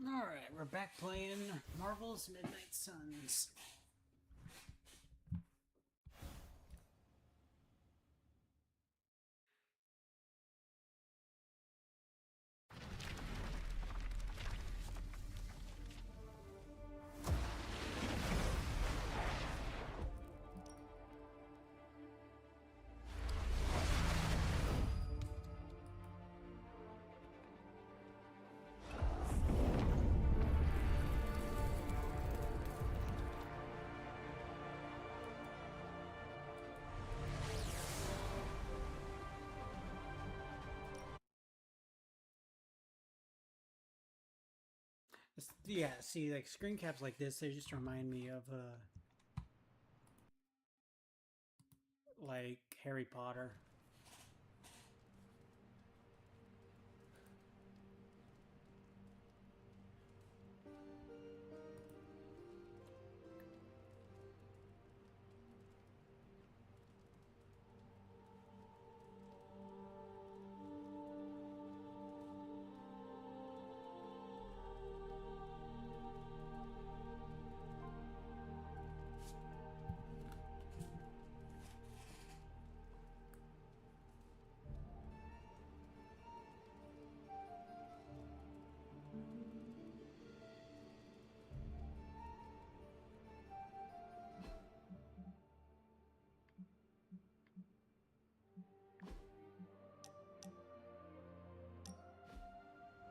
Alright, we're back playing Marvel's Midnight Suns. Yeah, see, like screen caps like this, they just remind me of like Harry Potter.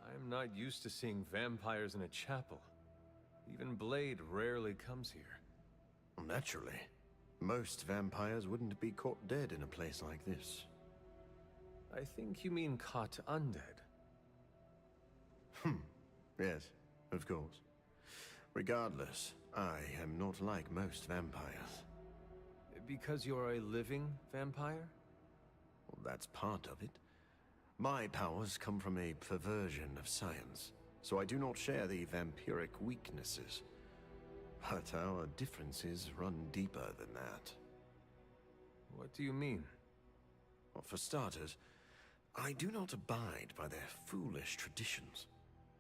I'm not used to seeing vampires in a chapel. Even Blade rarely comes here. Naturally. Most vampires wouldn't be caught dead in a place like this. I think you mean caught undead. Yes, of course. Regardless, I am not like most vampires. Because you're a living vampire? Well, that's part of it. My powers come from a perversion of science, so I do not share the vampiric weaknesses. But our differences run deeper than that. What do you mean? Well, for starters, I do not abide by their foolish traditions.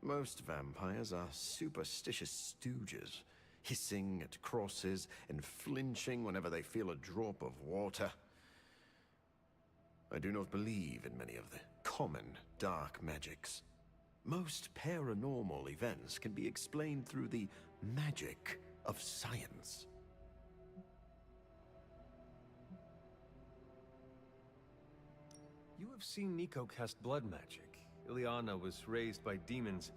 Most vampires are superstitious stooges, hissing at crosses and flinching whenever they feel a drop of water. I do not believe in many of the common dark magics. Most paranormal events can be explained through the magic of science. You have seen Nico cast blood magic. Ileana was raised by demons,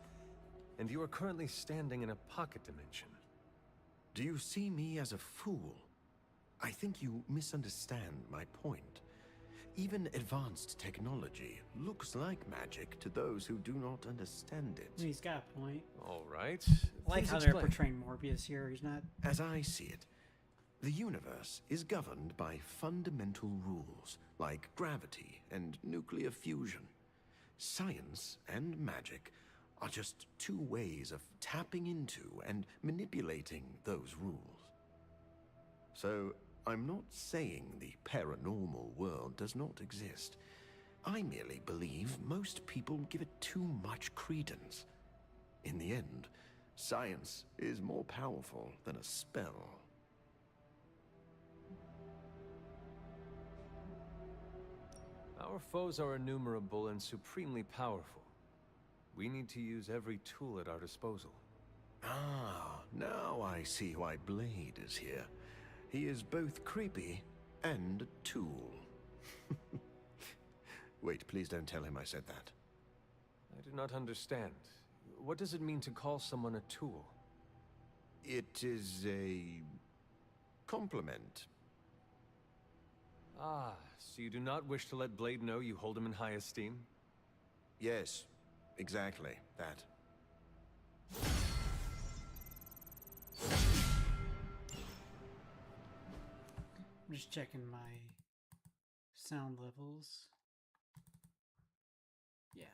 and you are currently standing in a pocket dimension. Do you see me as a fool? I think you misunderstand my point. Even advanced technology looks like magic to those who do not understand it. He's got a point. All right. I like Please how they're explain. portraying Morbius here. He's not. As I see it, the universe is governed by fundamental rules like gravity and nuclear fusion. Science and magic are just two ways of tapping into and manipulating those rules. So, I'm not saying the paranormal world does not exist. I merely believe most people give it too much credence. In the end, science is more powerful than a spell. Our foes are innumerable and supremely powerful. We need to use every tool at our disposal. Ah, now I see why Blade is here. He is both creepy and a tool. Wait, please don't tell him I said that. I do not understand. What does it mean to call someone a tool? It is a compliment. Ah, so you do not wish to let Blade know you hold him in high esteem? Yes, exactly that. I'm just checking my sound levels. Yeah.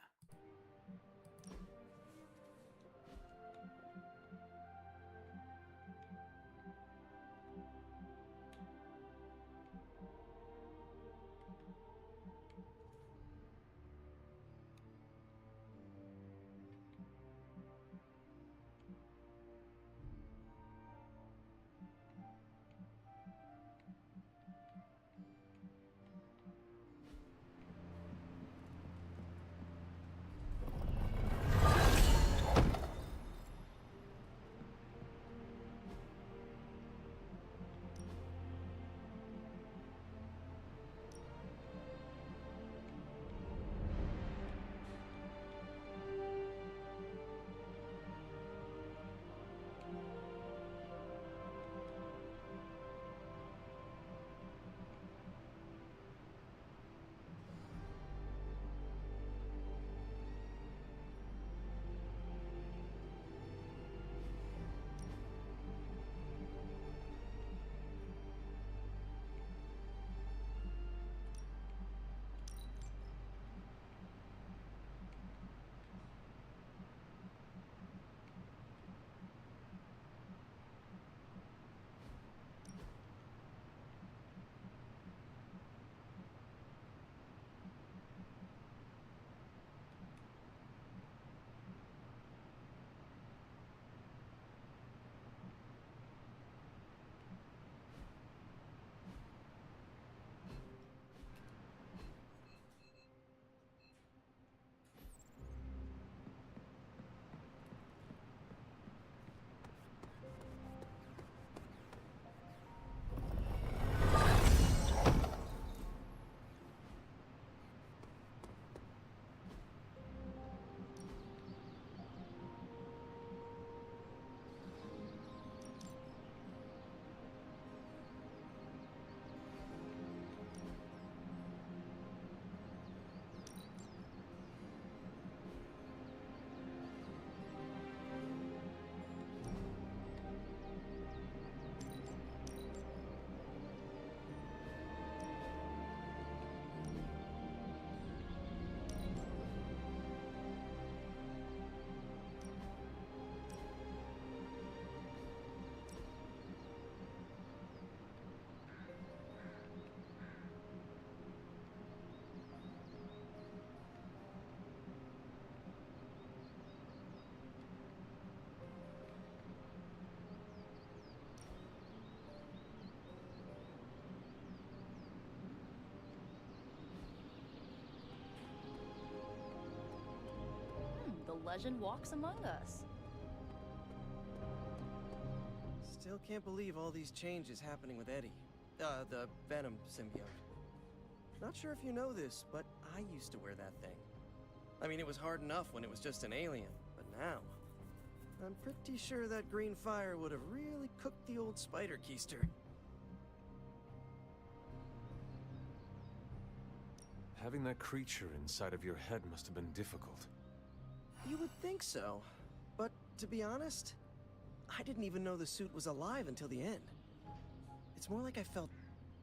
legend walks among us. Still can't believe all these changes happening with Eddie. The Venom symbiote. Not sure if you know this, but I used to wear that thing. I mean, it was hard enough when it was just an alien, but now... I'm pretty sure that green fire would have really cooked the old spider keister. Having that creature inside of your head must have been difficult. You would think so, but to be honest, I didn't even know the suit was alive until the end. It's more like I felt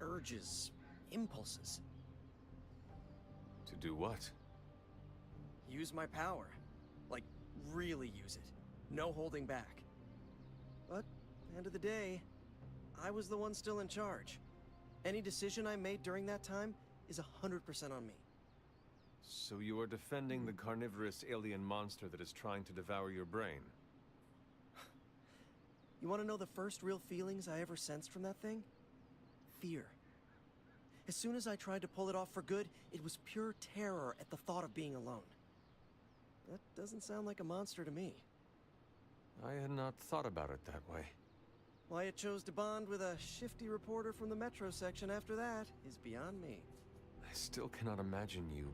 urges, impulses. To do what? Use my power. Like, really use it. No holding back. But, end of the day, I was the one still in charge. Any decision I made during that time is 100% on me. So you are defending the carnivorous alien monster that is trying to devour your brain? You want to know the first real feelings I ever sensed from that thing? Fear. As soon as I tried to pull it off for good, it was pure terror at the thought of being alone. That doesn't sound like a monster to me. I had not thought about it that way. Why it chose to bond with a shifty reporter from the Metro section after that is beyond me. I still cannot imagine you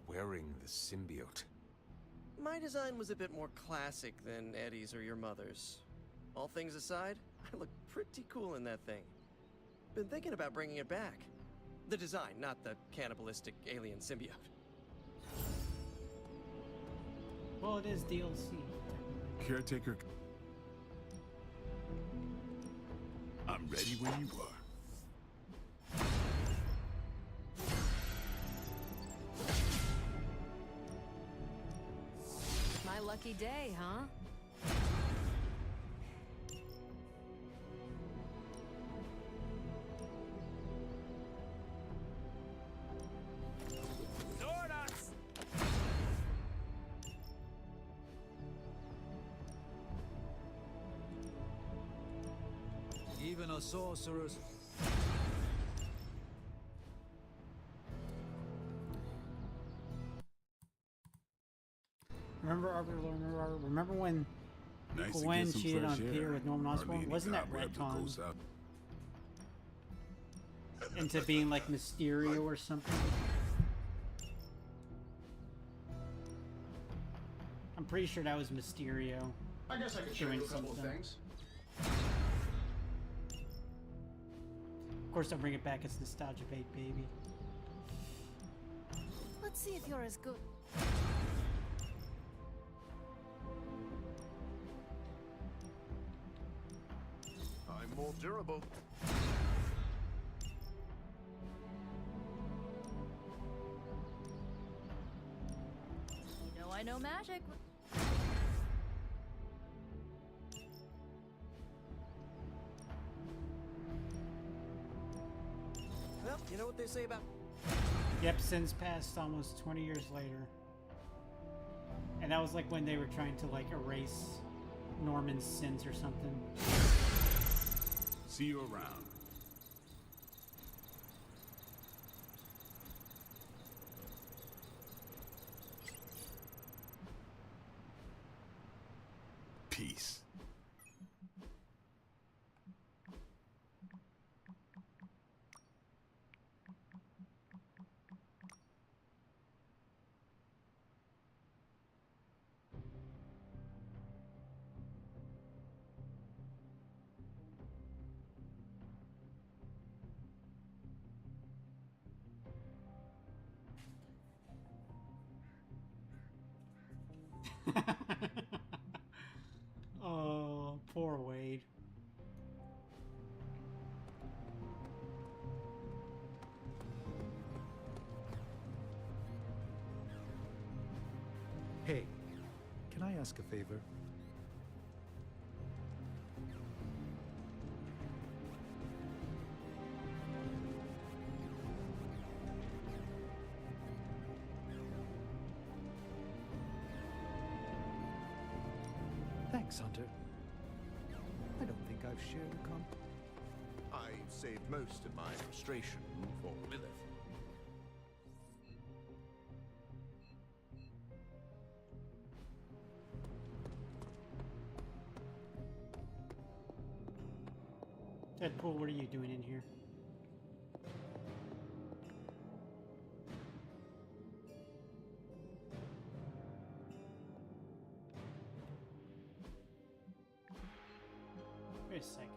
wearing the symbiote. My design was a bit more classic than Eddie's or your mother's. All things aside, I look pretty cool in that thing. Been thinking about bringing it back. The design, not the cannibalistic alien symbiote. Well, it is DLC. Caretaker. I'm ready when you are. My lucky day, huh? Even a sorcerer's... Remember when Nice to Gwen get some cheated on fresh Peter air. with Norman Hardly Osborn? any Wasn't that cobwebs to retcon close up. into being like Mysterio or something? I'm pretty sure that was Mysterio. I guess I could show doing you a couple of something. things. Of course, I'll bring it back as nostalgia bait, baby. Let's see if you're as good. I'm more durable. You know I know magic. Well, you know what they say about... Yep, since passed almost 20 years later. And that was like when they were trying to like erase Norman's sins or something. See you around. Peace. Oh, poor Wade. Hey, can I ask a favor? Thanks, Hunter. I don't think I've shared a I saved most of my frustration for Lilith. Deadpool, what are you doing in here? Wait a second.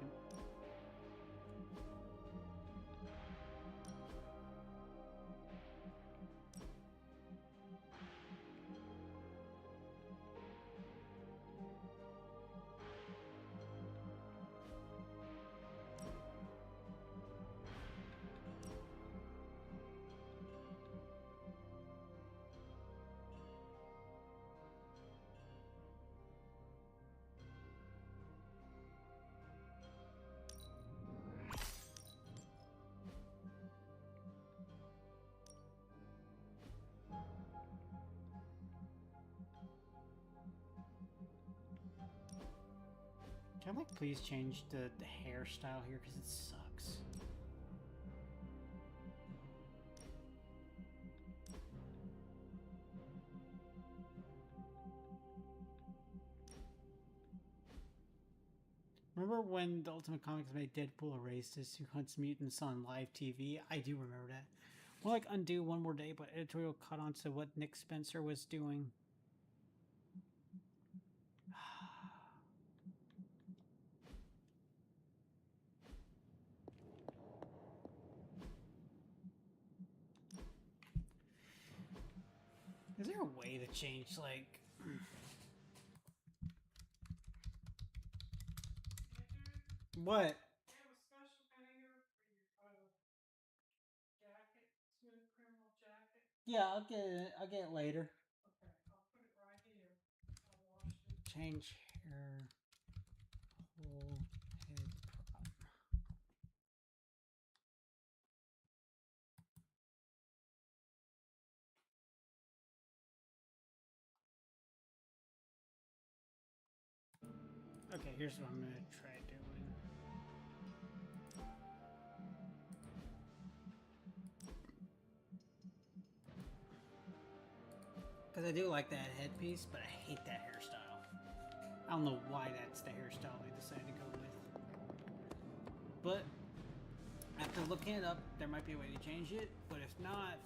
Can I like please change the hairstyle here because it sucks. Remember when the Ultimate Comics made Deadpool a racist who hunts mutants on live TV? I do remember that. More like undo One More Day, but editorial caught on to what Nick Spencer was doing. Is there a way to change, like... What? Yeah, I'll get it. I'll get it later. Okay, I'll put it right here. I'll wash it. Change hair. Whole head prop. Okay, here's what I'm gonna try doing. Because I do like that headpiece, but I hate that hairstyle. I don't know why that's the hairstyle they decided to go with. But after looking it up, there might be a way to change it. But if not...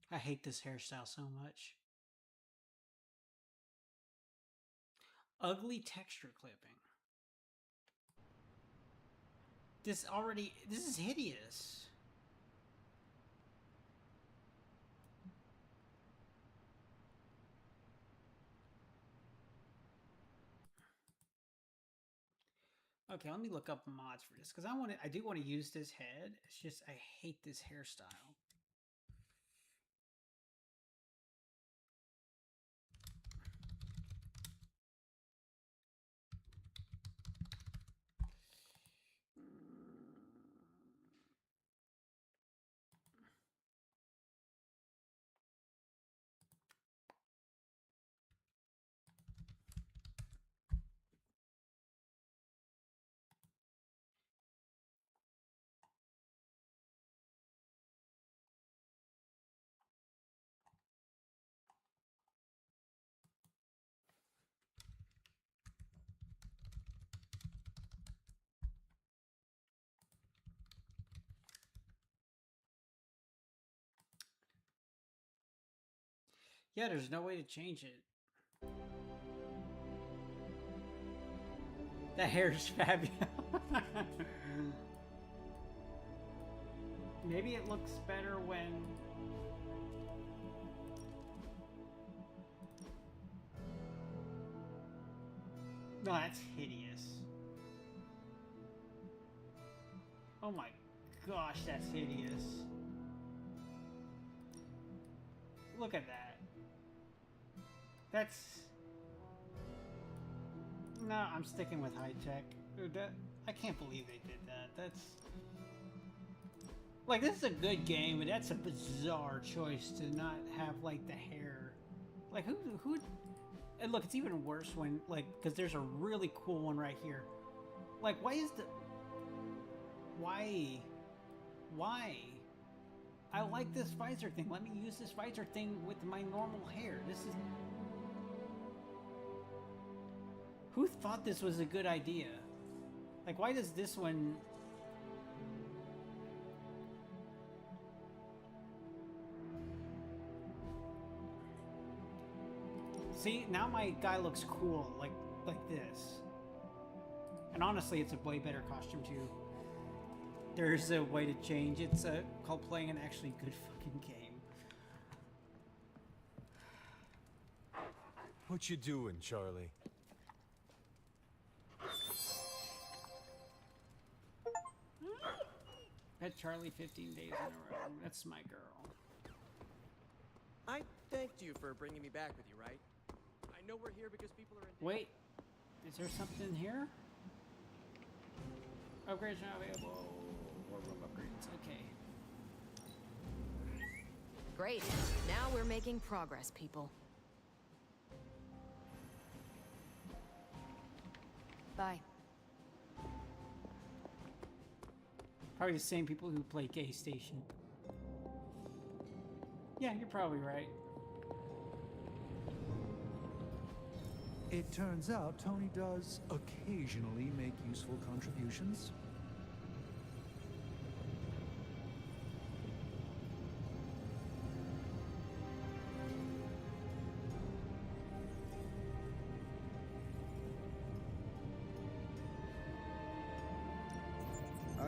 I hate this hairstyle so much. Ugly texture clipping. This is hideous. Okay, let me look up mods for this because I do want to use this head. It's just I hate this hairstyle. Yeah, there's no way to change it. That hair's fabulous. Maybe it looks better when... No, that's hideous. Oh my gosh, that's hideous. Look at that. That's... No, I'm sticking with high tech. Dude, that... I can't believe they did that. That's... Like, this is a good game, but that's a bizarre choice to not have, like, the hair. Like, who... And look, it's even worse when, like, because there's a really cool one right here. Like, why is the... Why? I like this visor thing. Let me use this visor thing with my normal hair. This is... Who thought this was a good idea? Like, why does this one... See, now my guy looks cool, like this. And honestly, it's a way better costume too. There's a way to change. It's called playing an actually good fucking game. What you doing, Charlie? Pet Charlie 15 days in a row. That's my girl. I thanked you for bringing me back with you, right? I know we're here because people are in... Wait, is there something here? Upgrades not available. War room upgrades. Okay. Great. Now we're making progress, people. Bye. Probably the same people who play Gay Station. Yeah, you're probably right. It turns out Tony does occasionally make useful contributions.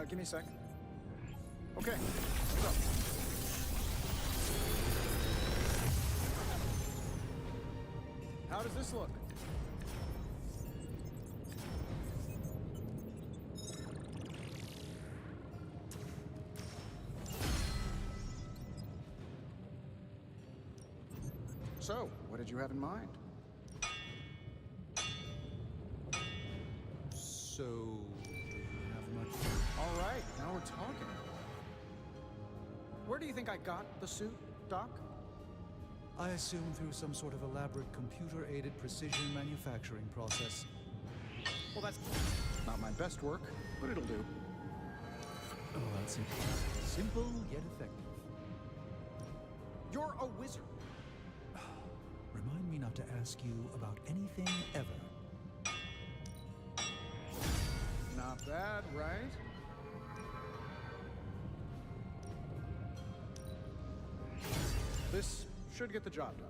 Give me a sec. Okay, let's go. How does this look? So, what did you have in mind? So, do you have much... All right, now we're talking. Where do you think I got the suit, Doc? I assume through some sort of elaborate computer-aided precision manufacturing process. Well, that's not my best work, but it'll do. Oh, that's it. Simple yet effective. You're a wizard. Remind me not to ask you about anything ever. Not bad, right? This should get the job done.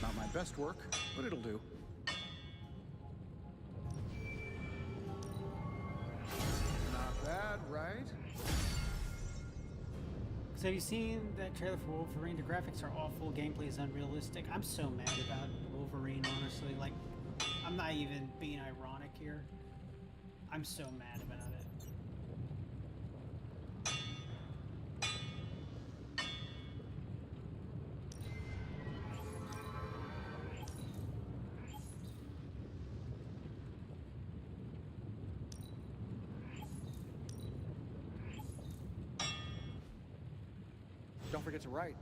Not my best work, but it'll do. Not bad, right? So have you seen that trailer for Wolverine? The graphics are awful, gameplay is unrealistic. I'm so mad about Wolverine, honestly. Like, I'm not even being ironic here. I'm so mad about it. Don't forget to write.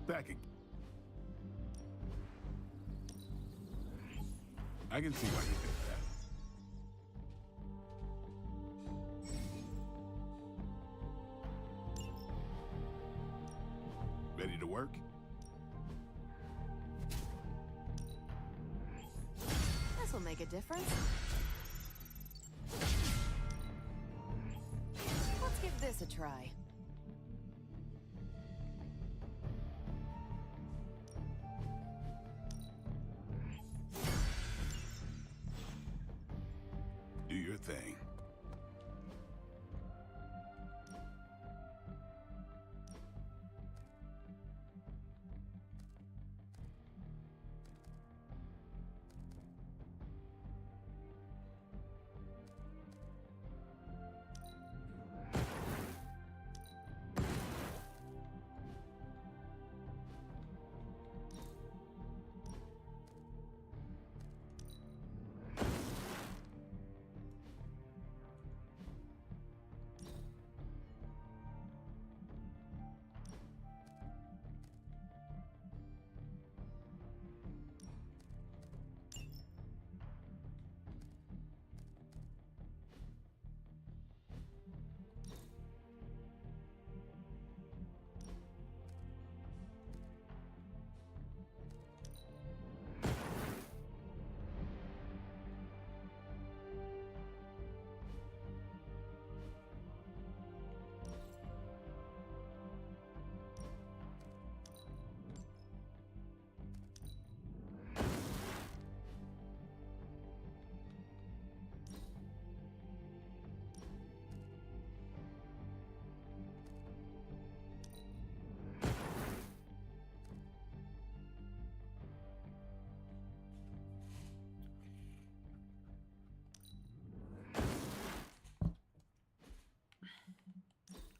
Back again. I can see why you did that. Ready to work? make a difference? Let's give this a try. Do your thing.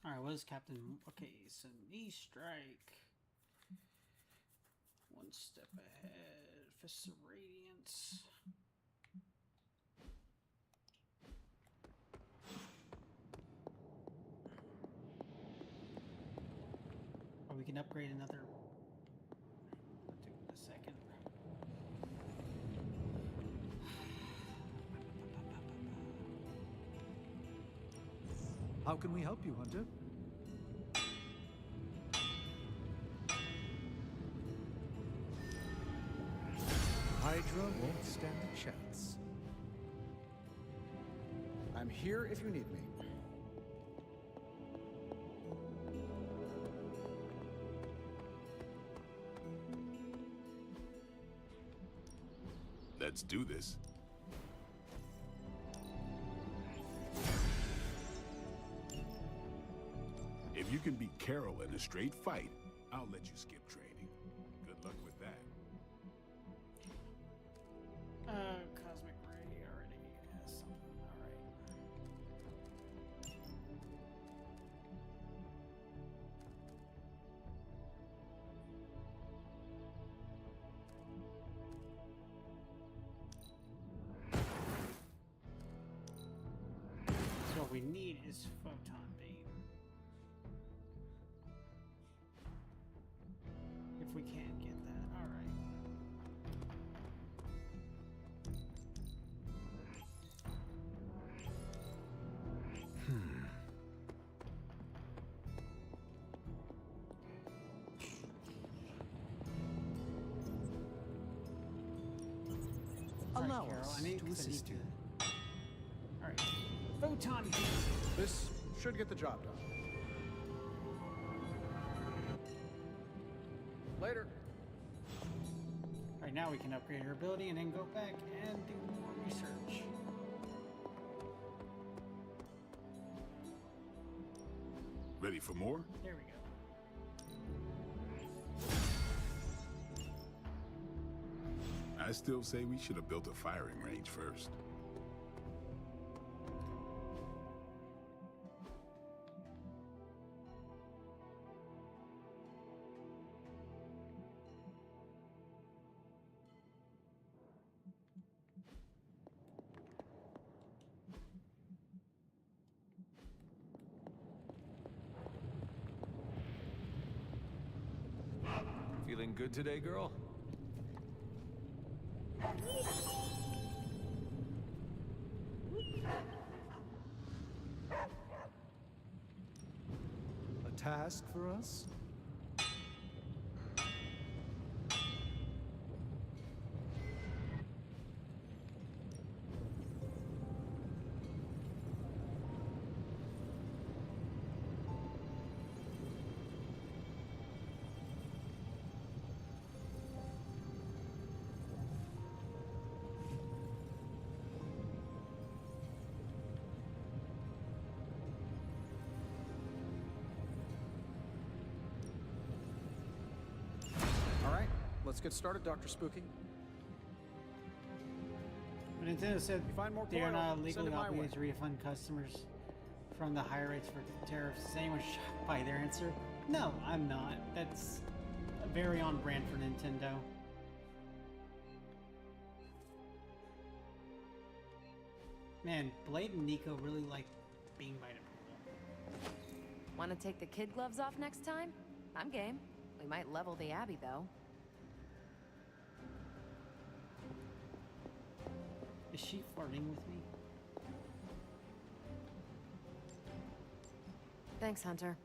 Alright, what is Captain? Okay, so knee strike. One step ahead. Fists of Radiance. Or we can upgrade another. Take a second. How can we help you, Hunter? Hydra won't stand a chance. I'm here if you need me. Let's do this. If you can beat Carol in a straight fight, I'll let you skip training. Good luck with that. Cosmic Ray already has something. Alright. So what we need is Photon Beam. If we can't get that, alright. Allow Carol, us I need to assist you. Alright. Photon Beam! This should get the job done. Later. Alright, now we can upgrade her ability and then go back and do more research. Ready for more? There we go. I still say we should have built a firing range first. Feeling good today, girl? A task for us? let's get started, Dr. Spooky. Nintendo said You find more they are coil, not send legally it my obligated way. to refund customers from the higher rates for tariffs. Is anyone shocked by their answer? No, I'm not. That's very on brand for Nintendo. Man, Blade and Nico really like being by the pool. Want to take the kid gloves off next time? I'm game. We might level the Abbey, though. Is she flirting with me? Thanks, Hunter.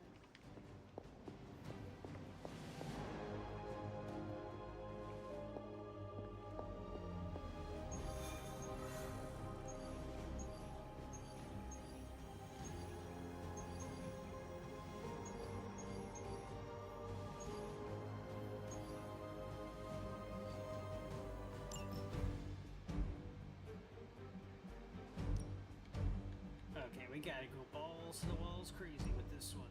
Okay, we gotta go balls to the walls crazy with this one.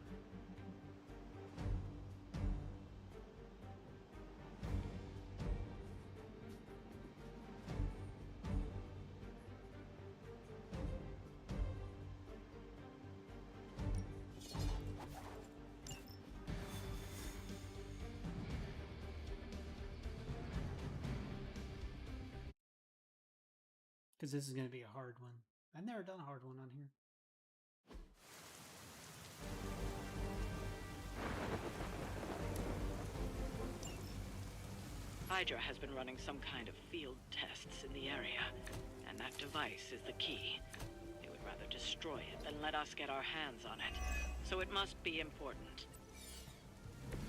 Because this is going to be a hard one. I've never done a hard one on here. Hydra has been running some kind of field tests in the area, and that device is the key. They would rather destroy it than let us get our hands on it, so it must be important.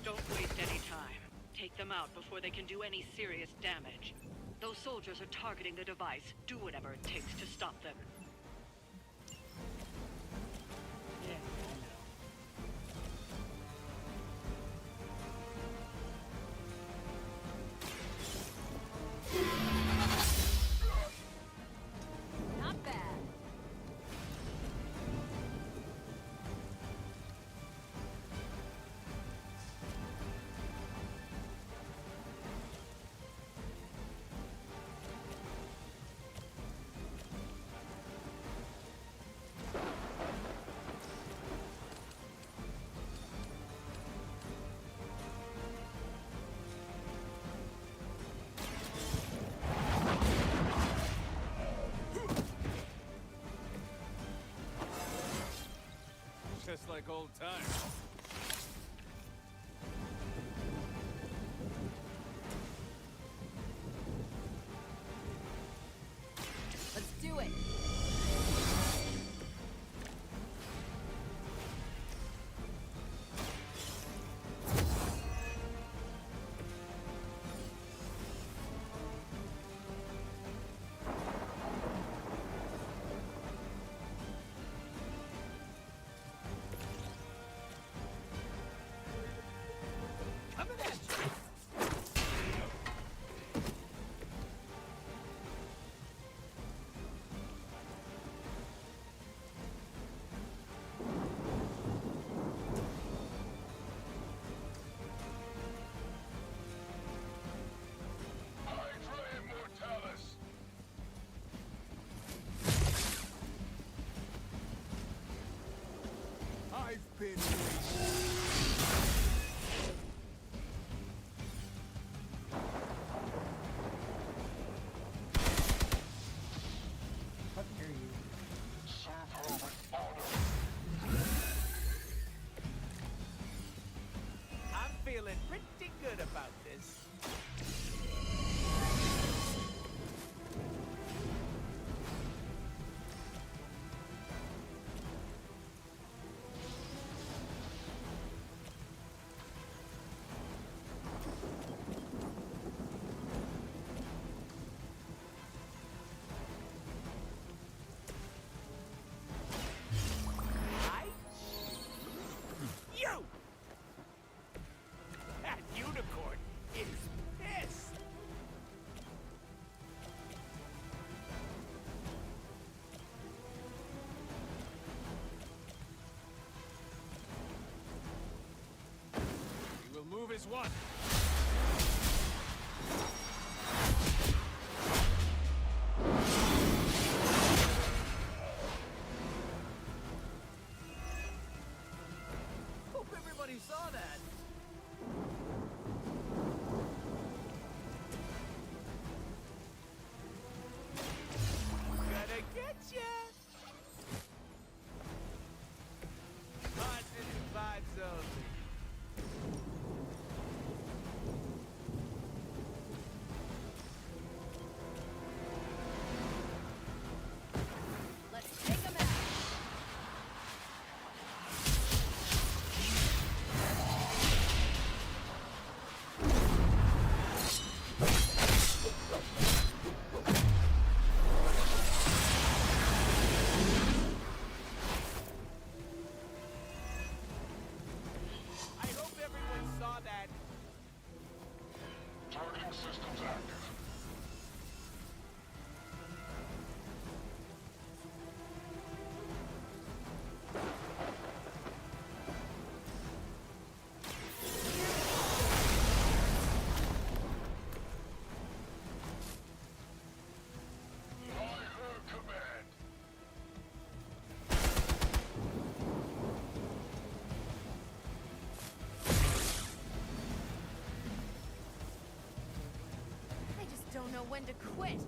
Don't waste any time. Take them out before they can do any serious damage. Those soldiers are targeting the device. Do whatever it takes to stop them. Yeah, I know. Not bad. Just like old times. Let's do it. I've been How dare you? I'm feeling pretty good about this. I... You! That unicorn is pissed! We will move as one. Hope everybody saw that. Gonna get ya! Positive vibes only. Let's take them out. I hope everyone saw that. Targeting systems active. I heard command. I just don't know when to quit.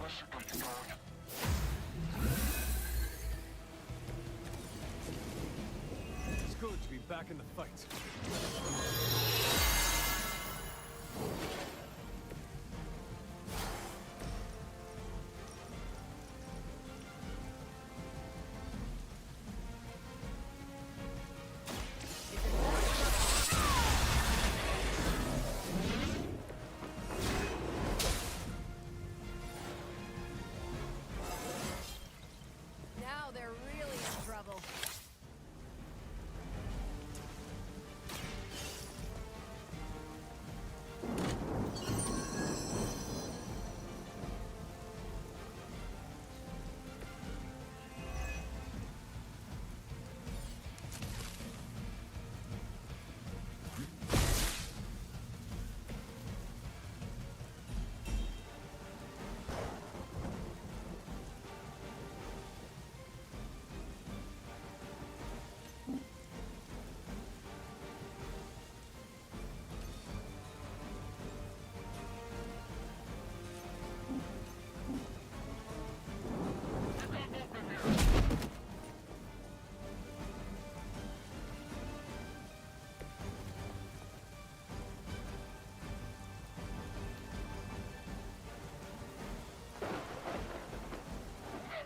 Let's get you going. It's good to be back in the fight. Now they're really in trouble.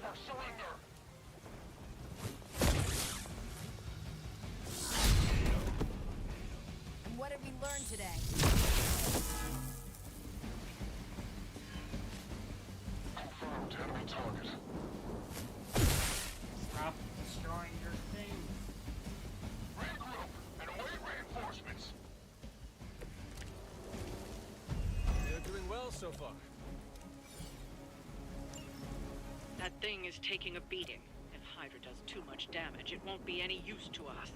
Never surrender. And what did we learn today? Confirmed enemy target. Stop destroying your thing. Regroup and await reinforcements. They're doing well so far. That thing is taking a beating. If Hydra does too much damage, it won't be any use to us.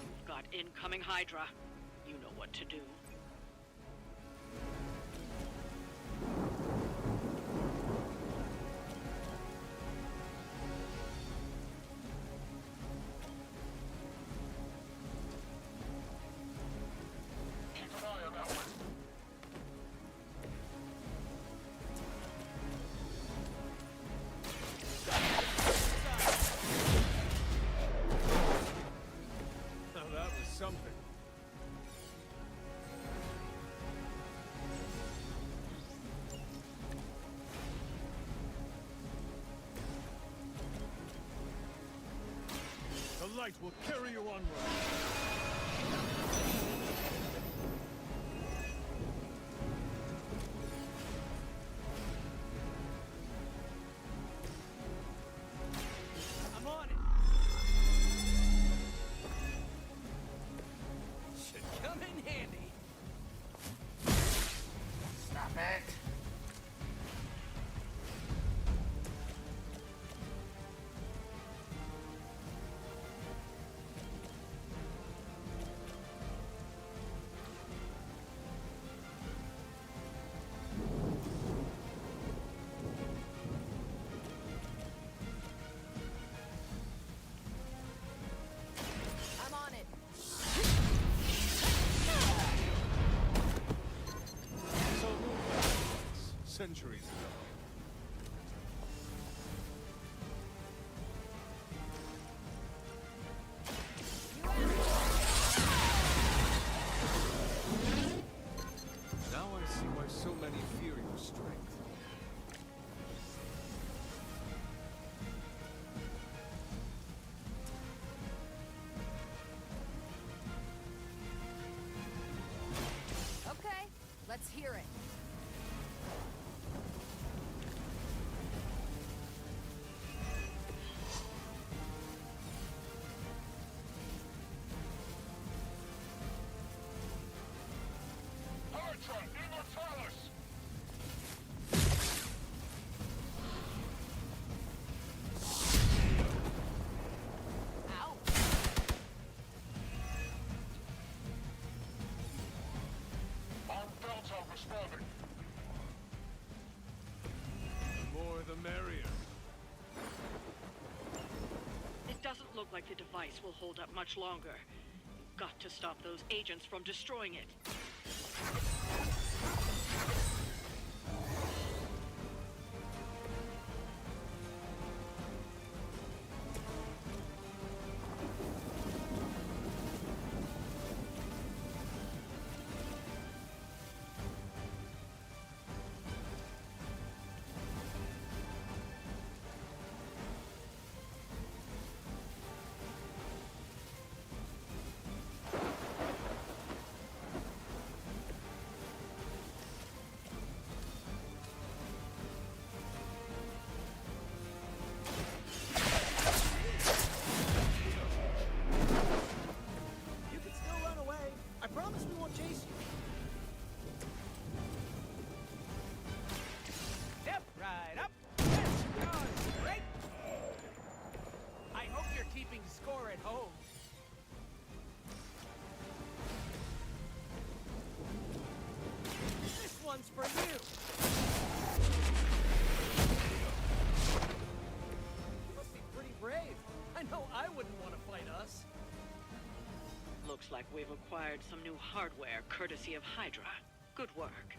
You've got incoming Hydra. You know what to do. Keep an eye on that one. Now that was something. The light will carry you onward. I'm on it. Should come in handy. Stop it. centuries ago. Now I see why so many fear your strength. Okay, let's hear it. Ow. The more the merrier. It doesn't look like the device will hold up much longer. You've got to stop those agents from destroying it. You can still run away. I promise we won't chase you. Step right up. Let's go straight. I hope you're keeping score at home. This one's for you. You must be pretty brave. I know I wouldn't want to fight us. Looks like we've acquired some new hardware courtesy of Hydra. Good work.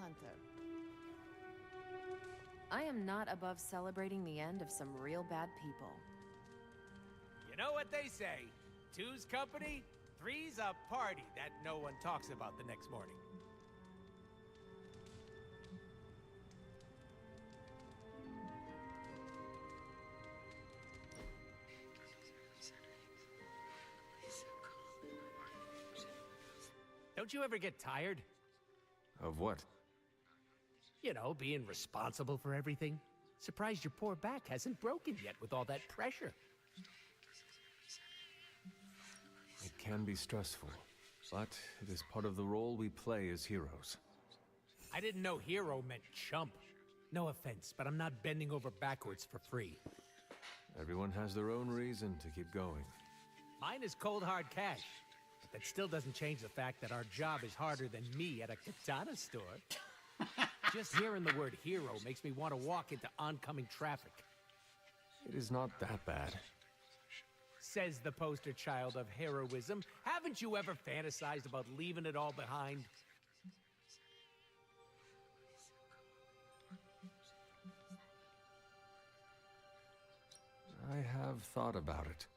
Hunter. I am not above celebrating the end of some real bad people. You know what they say? Two's company, three's a party that no one talks about the next morning. Don't you ever get tired? Of what? You know, being responsible for everything. Surprised your poor back hasn't broken yet with all that pressure. It can be stressful, but it is part of the role we play as heroes. I didn't know hero meant chump. No offense, but I'm not bending over backwards for free. Everyone has their own reason to keep going. Mine is cold hard cash. But that still doesn't change the fact that our job is harder than me at a katana store. Just hearing the word hero makes me want to walk into oncoming traffic. It is not that bad. Says the poster child of heroism. Haven't you ever fantasized about leaving it all behind? I have thought about it.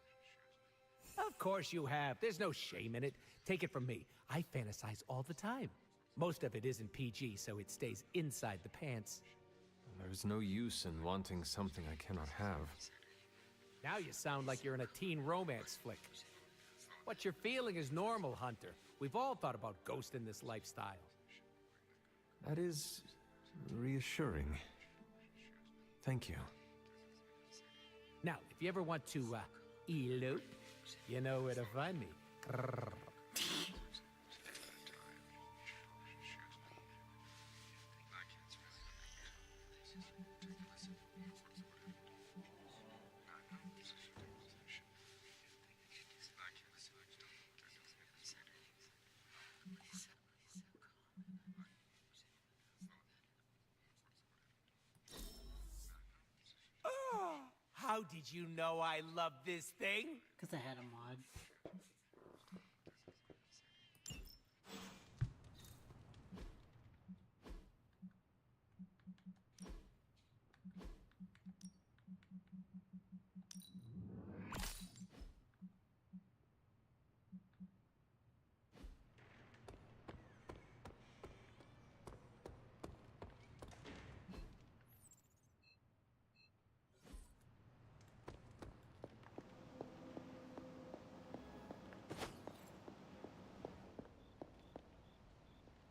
Of course you have. There's no shame in it. Take it from me. I fantasize all the time. Most of it isn't PG, so it stays inside the pants. There's no use in wanting something I cannot have. Now you sound like you're in a teen romance flick. What you're feeling is normal, Hunter. We've all thought about ghosting this lifestyle. That is reassuring. Thank you. Now, if you ever want to, elope, you know where to find me. Grrr. How did you know I love this thing? Because I had a mod.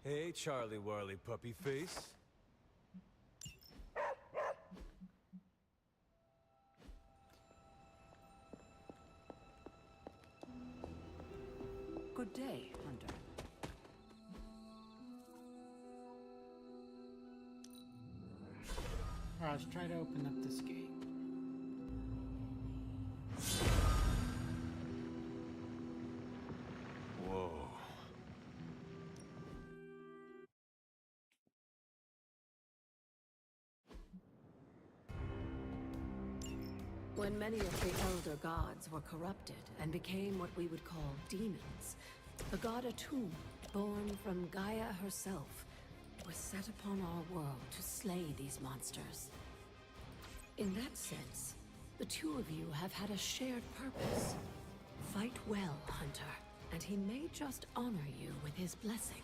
Hey, Charlie Warley puppy face. Good day, Hunter. Let's try to open up this gate. Whoa. When many of the elder gods were corrupted and became what we would call demons, the god Atum, born from Gaia herself, was set upon our world to slay these monsters. In that sense, the two of you have had a shared purpose. Fight well, Hunter, and he may just honor you with his blessing.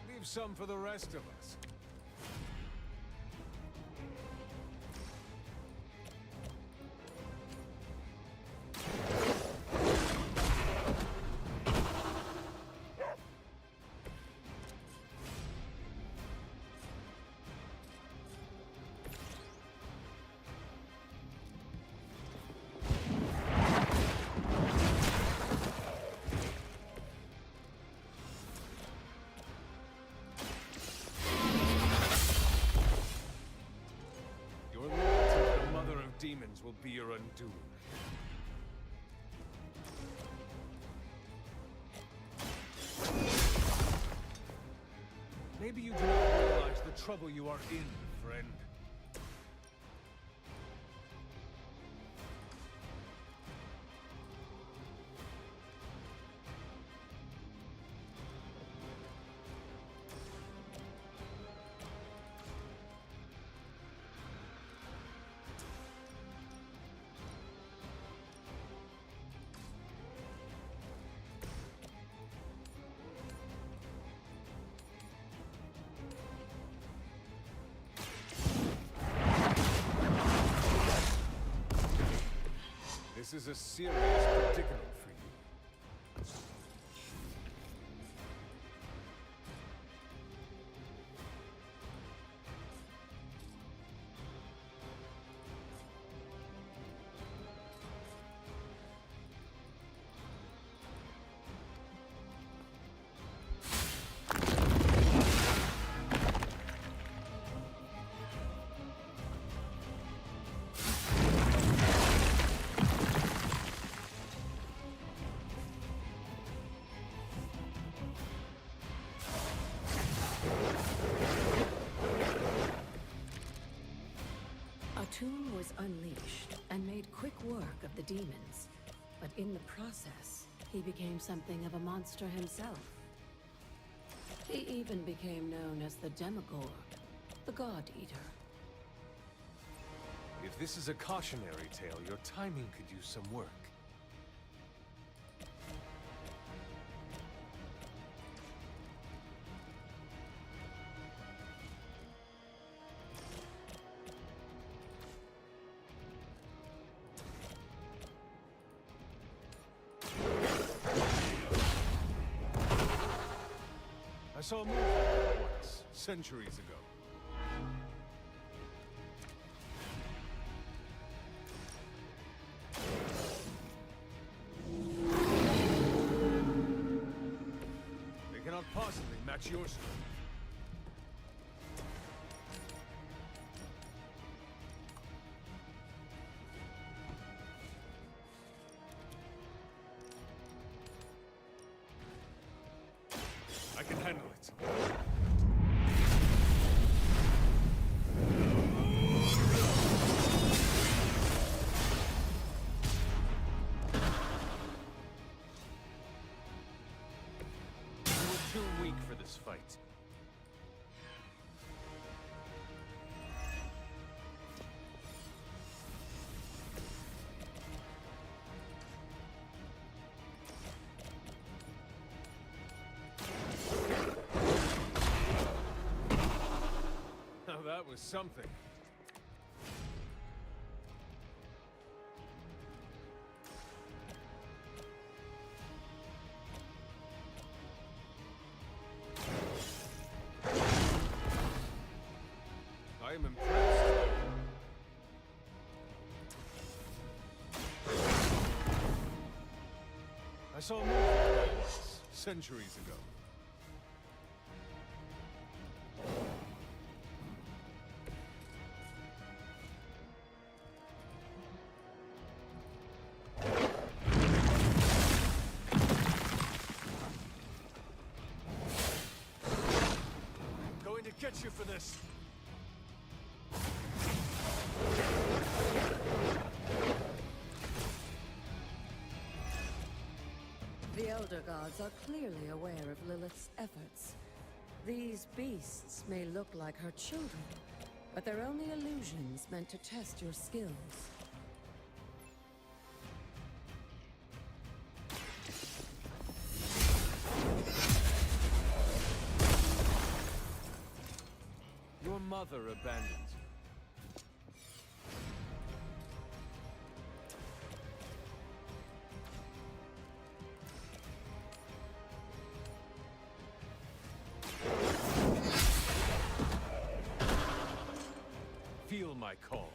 Leave some for the rest of us. Demons will be your undoing. Maybe you do not realize the trouble you are in, friend. This is a serious predicament for you. Atum was unleashed and made quick work of the demons, but in the process, he became something of a monster himself. He even became known as the Demogorg, the God Eater. If this is a cautionary tale, your timing could use some work. I saw a movie once, centuries ago. They cannot possibly match your strength. I can handle it. You're too weak for this fight. Now that was something. I am impressed. I saw a movie once, centuries ago. Going to get you for this. The Elder Gods are clearly aware of Lilith's efforts. These beasts may look like her children, but they're only illusions meant to test your skills. Your mother abandoned you. Feel my call.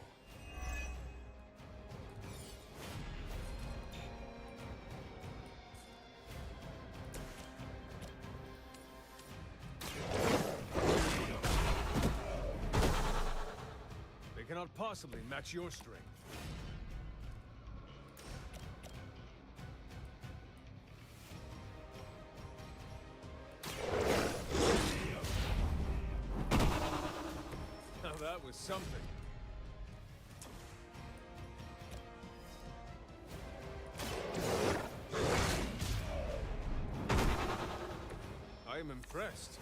They cannot possibly match your strength. Now that was something. I am impressed.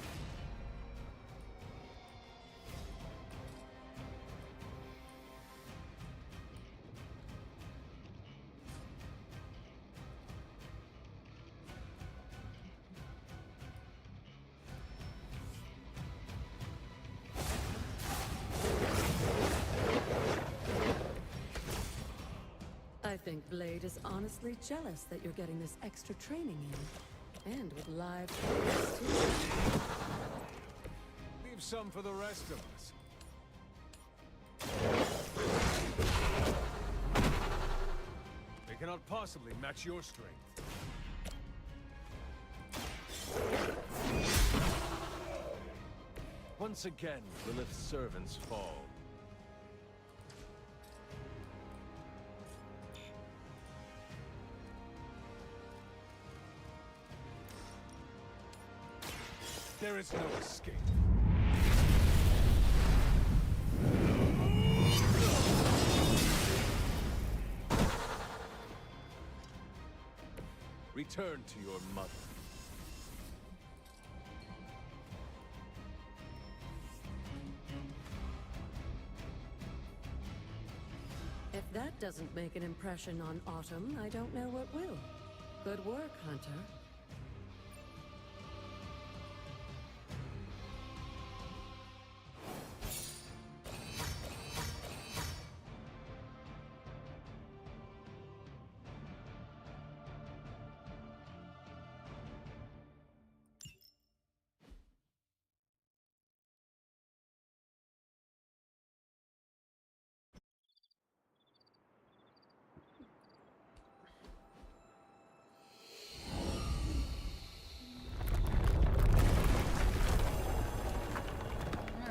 I think Blade is honestly jealous that you're getting this extra training in. And with live targets, too. Leave some for the rest of us. They cannot possibly match your strength. Once again, Lilith's servants fall. There is no escape. Return to your mother. If that doesn't make an impression on Autumn, I don't know what will. Good work, Hunter.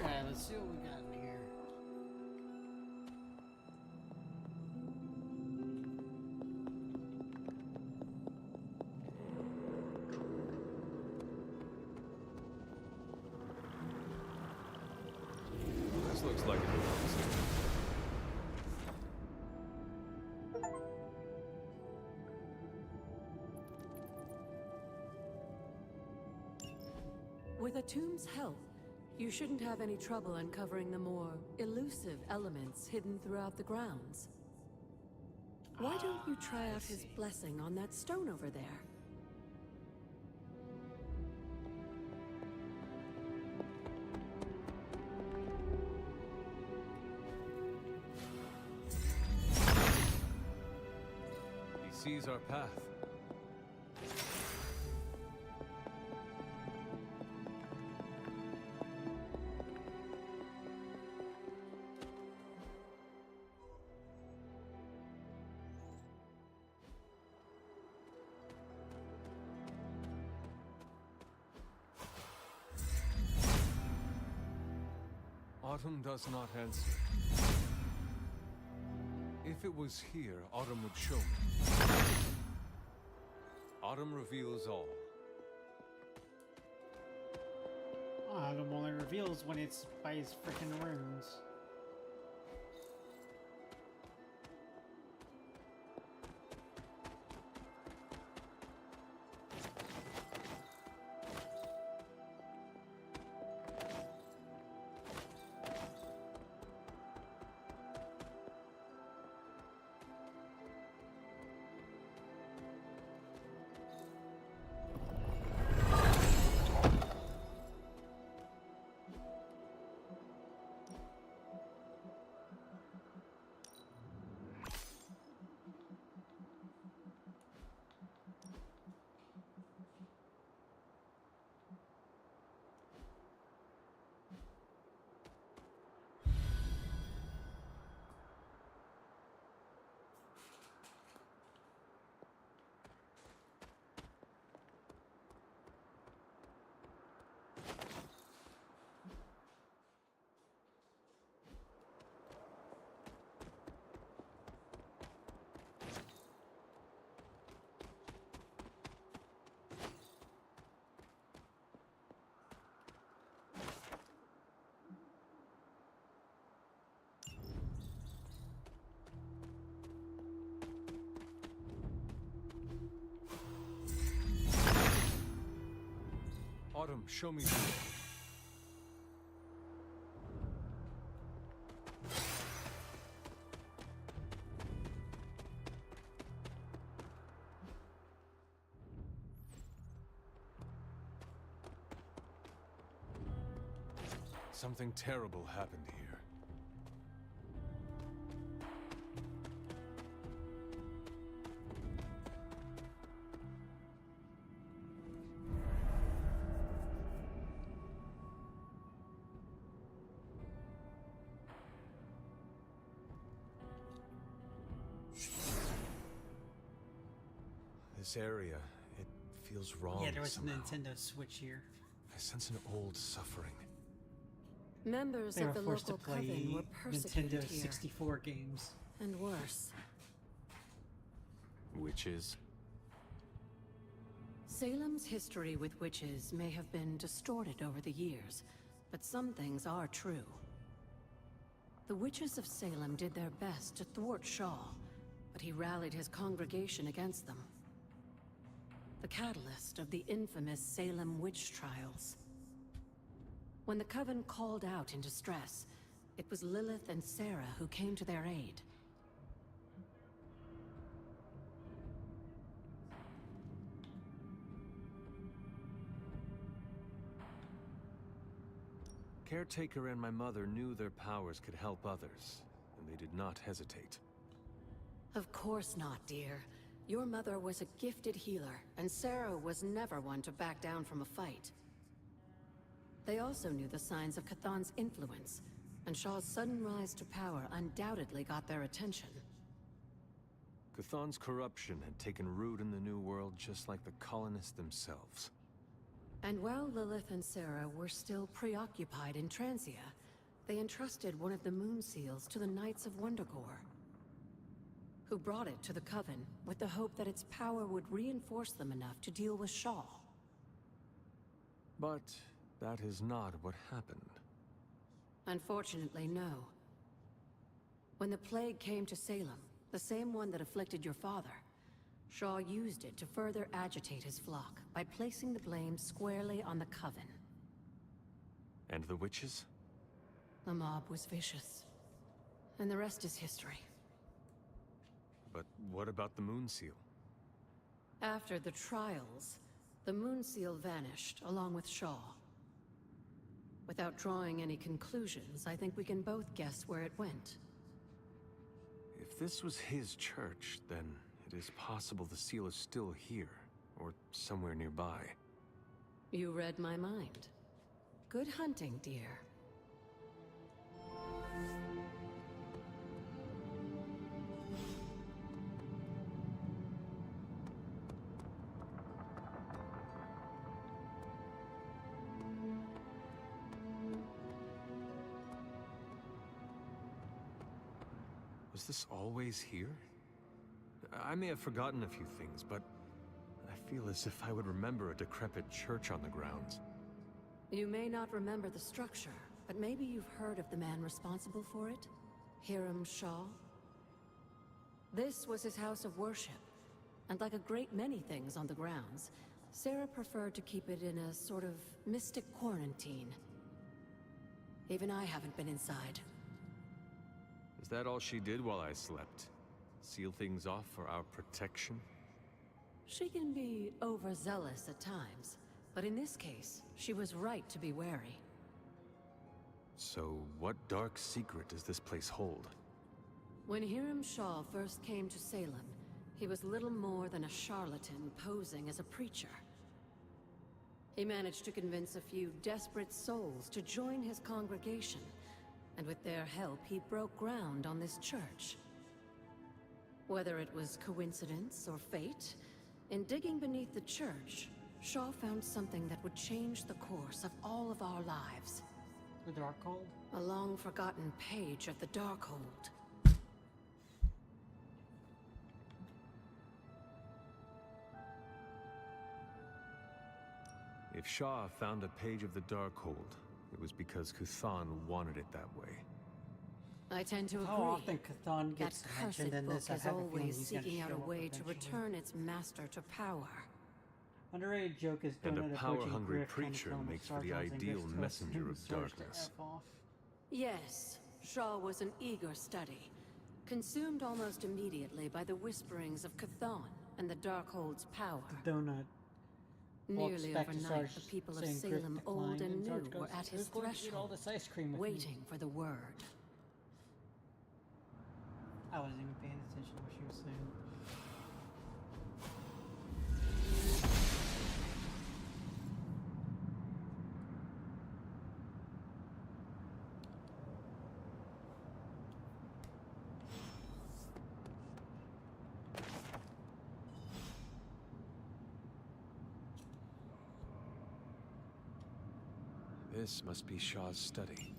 Alright, let's see what we got in here. This looks like it belongs here. With Atum's help, you shouldn't have any trouble uncovering the more elusive elements hidden throughout the grounds. Why don't you try out his blessing on that stone over there? He sees our path. Autumn does not answer. If it was here, Autumn would show me. Autumn reveals all. Autumn only reveals when it's by his freaking runes. Autumn, show me the way. Something terrible happened here. This area, it feels wrong Yeah, there was somehow. a Nintendo Switch here. I sense an old suffering. Members They were of the forced to local coven play were persecuted Nintendo here, 64 games. and worse. Witches? Salem's history with witches may have been distorted over the years, but some things are true. The witches of Salem did their best to thwart Shaw, but he rallied his congregation against them. The catalyst of the infamous Salem witch trials. When the Coven called out in distress, it was Lilith and Sarah who came to their aid. Caretaker and my mother knew their powers could help others, and they did not hesitate. Of course not, dear. Your mother was a gifted healer, and Sarah was never one to back down from a fight. They also knew the signs of Chthon's influence, and Shaw's sudden rise to power undoubtedly got their attention. Chthon's corruption had taken root in the New World just like the colonists themselves. And while Lilith and Sarah were still preoccupied in Transia, they entrusted one of the Moon Seals to the Knights of Wundagore, who brought it to the Coven with the hope that its power would reinforce them enough to deal with Shaw. But that is not what happened. Unfortunately, no. When the plague came to Salem, the same one that afflicted your father, Shaw used it to further agitate his flock by placing the blame squarely on the Coven. And the witches? The mob was vicious. And the rest is history. But what about the Moon Seal? After the trials, the Moon Seal vanished along with Shaw. Without drawing any conclusions, I think we can both guess where it went. If this was his church, then it is possible the seal is still here, or somewhere nearby. You read my mind. Good hunting, dear. Was this always here? I may have forgotten a few things, but I feel as if I would remember a decrepit church on the grounds. You may not remember the structure, but maybe you've heard of the man responsible for it? Hiram Shaw? This was his house of worship, and like a great many things on the grounds, Sarah preferred to keep it in a sort of mystic quarantine. Even I haven't been inside. Is that all she did while I slept? Seal things off for our protection? She can be overzealous at times, but in this case, she was right to be wary. So, what dark secret does this place hold? When Hiram Shaw first came to Salem, he was little more than a charlatan posing as a preacher. He managed to convince a few desperate souls to join his congregation, and with their help, he broke ground on this church. Whether it was coincidence or fate, in digging beneath the church, Shaw found something that would change the course of all of our lives. The Darkhold? A long-forgotten page of the Darkhold. If Shaw found a page of the Darkhold, it was because Chthon wanted it that way. I tend to agree. How often Chthon gets that mentioned cursed in book this? I is have a feeling always he's gonna seeking out show a up way to eventually. return its master to power. Underrated joke is And a donut power-hungry approaching Griff preacher honeycomb makes for the sarcasm ideal gets toasted messenger and of starts to darkness. F off. Yes, Shaw was an eager study, consumed almost immediately by the whisperings of Chthon and the Darkhold's power. Donut. Walks Nearly back to overnight, Sarge the people of saying Griff Salem, old declined, and Sarge new, goes, were at his "Who's going to eat all threshold, this ice cream with me?" waiting for the word. I wasn't even paying attention to what she was saying. This must be Shaw's study.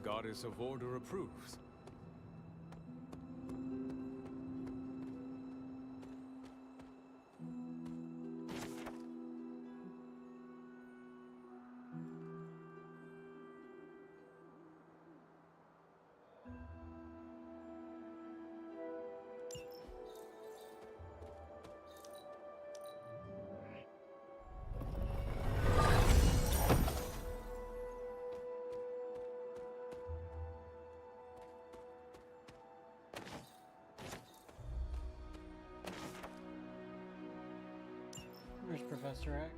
The Goddess of Order approves. Where's Professor X?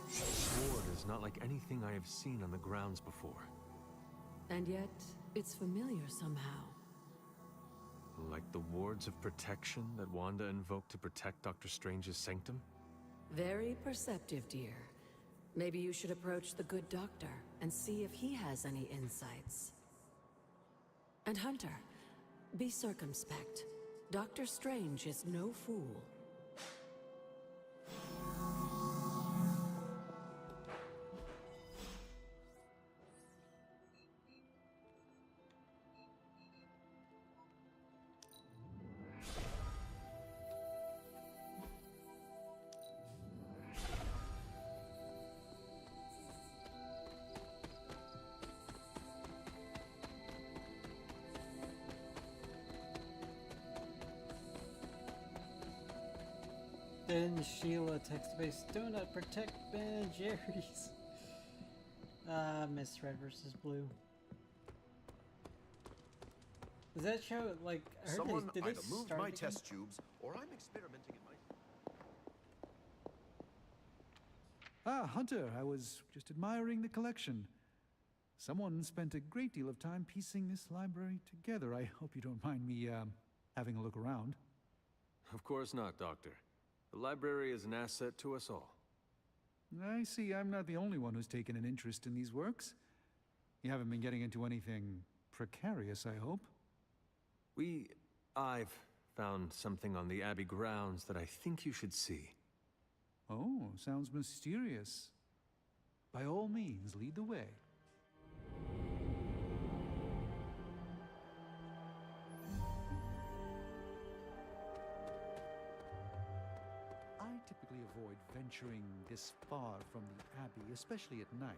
The ward is not like anything I have seen on the grounds before. And yet, it's familiar somehow. Like the wards of protection that Wanda invoked to protect Dr. Strange's sanctum? Very perceptive, dear. Maybe you should approach the good doctor and see if he has any insights. And Hunter, be circumspect. Dr. Strange is no fool. Then Sheila text-based donut protect Ben and Jerry's. Miss Red versus Blue. Does that show like I heard Someone did they either moved start my again? test tubes, or I'm experimenting in my... Ah, Hunter, I was just admiring the collection. Someone spent a great deal of time piecing this library together. I hope you don't mind me, having a look around. Of course not, Doctor. The library is an asset to us all. I see I'm not the only one who's taken an interest in these works. You haven't been getting into anything precarious, I hope? I've found something on the Abbey grounds that I think you should see. Oh, sounds mysterious. By all means, lead the way. I typically avoid venturing this far from the Abbey, especially at night.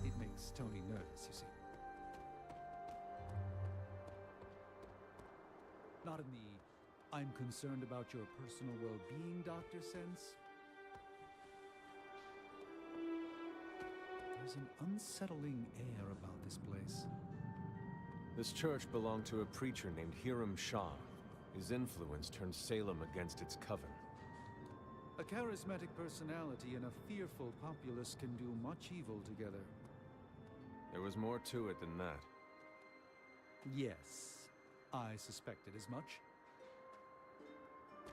It makes Tony nervous, you see. Not in the I'm concerned about your personal well-being, Doctor sense. There's an unsettling air about this place. This church belonged to a preacher named Hiram Shah. His influence turned Salem against its coven. A charismatic personality and a fearful populace can do much evil together. There was more to it than that. Yes, I suspected as much.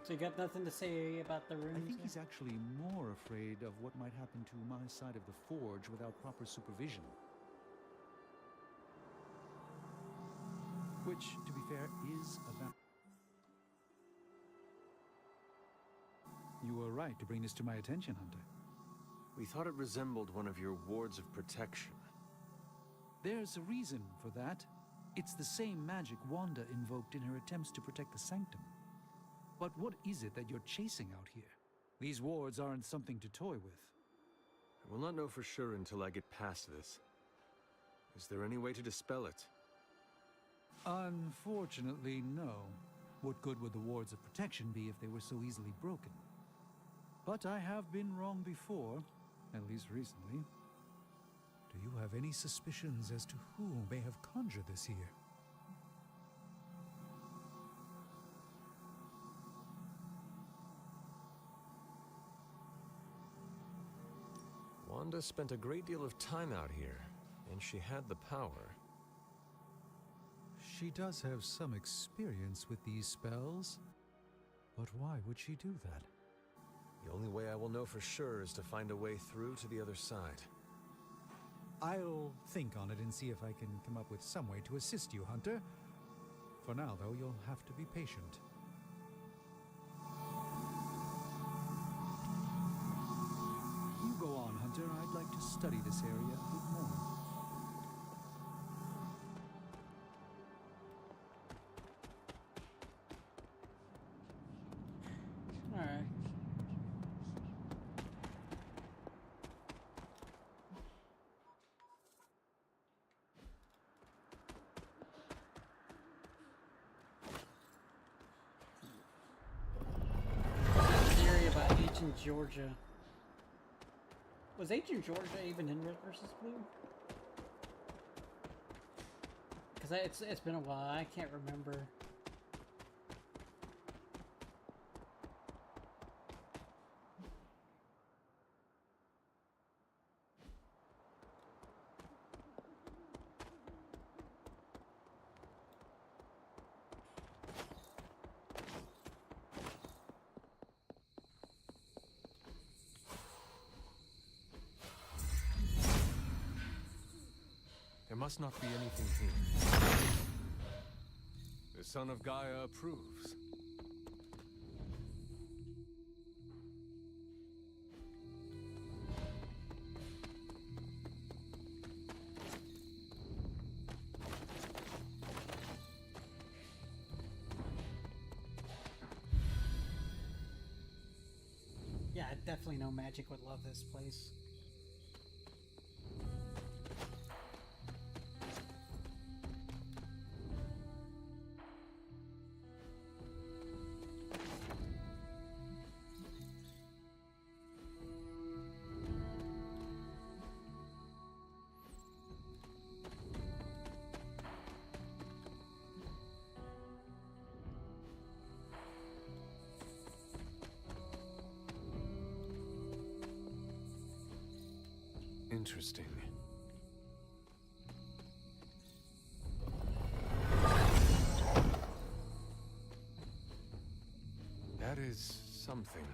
So you got nothing to say about the rooms? I think he's actually more afraid of what might happen to my side of the forge without proper supervision. Which, to be fair, is about... You were right to bring this to my attention, Hunter. We thought it resembled one of your wards of protection. There's a reason for that. It's the same magic Wanda invoked in her attempts to protect the Sanctum. But what is it that you're chasing out here? These wards aren't something to toy with. I will not know for sure until I get past this. Is there any way to dispel it? Unfortunately, no. What good would the wards of protection be if they were so easily broken? But I have been wrong before, at least recently. Do you have any suspicions as to who may have conjured this here? Wanda spent a great deal of time out here, and she had the power. She does have some experience with these spells. But why would she do that? The only way I will know for sure is to find a way through to the other side. I'll think on it and see if I can come up with some way to assist you, Hunter. For now, though, you'll have to be patient. You go on, Hunter. I'd like to study this area a bit more. Alright. Theory about ancient Georgia. Was ancient Georgia even in Red vs. Blue? Because it's been a while. I can't remember. There must not be anything here. The son of Gaia approves. Yeah, I definitely know Magic would love this place. Interesting. That is something.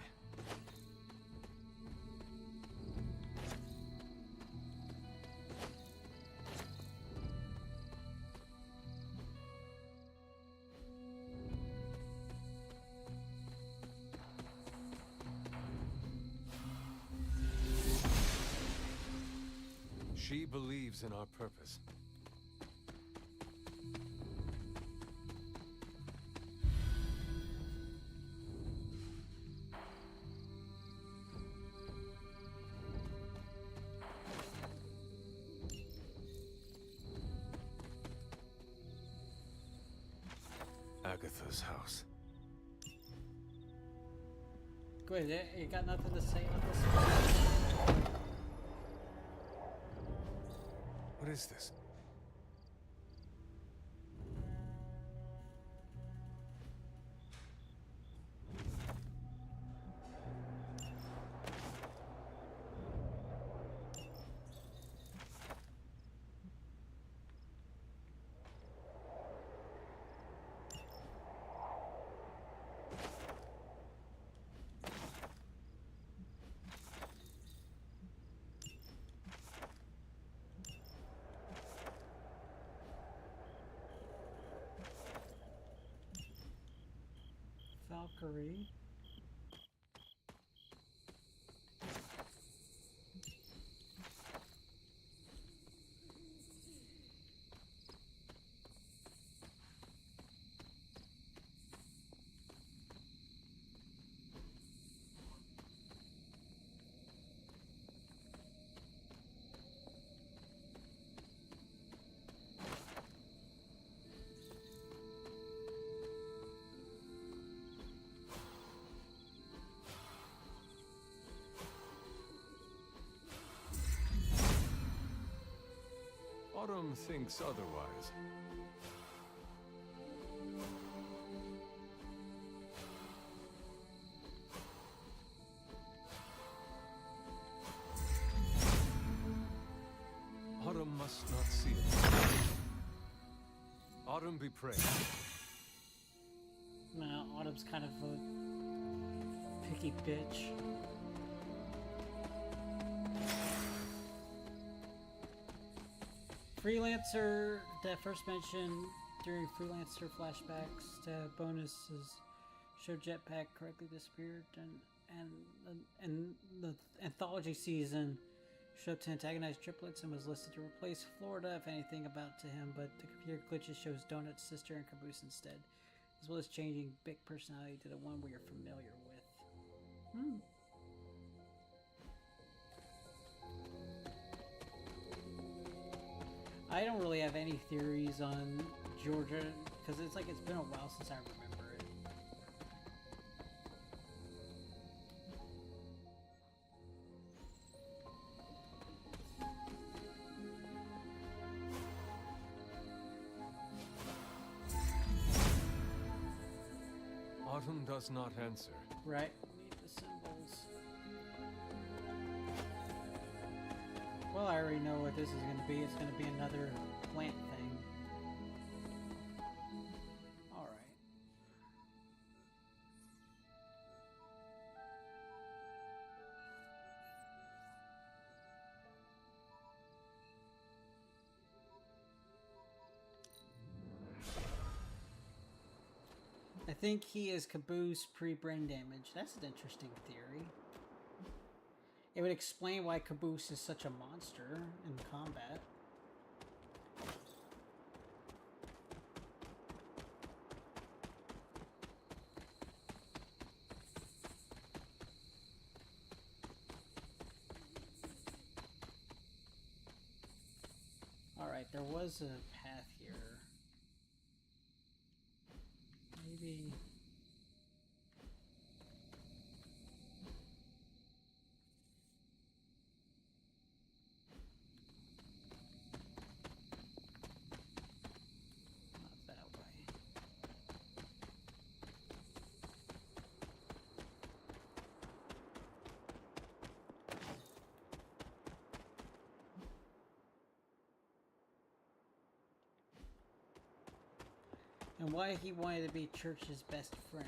She believes in our purpose. Agatha's house. Wait, you got nothing to say on this one? What is this? Valkyrie. Autumn thinks otherwise. Autumn must not see it. Autumn be praised. No, Autumn's kind of a picky bitch. Freelancer that first mentioned during Freelancer flashbacks to bonuses show Jetpack correctly disappeared, and the anthology season showed up to antagonize triplets and was listed to replace Florida if anything about to him, but the computer glitches shows Donut's sister and Caboose instead, as well as changing Bic personality to the one we are familiar with. I don't really have any theories on Georgia, because it's like it's been a while since I remember it. Autumn does not answer. Right, need the symbols. Well, I already know what this is going to be. It's going to be another plant thing. Alright. I think he is Caboose pre-brain damage. That's an interesting theory. It would explain why Caboose is such a monster in combat. Alright, there was a path here. Maybe... and why he wanted to be Church's best friend.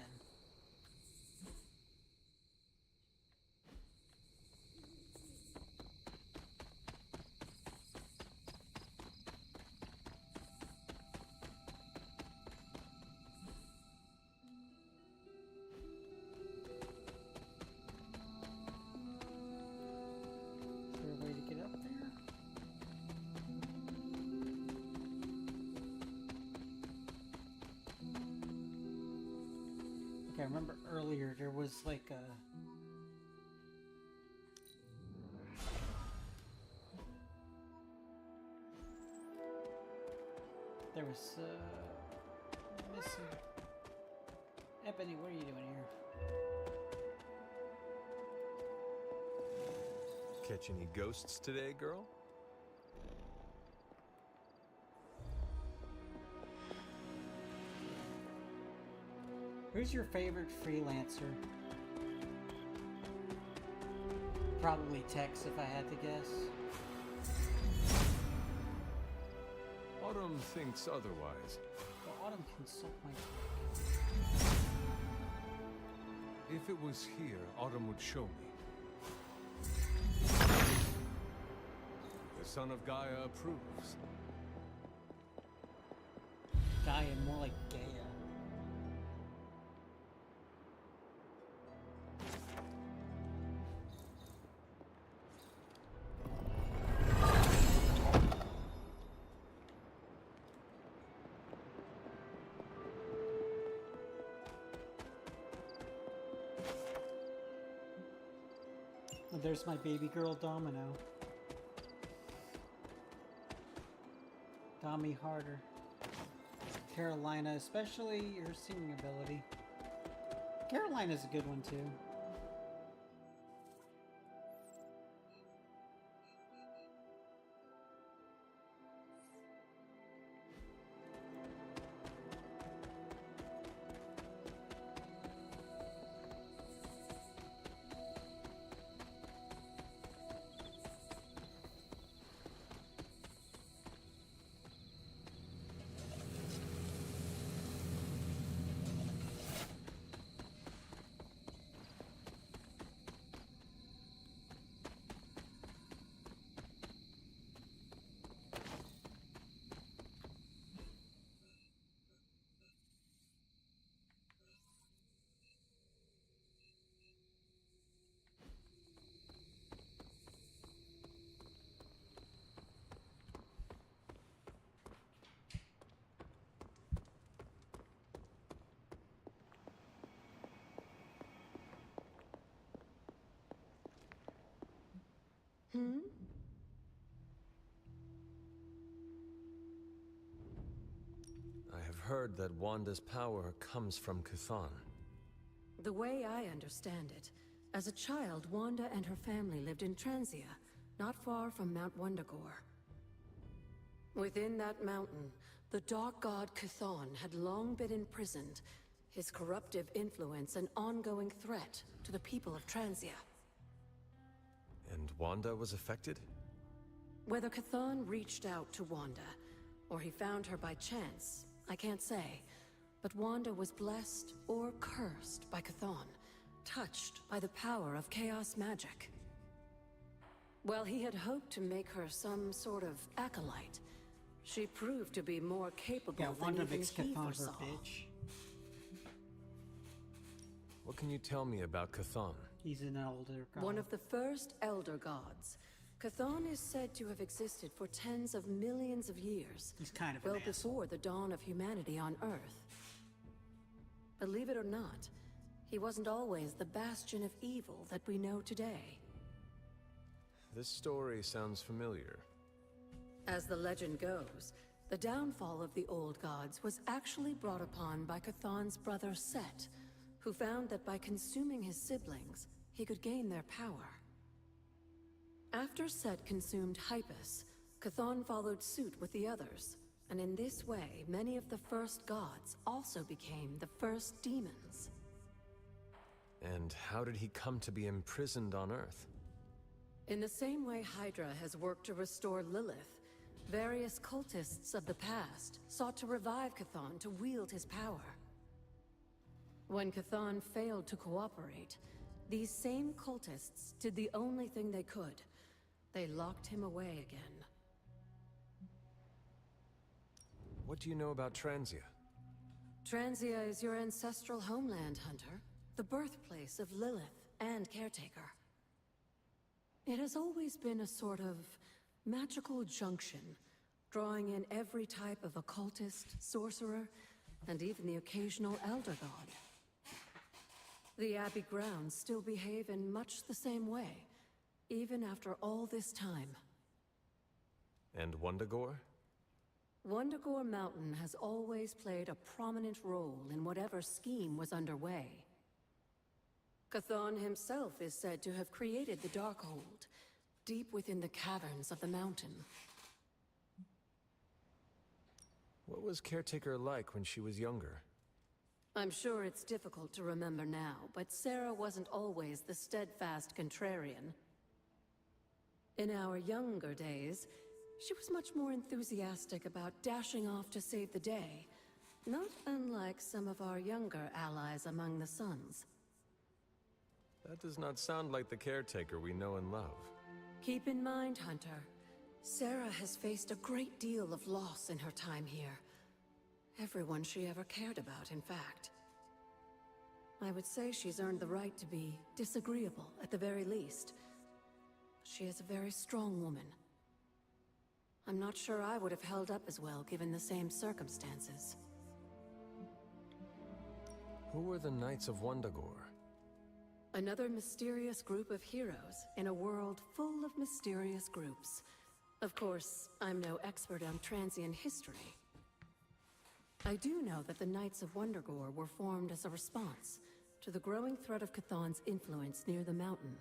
Is there a way to get up there? I remember earlier there was like a... There was missing... Ebony, what are you doing here? Catch any ghosts today, girl? Who's your favorite freelancer? Probably Tex, if I had to guess. Autumn thinks otherwise. Well, Autumn can suck my dick. If it was here, Autumn would show me. The son of Gaia approves. Gaia, more like Gaia. Oh, there's my baby girl Domino. Dommy Harder. Carolina, especially her singing ability. Carolina's a good one too. I have heard that Wanda's power comes from Chthon. The way I understand it, as a child, Wanda and her family lived in Transia, not far from Mount Wundagore. Within that mountain, the Dark God Chthon had long been imprisoned, his corruptive influence an ongoing threat to the people of Transia. And Wanda was affected? Whether Chthon reached out to Wanda, or he found her by chance, I can't say. But Wanda was blessed or cursed by Chthon, touched by the power of chaos magic. While he had hoped to make her some sort of acolyte, she proved to be more capable than Wanda even makes he Chthon her foresaw. bitch. What can you tell me about Chthon? He's an elder god. One of the first Elder Gods. Chthon is said to have existed for tens of millions of years. He's kind of well an asshole. before the dawn of humanity on Earth. Believe it or not, he wasn't always the bastion of evil that we know today. This story sounds familiar. As the legend goes, the downfall of the old gods was actually brought upon by Chthon's brother Set, who found that by consuming his siblings, he could gain their power. After Set consumed Hypus, Chthon followed suit with the others, and in this way, many of the first gods also became the first demons. And how did he come to be imprisoned on Earth? In the same way Hydra has worked to restore Lilith, various cultists of the past sought to revive Chthon to wield his power. When Chthon failed to cooperate, these same cultists did the only thing they could. They locked him away again. What do you know about Transia? Transia is your ancestral homeland, Hunter. The birthplace of Lilith and Caretaker. It has always been a sort of magical junction, drawing in every type of occultist, sorcerer, and even the occasional Elder God. The Abbey grounds still behave in much the same way, even after all this time. And Wundagore? Wundagore Mountain has always played a prominent role in whatever scheme was underway. Chthon himself is said to have created the Darkhold, deep within the caverns of the mountain. What was Caretaker like when she was younger? I'm sure it's difficult to remember now, but Sarah wasn't always the steadfast contrarian. In our younger days, she was much more enthusiastic about dashing off to save the day, not unlike some of our younger allies among the Suns. That does not sound like the Caretaker we know and love. Keep in mind, Hunter, Sarah has faced a great deal of loss in her time here. Everyone she ever cared about, in fact. I would say she's earned the right to be disagreeable, at the very least. She is a very strong woman. I'm not sure I would have held up as well given the same circumstances. Who were the Knights of Wundagore? Another mysterious group of heroes in a world full of mysterious groups. Of course, I'm no expert on Transian history. I do know that the Knights of Wundagore were formed as a response to the growing threat of Chthon's influence near the mountain.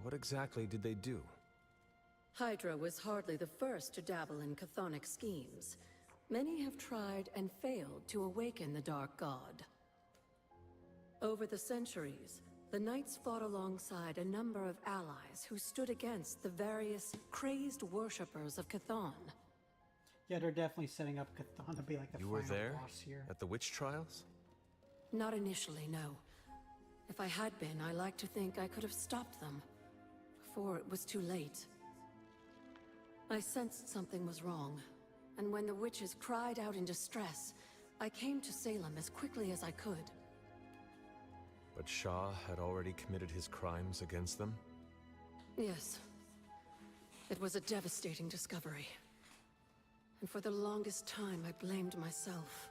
What exactly did they do? Hydra was hardly the first to dabble in chthonic schemes. Many have tried and failed to awaken the Dark God. Over the centuries, the Knights fought alongside a number of allies who stood against the various crazed worshippers of Chthon. Yeah, they're definitely setting up Chthon to be like the You final were there? boss here. At the witch trials? Not initially, no. If I had been, I like to think I could have stopped them before it was too late. I sensed something was wrong, and when the witches cried out in distress, I came to Salem as quickly as I could. But Shah had already committed his crimes against them? Yes. It was a devastating discovery. And for the longest time, I blamed myself.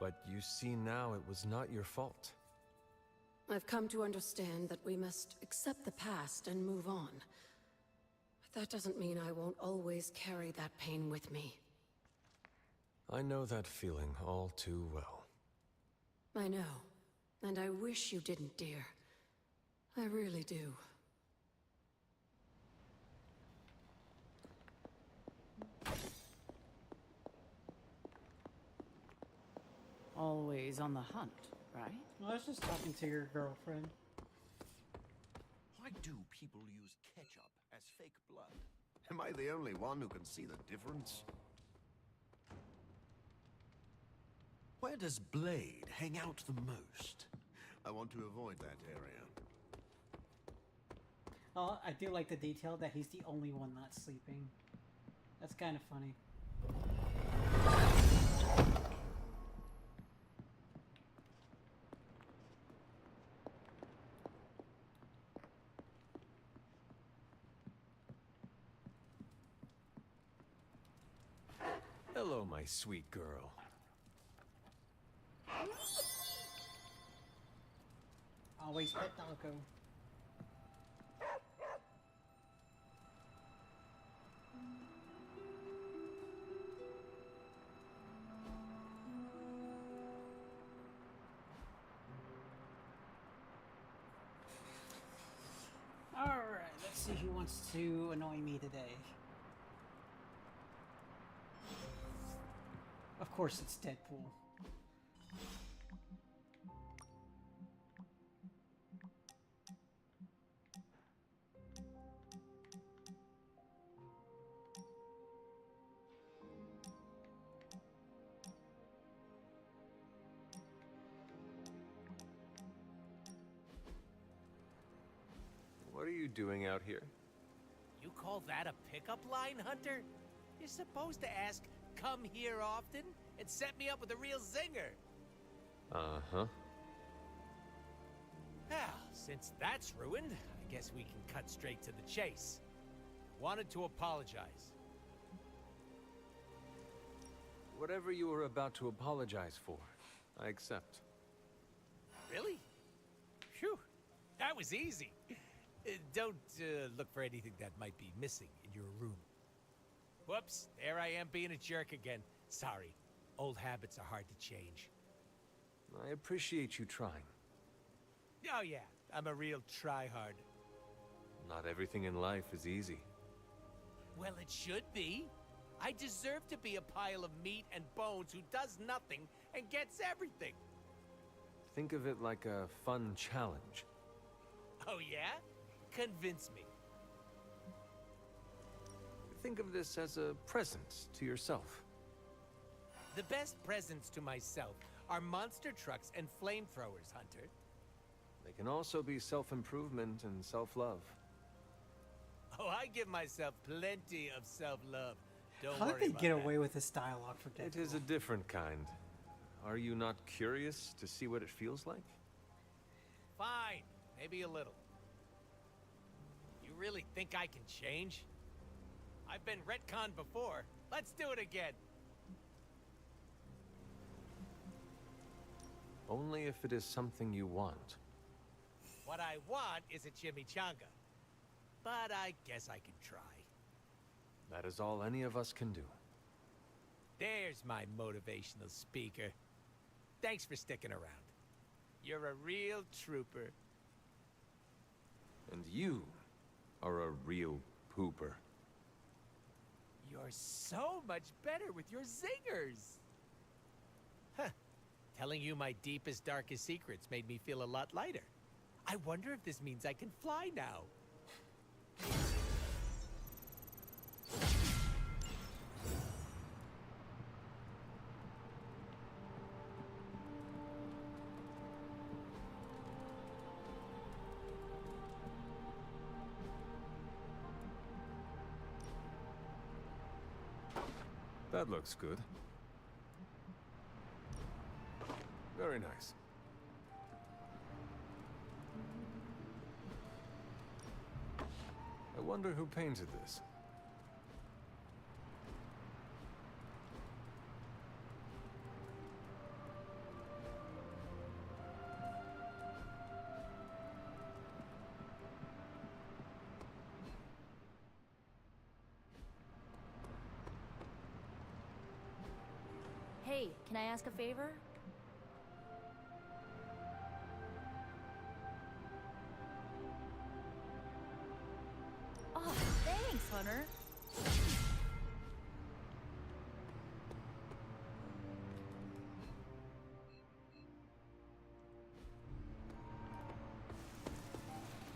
But you see now it was not your fault. I've come to understand that we must accept the past and move on. But that doesn't mean I won't always carry that pain with me. I know that feeling all too well. I know. And I wish you didn't, dear. I really do. Always on the hunt, right? I was just talking to your girlfriend. Why do people use ketchup as fake blood? Am I the only one who can see the difference? Where does Blade hang out the most? I want to avoid that area. Oh, I do like the detail that he's the only one not sleeping. That's kind of funny. Hello, my sweet girl. Always pet doggo. Alright, let's see who wants to annoy me today. Of course it's Deadpool. What are you doing out here? You call that a pickup line, Hunter? You're supposed to ask, come here often, and set me up with a real zinger. Uh-huh. Well, since that's ruined, I guess we can cut straight to the chase. Wanted to apologize. Whatever you were about to apologize for, I accept. Really? Phew, that was easy. Don't look for anything that might be missing in your room. Whoops, there I am being a jerk again. Sorry, old habits are hard to change. I appreciate you trying. Oh yeah, I'm a real tryhard. Not everything in life is easy. Well, it should be. I deserve to be a pile of meat and bones who does nothing and gets everything. Think of it like a fun challenge. Oh yeah? Convince me. Think of this as a present to yourself. The best presents to myself are monster trucks and flamethrowers, Hunter. They can also be self-improvement and self-love. Oh, I give myself plenty of self-love. Don't How worry did they about get that. away with this dialogue for Deadpool? It is a different kind. Are you not curious to see what it feels like? Fine, maybe a little. You really think I can change? I've been retconned before. Let's do it again. Only if it is something you want. What I want is a chimichanga. But I guess I can try. That is all any of us can do. There's my motivational speaker. Thanks for sticking around. You're a real trooper. And you are a real pooper. You're so much better with your zingers. Huh. Telling you my deepest, darkest secrets made me feel a lot lighter. I wonder if this means I can fly now. That looks good. Very nice. I wonder who painted this. Hey, can I ask a favor? Oh, thanks, Hunter.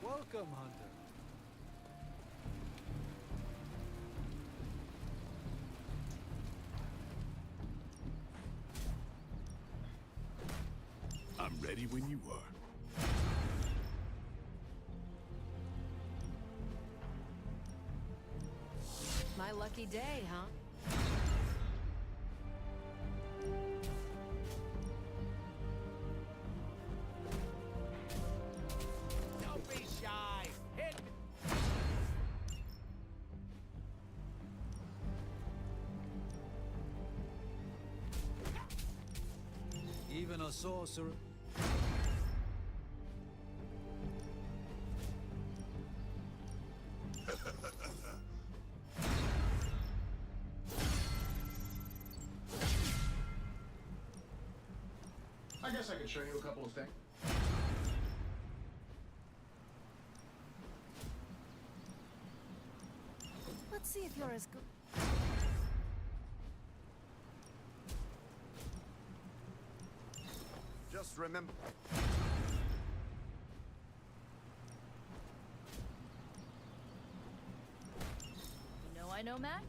Welcome, Hunter. I'm ready when you are. My lucky day, huh? Don't be shy. Hit me. Even a sorcerer. I guess I could show you a couple of things. Let's see if you're as good. Just remember. You know I know, Matt?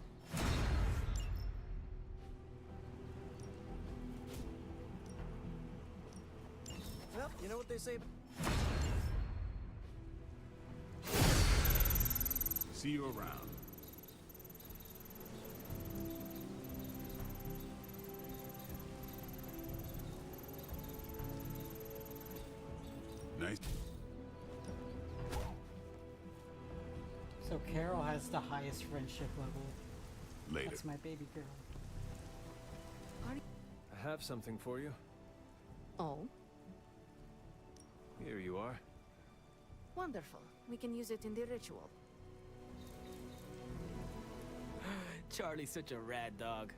Well, you know what they say. See you around. Nice. So Carol has the highest friendship level. Later. That's my baby girl. I have something for you. Oh, Here you are. wonderful. We can use it in the ritual. Charlie's such a rad dog.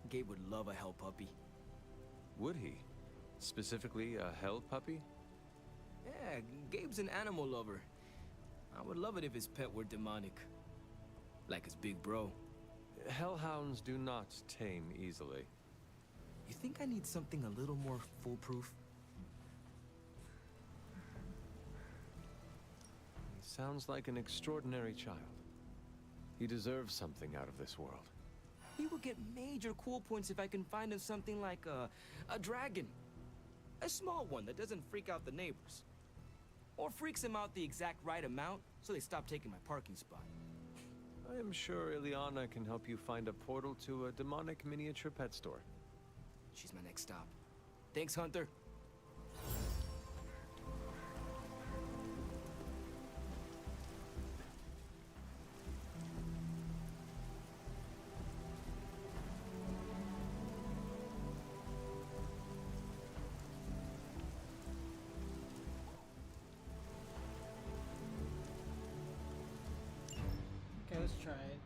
Gabe would love a hell puppy. Would he? Specifically, a hell puppy? Yeah, Gabe's an animal lover. I would love it if his pet were demonic. Like his big bro. Hellhounds do not tame easily. You think I need something a little more foolproof? He sounds like an extraordinary child. He deserves something out of this world. He would get major cool points if I can find him something like a dragon. A small one that doesn't freak out the neighbors. Or freaks them out the exact right amount, so they stop taking my parking spot. I am sure Ileana can help you find a portal to a demonic miniature pet store. She's my next stop. Thanks, Hunter. Okay, let's try it.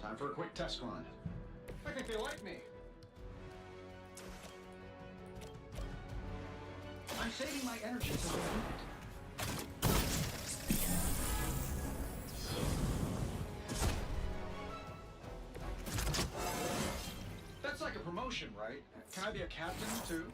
Time for a quick test run. I think they like me. I'm saving my energy till they need it. That's like a promotion, right? Can I be a captain, too?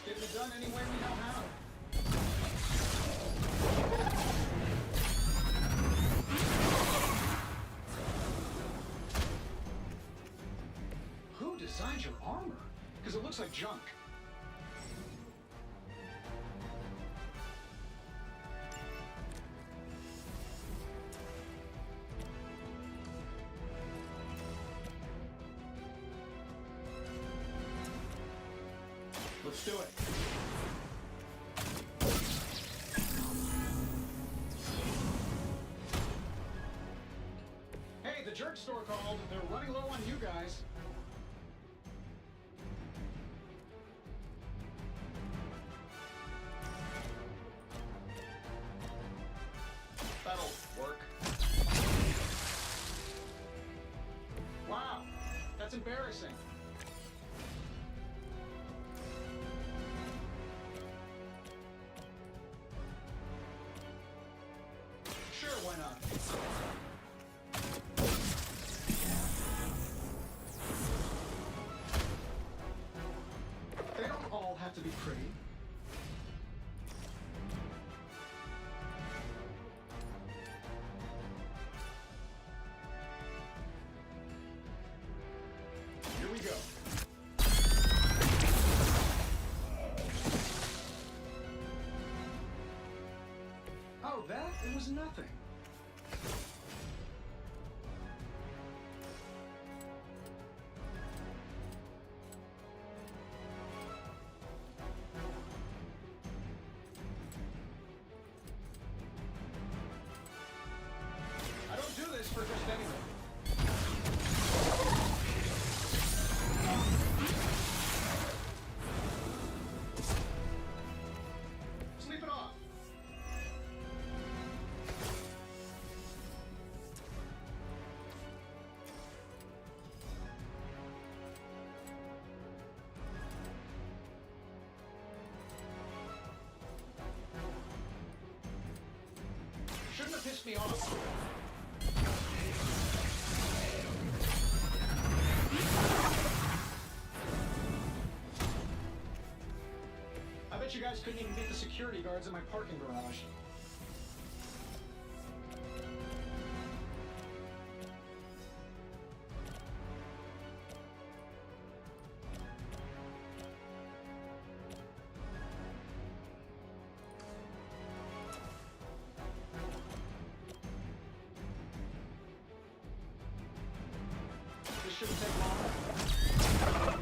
Get it done any way we know how. Who designed your armor? Because it looks like junk. Let's do it. Hey, the jerk store called. They're running low on you guys. That'll work. Wow, that's embarrassing. Sure, why not? They don't all have to be pretty. Here we go. Oh, that? It was nothing. I don't do this for just anything. Sleep it off. Shouldn't have pissed me off. I bet you guys couldn't even beat the security guards in my parking garage. This shouldn't take long.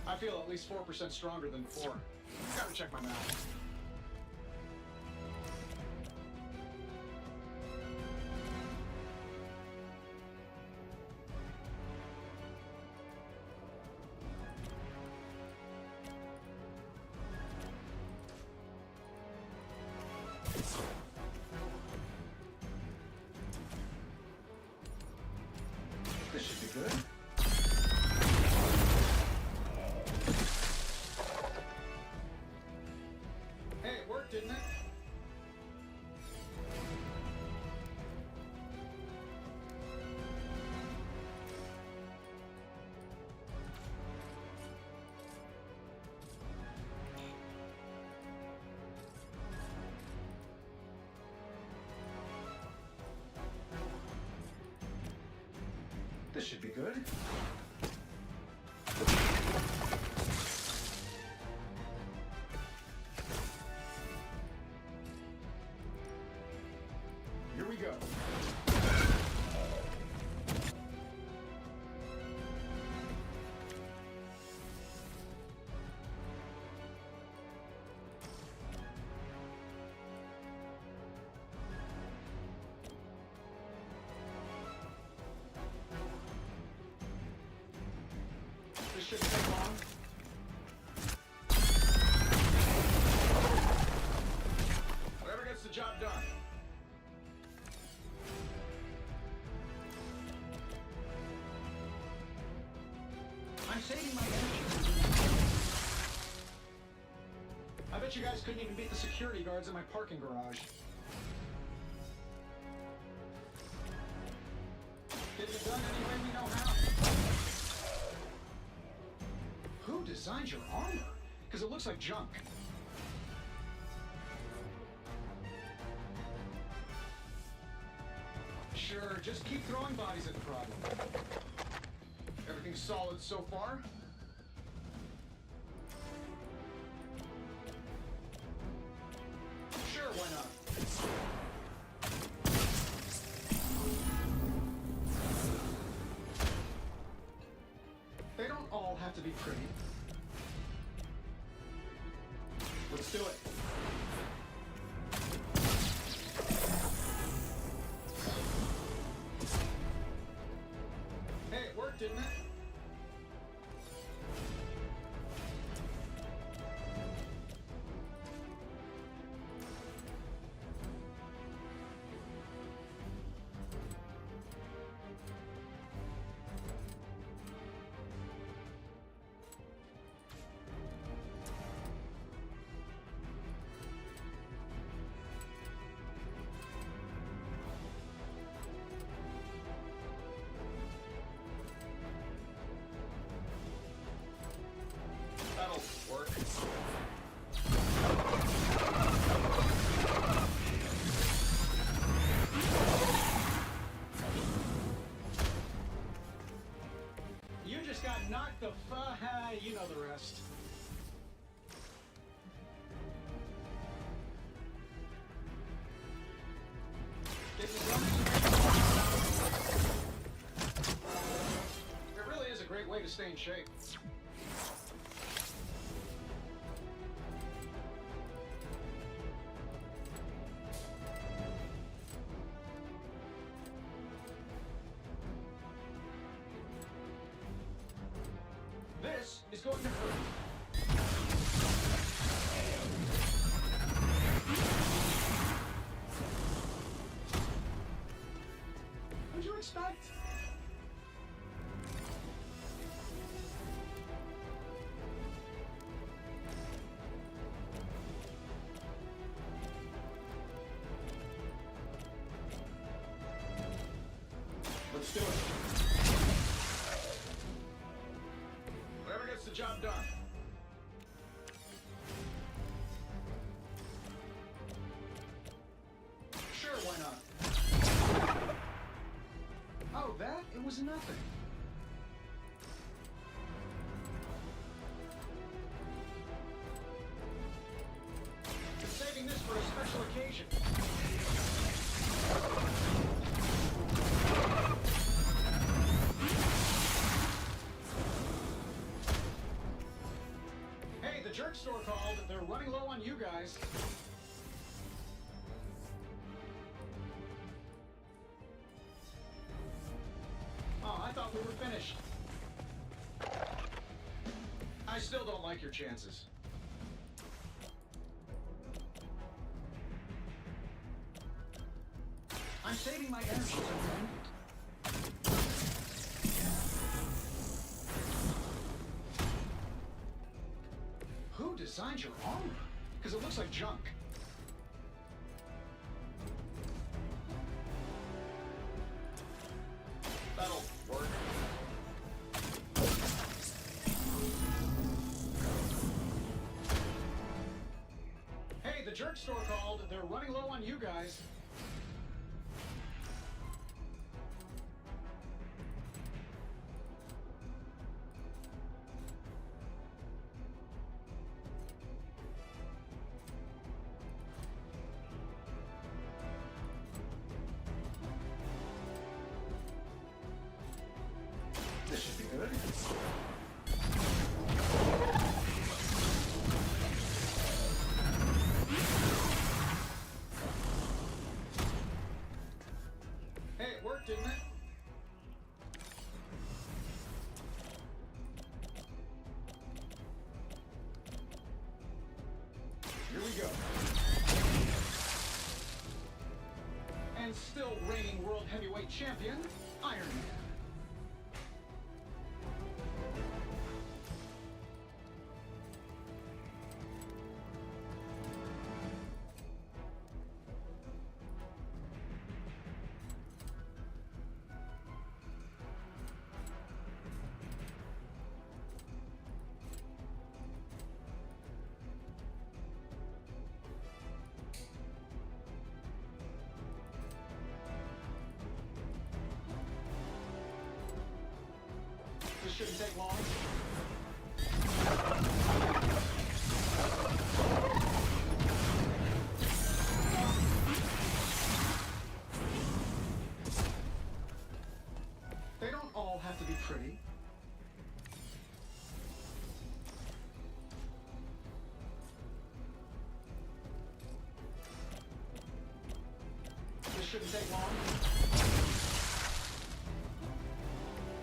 I feel at least 4% stronger than before. Gotta check my math. This should be good. Hey, it worked, didn't it? This should be good. Here we go. This shouldn't take long. Whatever gets the job done. I'm saving my energy. I bet you guys couldn't even beat the security guards in my parking garage. Get it done any way we know how. Who designed your armor? Because it looks like junk. Sure, just keep throwing bodies at the problem. Everything's solid so far? Sure, why not? They don't all have have to be pretty. Let's do it. Hey, it worked, didn't it? That'll work. You just got knocked the you know the rest. It really is a great way to stay in shape. This is going to hurt. What'd you expect? Let's do it. Whatever gets the job done. Sure, why not? Oh, that? It was nothing. Been saving this for a special occasion. Hey, the jerk store called. They're running low on you guys. Oh, I thought we were finished. I still don't like your chances. I'm saving my energy, okay? Who designed your armor? Because it looks like junk. That'll work. Hey, the jerk store called. They're running low on you guys. This should be good. Hey, it worked, didn't it? Here we go. And still reigning world heavyweight champion, Iron Man. This shouldn't take long. They don't all have to be pretty. shouldn't take long.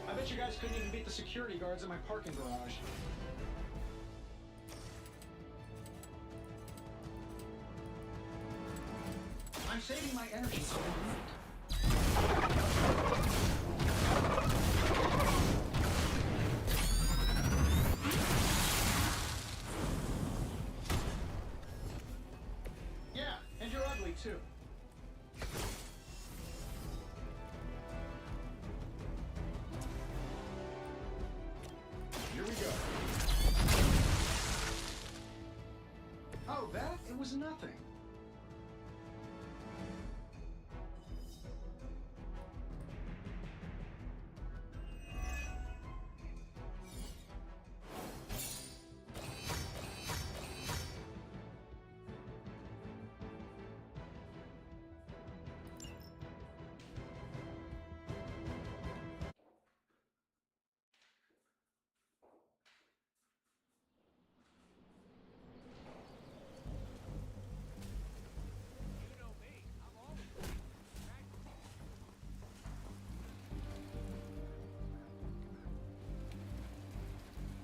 I bet you guys couldn't even beat the security guards at my parking garage. I'm saving my energy so I need it. Yeah, and you're ugly too. Here we go. Oh, that? It was nothing.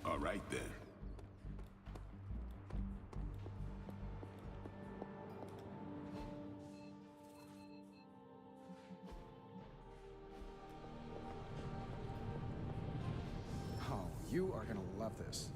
All right, then. Oh, you are gonna love this.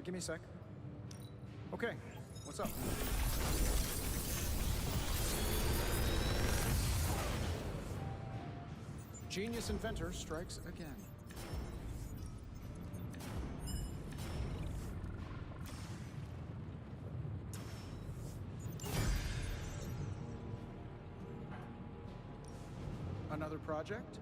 Give me a sec. Okay, what's up? Genius inventor strikes again. Another project?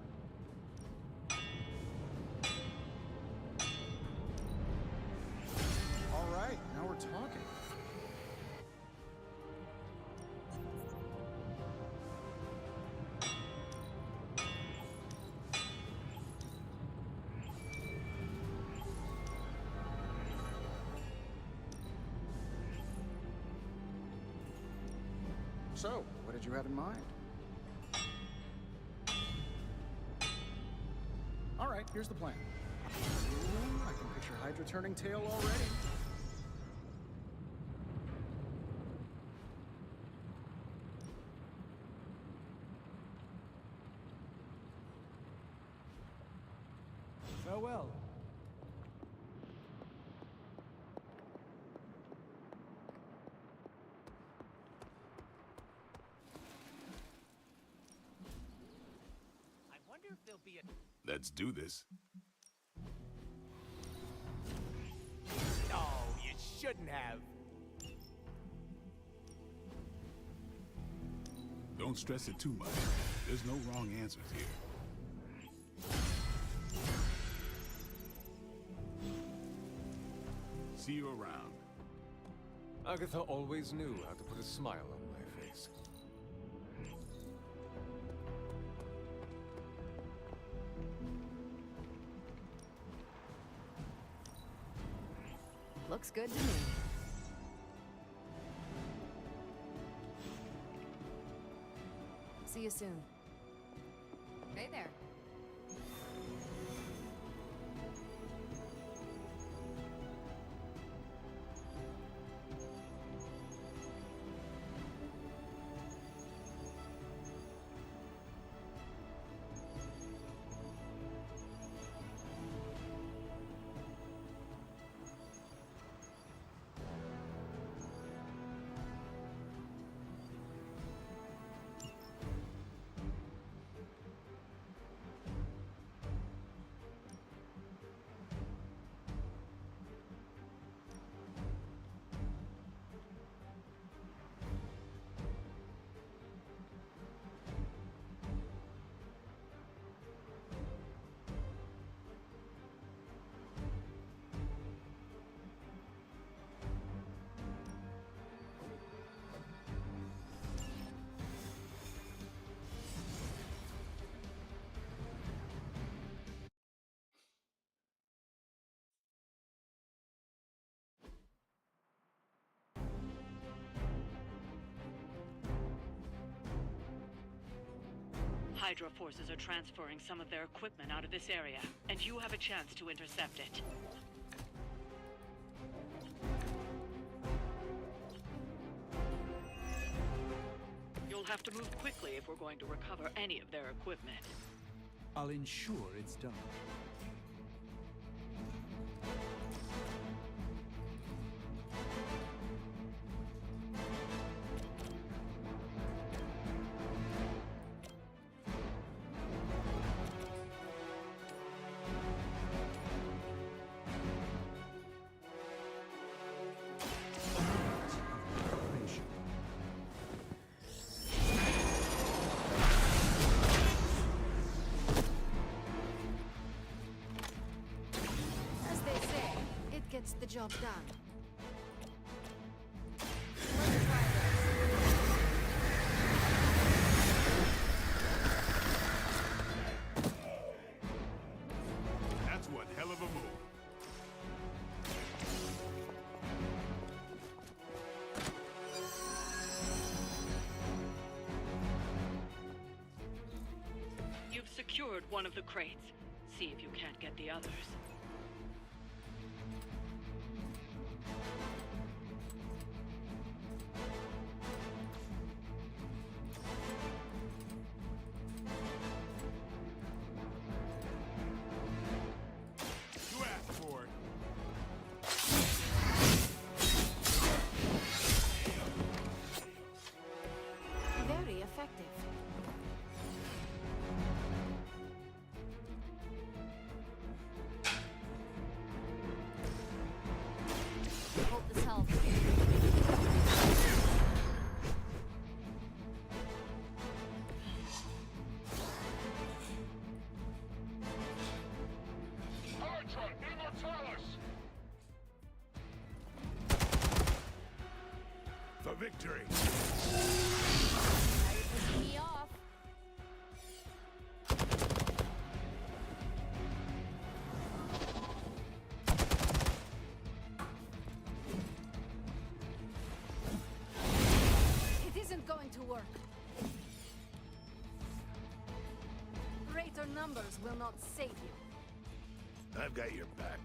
All right, now we're talking. So, what did you have in mind? All right, here's the plan. Ooh, I can picture Hydra turning tail already. Farewell. I wonder if there'll be a... Let's do this. No, you shouldn't have. Don't stress it too much. There's no wrong answers here. See you around. Agatha always knew how to put a smile on my face. Looks good to me. See you soon. Hey there. Hydra forces are transferring some of their equipment out of this area, and you have a chance to intercept it. You'll have to move quickly if we're going to recover any of their equipment. I'll ensure it's done. Gets the job done. That's one hell of a move. You've secured one of the crates. See if you can't get the others. Very effective. Hope this helps. Hydra, Immortalis! For victory! Now you're pissing me off. It isn't going to work. Greater numbers will not save you. I've got your back.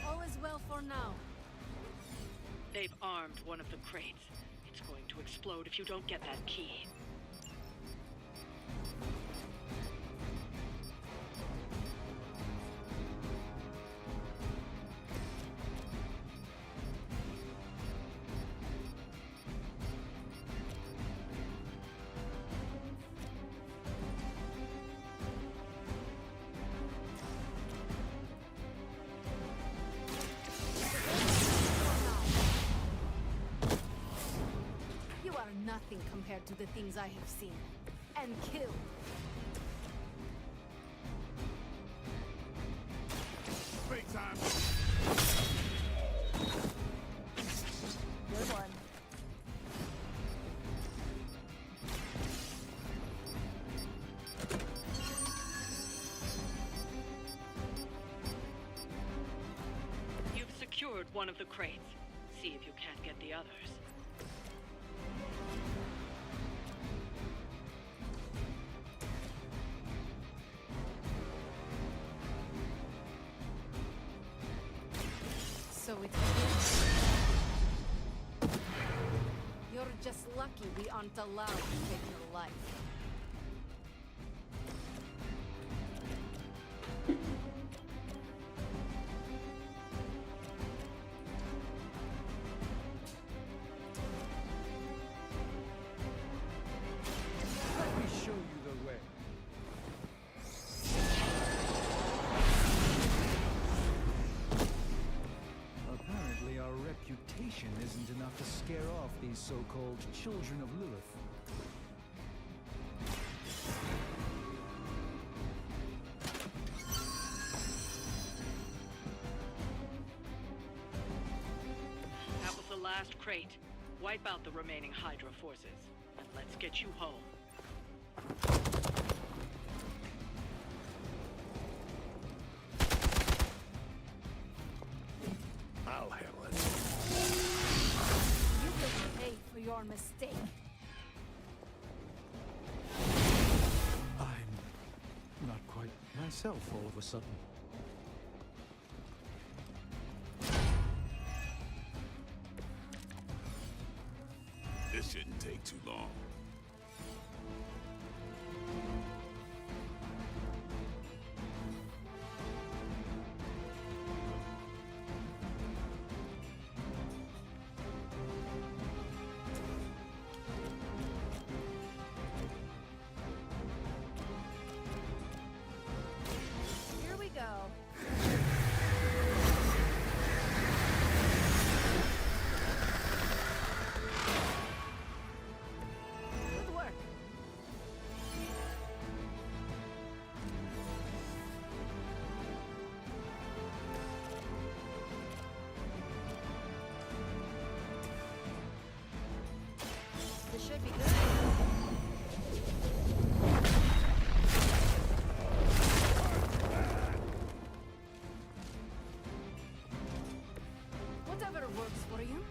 All is well for now. They've armed one of the crates. It's going to explode if you don't get that key. You are nothing compared to the things I have seen and killed. Big time! Good one. You've secured one of the crates. See if you can't get the others. So it's you're just lucky we aren't allowed to take your life. Let me show you the way. Apparently our reputation isn't enough to scare off these so-called children of Lilith. That was the last crate. Wipe out the remaining Hydra forces, and let's get you home. for your mistake. I'm not quite myself all of a sudden. This shouldn't take too long. Here we go. Good work. This should be good. Whatever works for you.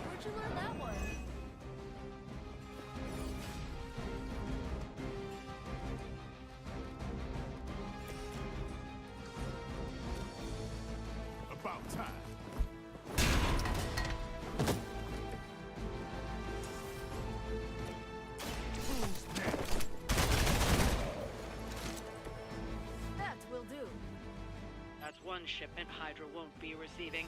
Where'd you learn that one? About time. Who's next? That will do. That's one shipment Hydra won't be receiving.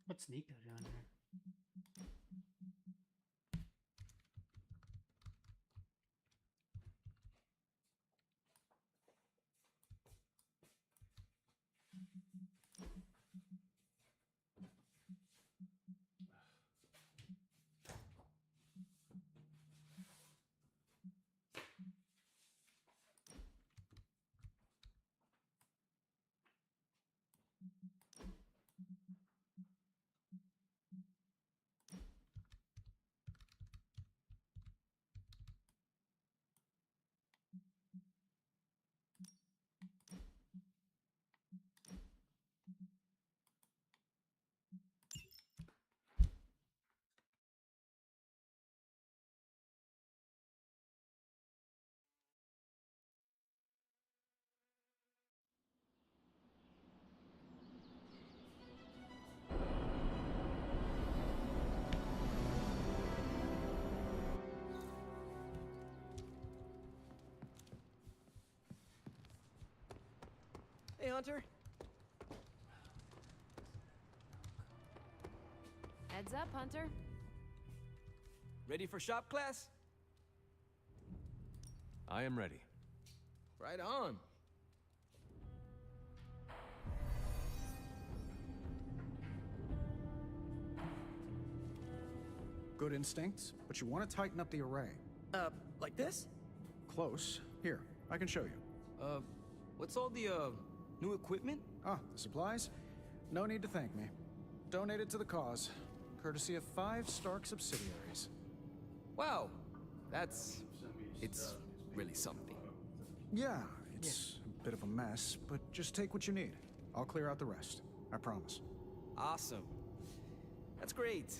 What's Nico doing here? Hey, Hunter. Heads up, Hunter. Ready for shop class? I am ready. Right on. Good instincts, but you want to tighten up the array. Like this? Close. Here, I can show you. What's all the, new equipment? Ah, the supplies? No need to thank me. Donated to the cause, courtesy of 5 Stark subsidiaries. Wow, it's really something. Yeah, it's a bit of a mess, but just take what you need. I'll clear out the rest. I promise. Awesome. That's great.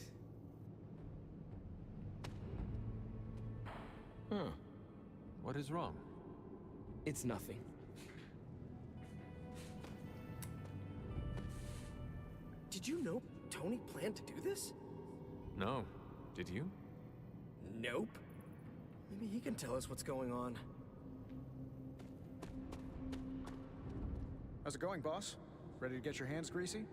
Huh. What is wrong? It's nothing. Did you know Tony planned to do this? No. Did you? Nope. Maybe he can tell us what's going on. How's it going, boss? Ready to get your hands greasy?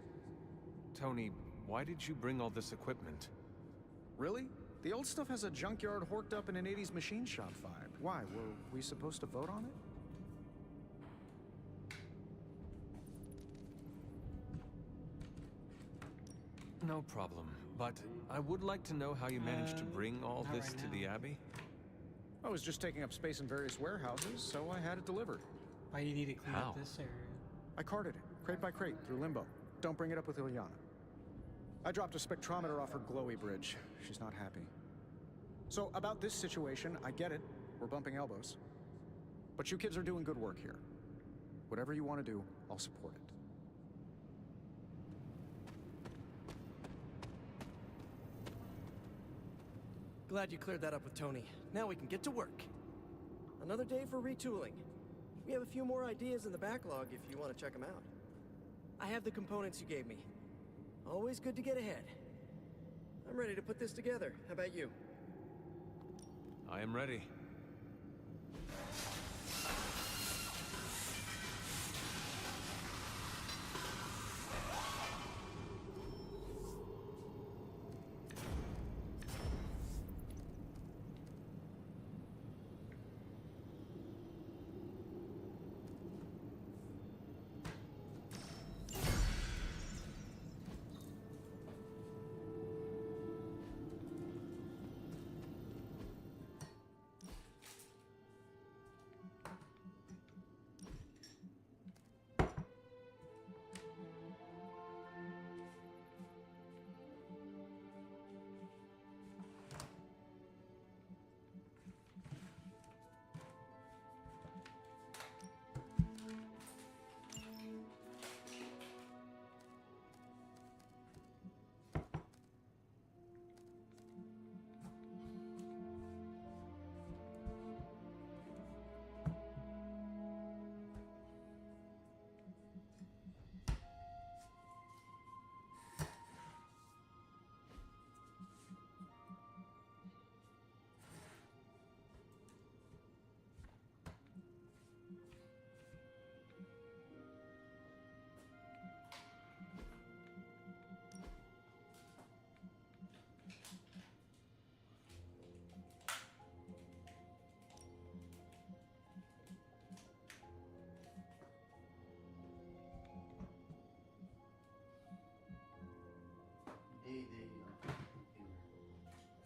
Tony, why did you bring all this equipment? Really? The old stuff has a junkyard horked up in an 80s machine shop vibe. Why? Were we supposed to vote on it? No problem, but I would like to know how you managed to bring all not this right to now. the Abbey. I was just taking up space in various warehouses, so I had it delivered. Why do you need to clean How? up this area? I carted it, crate by crate, through Limbo. Don't bring it up with Ilyana. I dropped a spectrometer off her glowy bridge. She's not happy. So, about this situation, I get it. We're bumping elbows. But you kids are doing good work here. Whatever you want to do, I'll support it. Glad you cleared that up with Tony. Now we can get to work. Another day for retooling. We have a few more ideas in the backlog if you want to check them out. I have the components you gave me. Always good to get ahead. I'm ready to put this together. How about you? I am ready.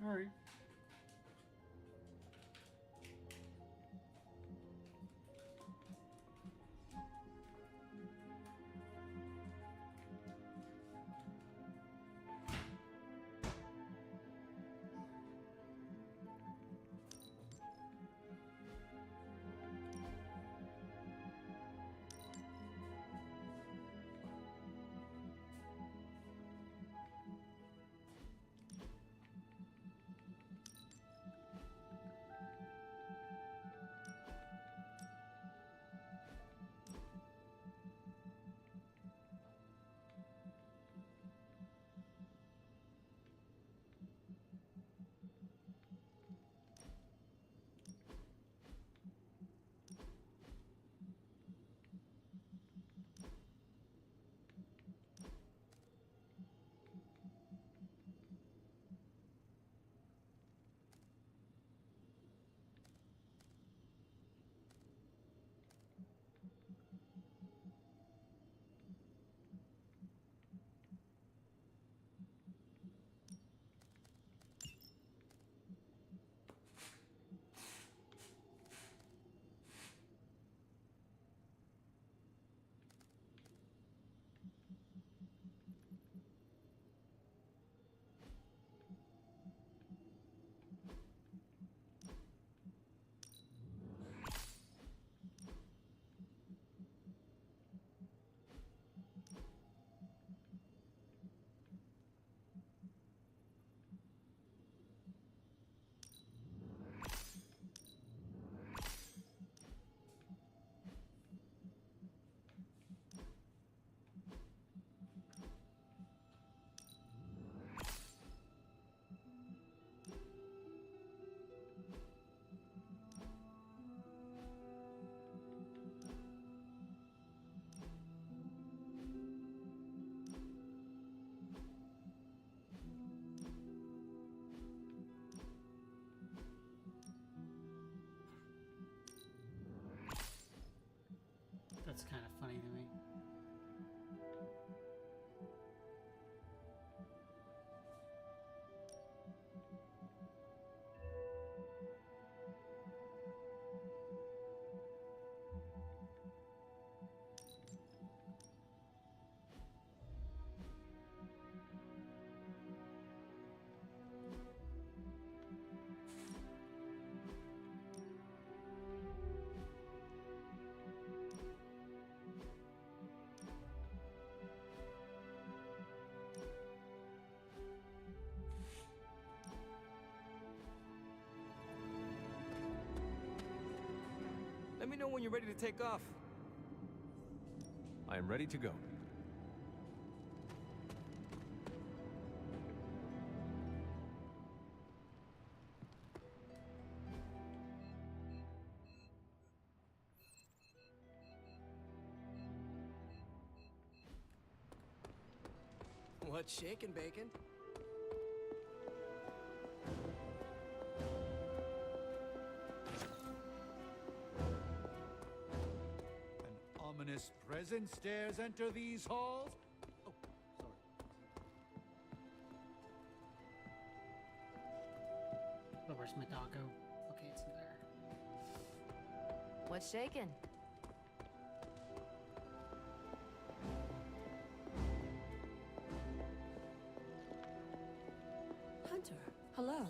All right. That's kind of funny to me. Let me know when you're ready to take off. I am ready to go. What's shaking, Bacon? Ominous presence dares enter these halls? Oh, sorry. Oh, where's my doggo? Okay, it's in there. What's shaking? Hunter, hello.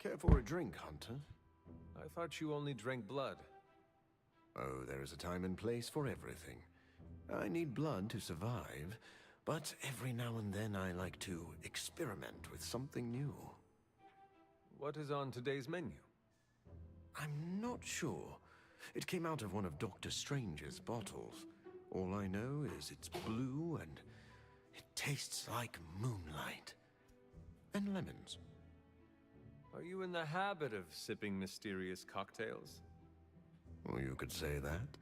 Care for a drink, Hunter? I thought you only drank blood. Oh, there is a time and place for everything. I need blood to survive, but every now and then I like to experiment with something new. What is on today's menu? I'm not sure. It came out of one of Dr. Strange's bottles. All I know is it's blue and it tastes like moonlight. And lemons. Are you in the habit of sipping mysterious cocktails? Well, you could say that.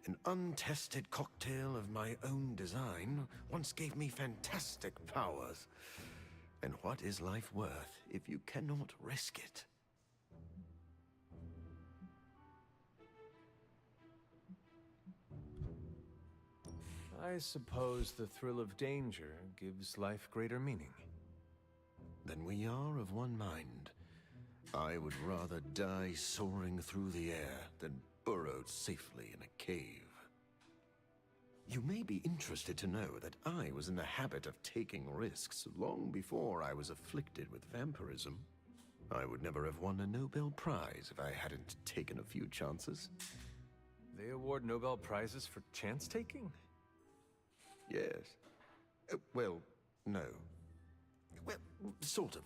An untested cocktail of my own design once gave me fantastic powers. And what is life worth if you cannot risk it? I suppose the thrill of danger gives life greater meaning. Then we are of one mind. I would rather die soaring through the air than burrowed safely in a cave. You may be interested to know that I was in the habit of taking risks long before I was afflicted with vampirism. I would never have won a Nobel Prize if I hadn't taken a few chances. They award Nobel Prizes for chance-taking? Yes. Well, no. Well, sort of.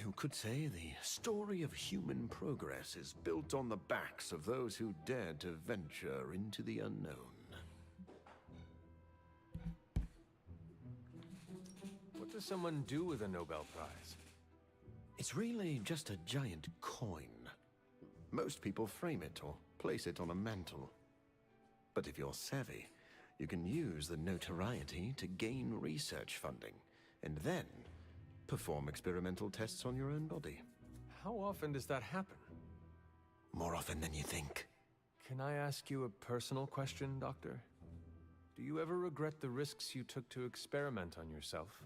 Who could say the story of human progress is built on the backs of those who dared to venture into the unknown? What does someone do with a Nobel Prize? It's really just a giant coin. Most people frame it or place it on a mantle. But if you're savvy, you can use the notoriety to gain research funding, and then perform experimental tests on your own body. How often does that happen? More often than you think. Can I ask you a personal question, Doctor? Do you ever regret the risks you took to experiment on yourself?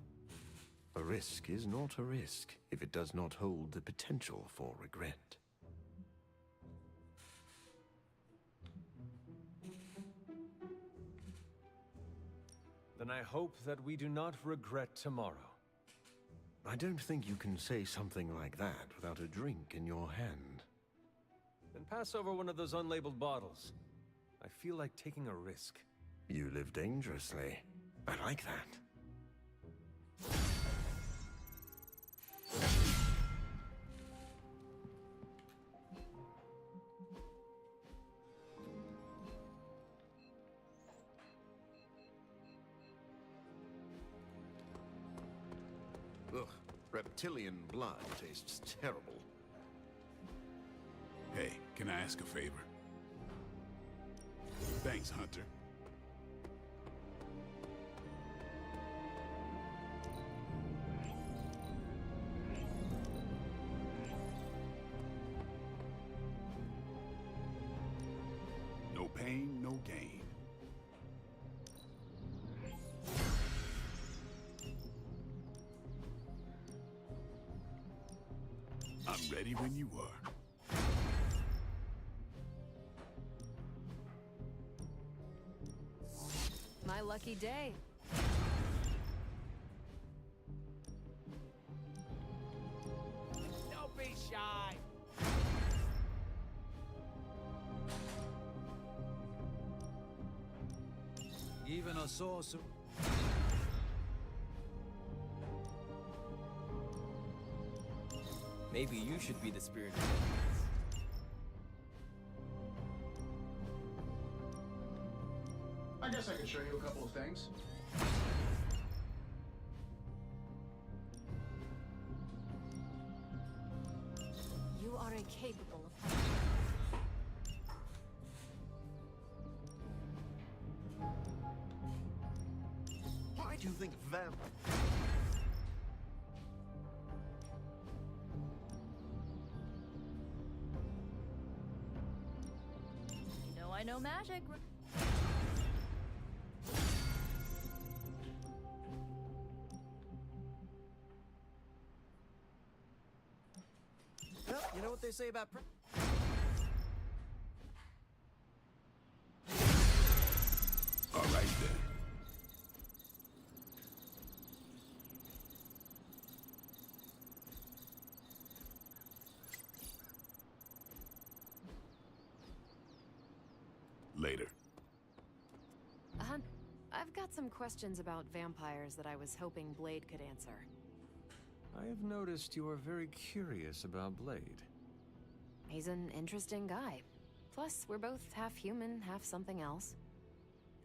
A risk is not a risk if it does not hold the potential for regret. Then I hope that we do not regret tomorrow. I don't think you can say something like that without a drink in your hand. Then pass over one of those unlabeled bottles. I feel like taking a risk. You live dangerously. I like that. reptilian blood tastes terrible. Hey, can I ask a favor? Thanks, Hunter. No pain, no gain. I'm ready when you are. My lucky day. Don't be shy. Even a sorcerer. Maybe you should be the spirit. I guess I could show you a couple of things. You are incapable of... Why do you think vamp... You know I know magic. Well, you know what they say about... All right then. Later. I've got some questions about vampires that I was hoping Blade could answer. I have noticed you are very curious about Blade. He's an interesting guy. Plus, we're both half human, half something else.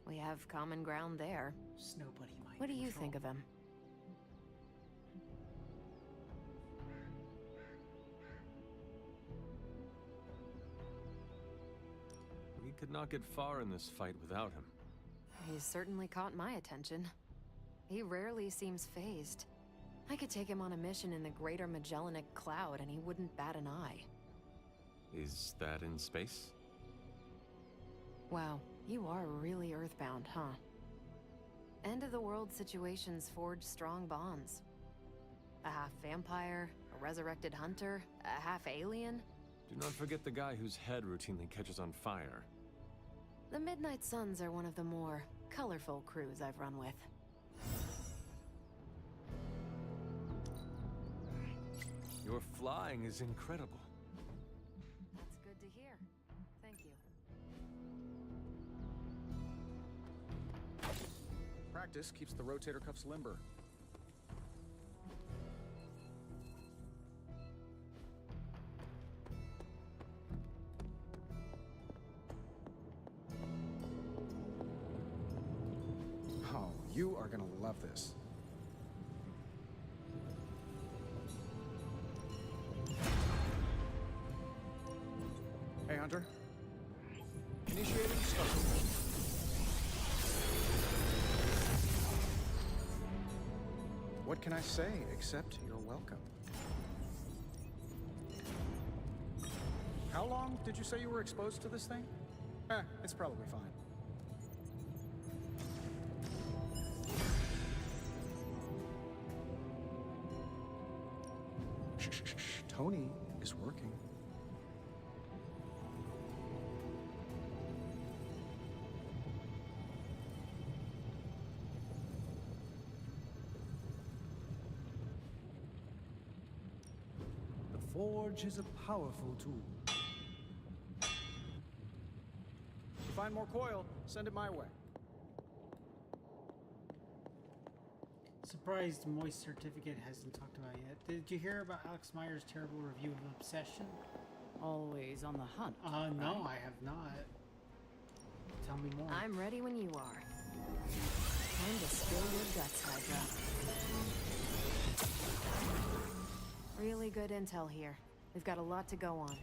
We have common ground there. Snowbody might. What do you think of him? We could not get far in this fight without him. He's certainly caught my attention. He rarely seems fazed. I could take him on a mission in the Greater Magellanic Cloud and he wouldn't bat an eye. Is that in space? Wow, you are really earthbound, huh? End-of-the-world situations forge strong bonds. A half-vampire, a resurrected hunter, a half-alien. Do not forget the guy whose head routinely catches on fire. The Midnight Suns are one of the more colorful crews I've run with. Your flying is incredible. That's good to hear. Thank you. Practice keeps the rotator cuffs limber. Oh, you are gonna love this. Hey, Hunter. Initiating start. What can I say except you're welcome? How long did you say you were exposed to this thing? It's probably fine. Shh. Tony is working. The Forge is a powerful tool. If you find more coil, send it my way. Surprised Moist Certificate hasn't talked about it yet. Did you hear about Alex Meyer's terrible review of Obsession? Always on the hunt. No, I have not. Tell me more. I'm ready when you are. Time to spill your guts, Hydra. Really good intel here. We've got a lot to go on.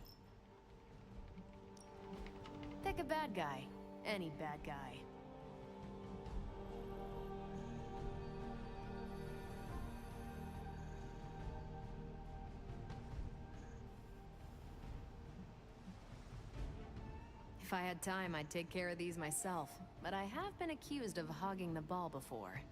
Pick a bad guy. Any bad guy. If I had time, I'd take care of these myself, but I have been accused of hogging the ball before.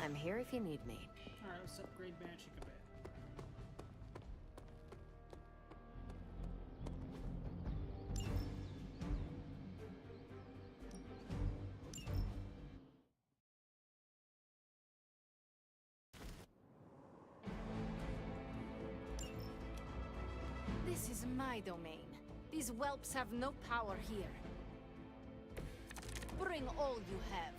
I'm here if you need me. Alright, let's upgrade magic a bit. This is my domain. These whelps have no power here. Bring all you have.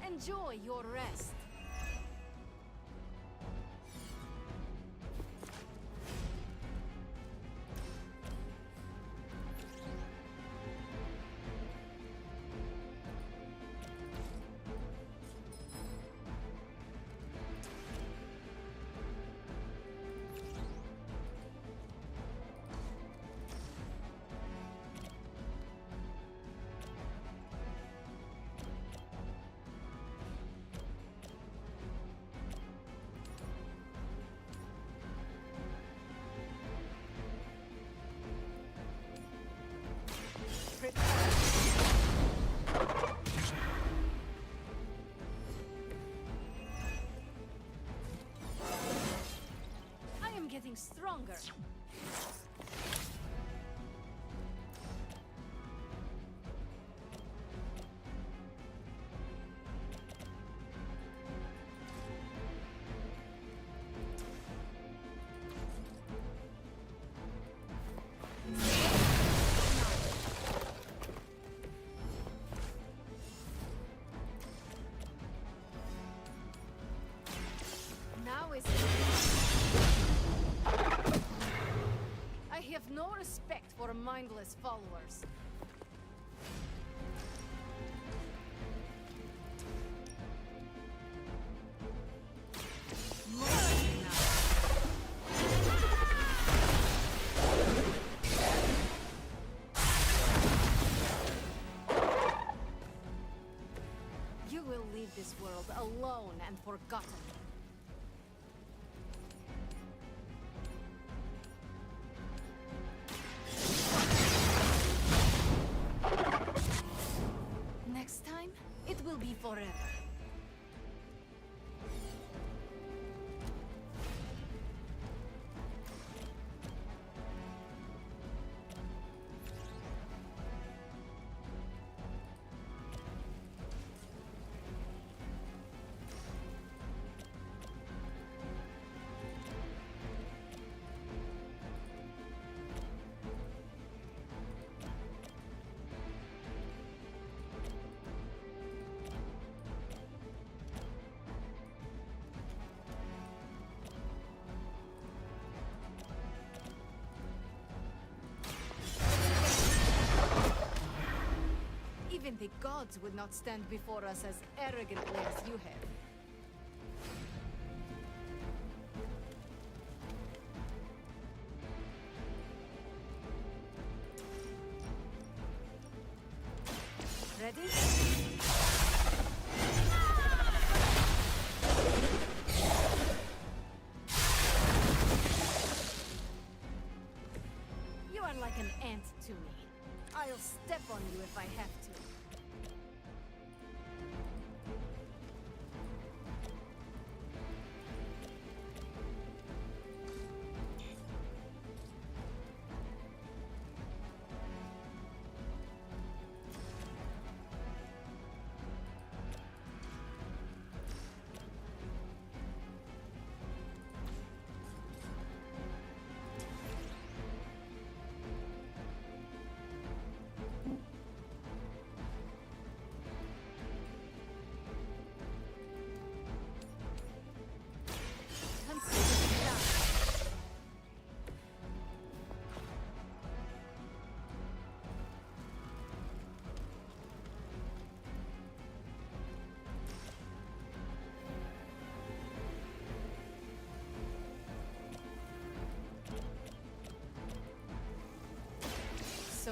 Enjoy your rest. I am getting stronger. Now is I have no respect for mindless followers. You will leave this world alone and forgotten. Next time, it will be forever. Even the gods would not stand before us as arrogantly as you have. Ready? You are like an ant to me. I'll step on you if I have to.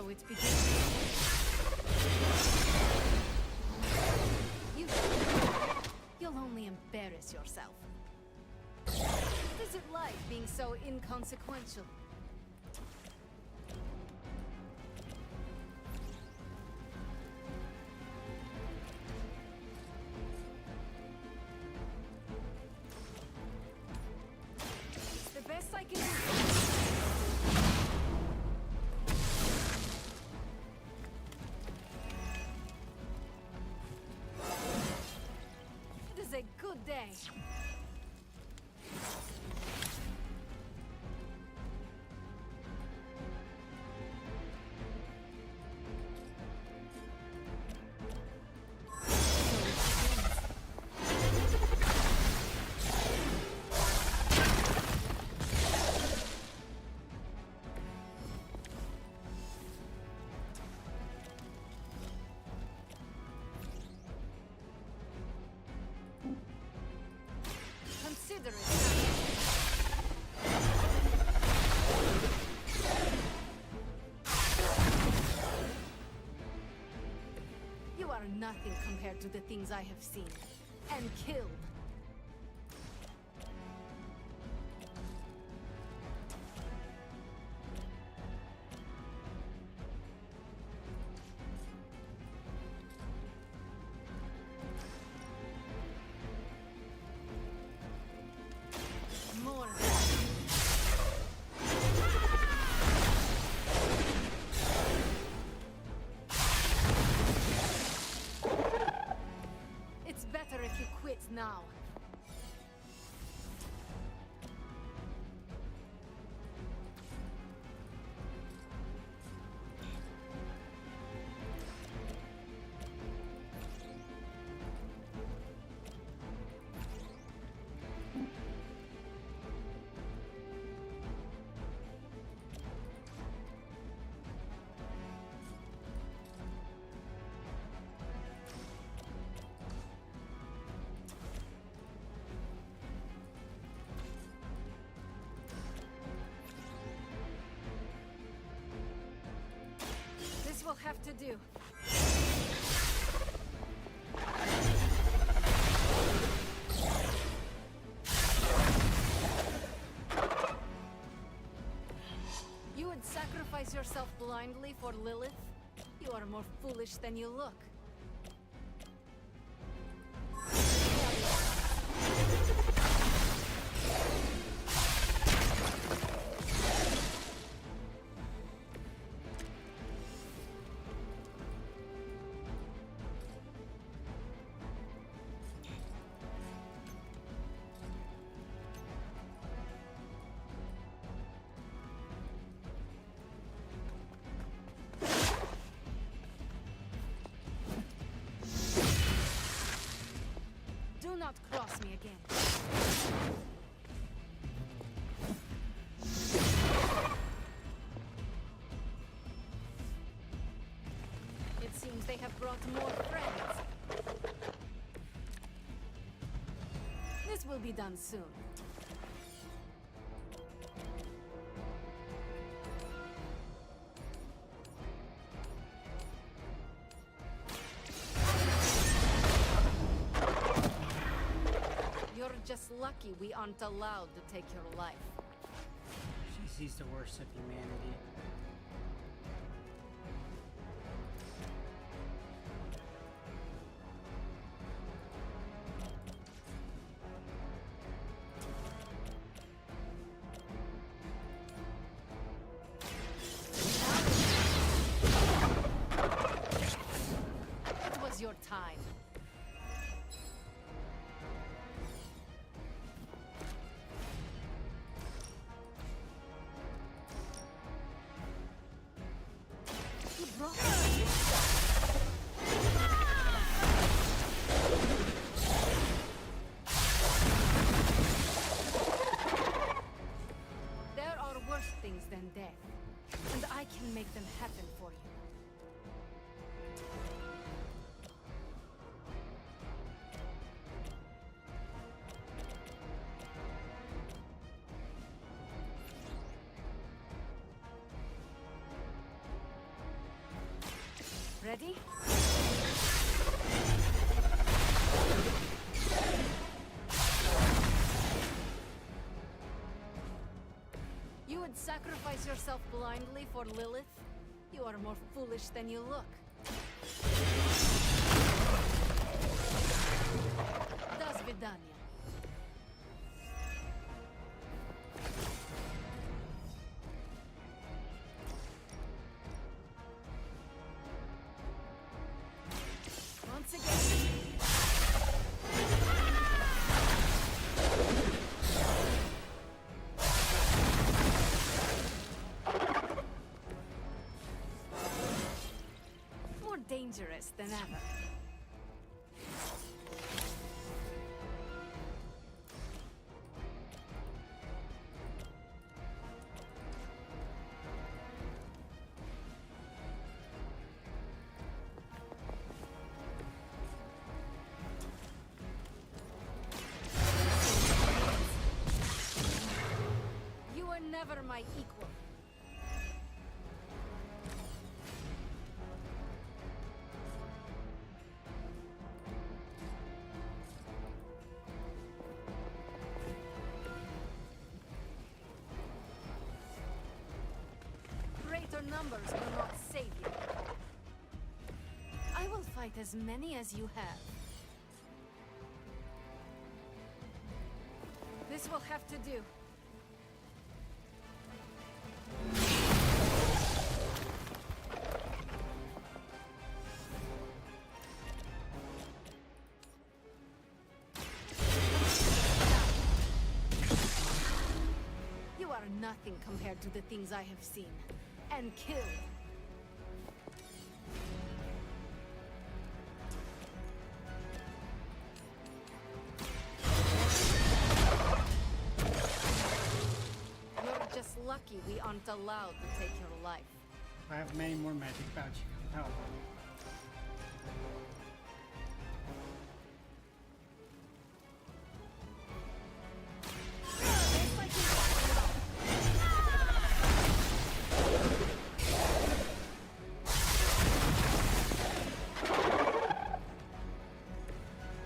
So it begins. You'll only embarrass yourself. What is it like being so inconsequential? It's the best I can do. It is a good day. Consider it. You are nothing compared to the things I have seen and killed. More. It's better if you quit now. This will have to do. You would sacrifice yourself blindly for Lilith? You are more foolish than you look. Do not cross me again. It seems they have brought more friends. This will be done soon. You're just lucky we aren't allowed to take your life. She sees the worst of humanity. It was your time. Ready? You would sacrifice yourself blindly for Lilith? You are more foolish than you look. Das Vidania. Once again. More dangerous than ever. You were never my equal. Greater numbers will not save you. I will fight as many as you have. This will have to do. You are nothing compared to the things I have seen and killed. You're just lucky we aren't allowed to take your life. I have many more magic about you. Help.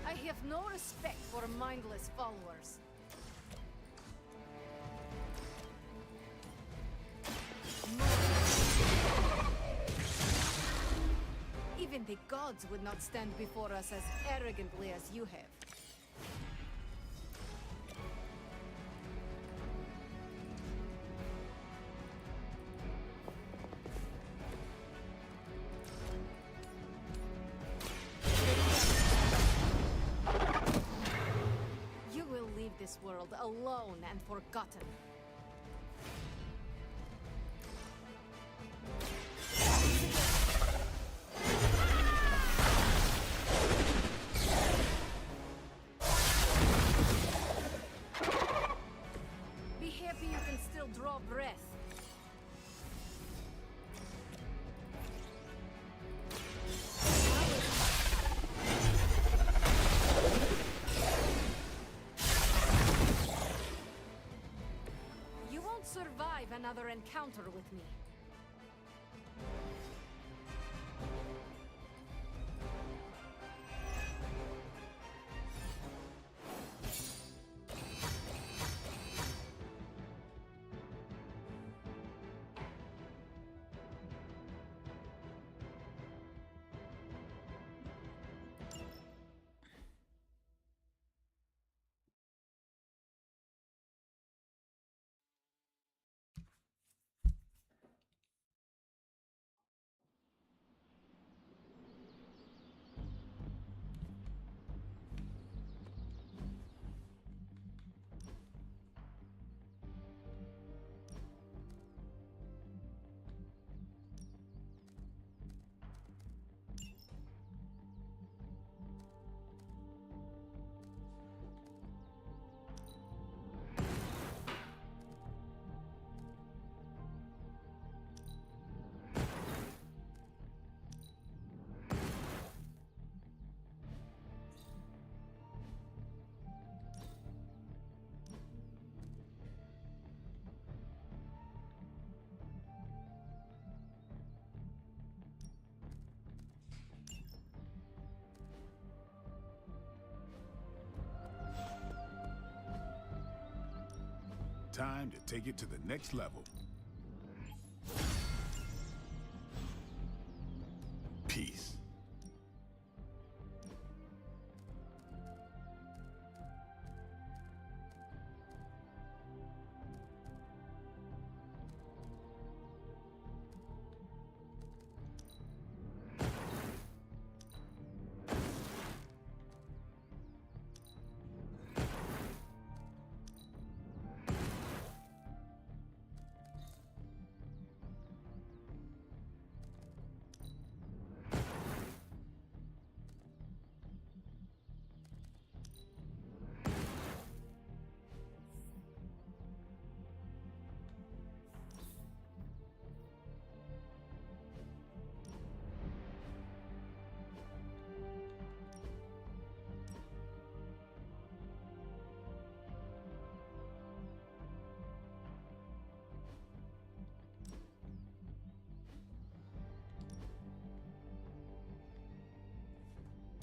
I have no respect for mindless followers. Even the gods would not stand before us as arrogantly as you have. You will leave this world alone and forgotten. Be happy you can still draw breath. You won't survive another encounter with me. time to take it to the next level. Peace.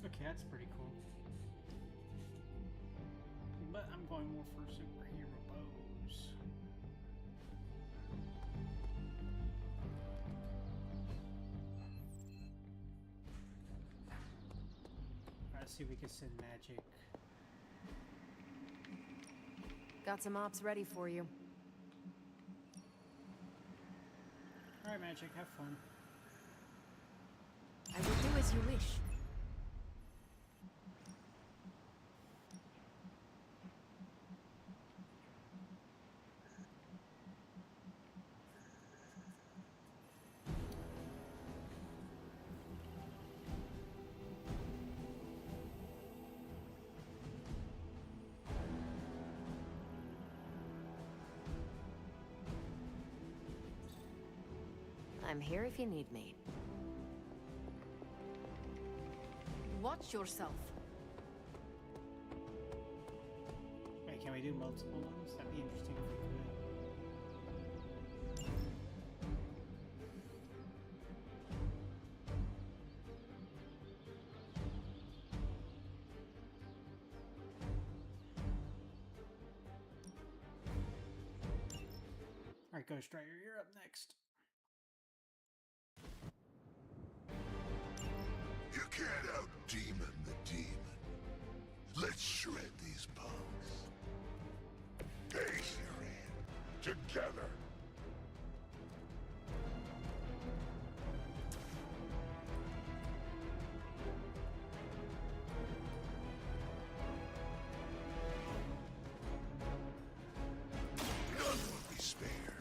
Okay, that's pretty cool. But I'm going more for superhero bows. Let's see if we can send magic. Got some ops ready for you. Alright, magic, have fun. I will do as you wish. I'm here if you need me. Watch yourself. Wait, can we do multiple ones? That'd be interesting if we could. Alright, Ghost Rider, you're up next. You can't out-demon the demon. Let's shred these punks. Face your in. Together. None will be spared.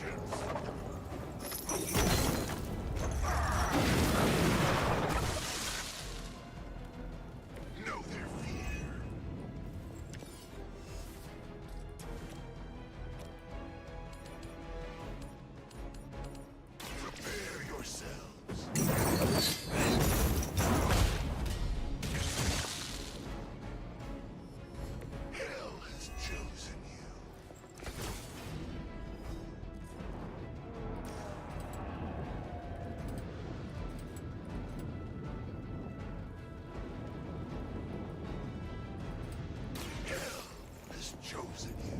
vengeance. Know their fear. Prepare yourselves. Hell has chosen you. Hell has chosen you.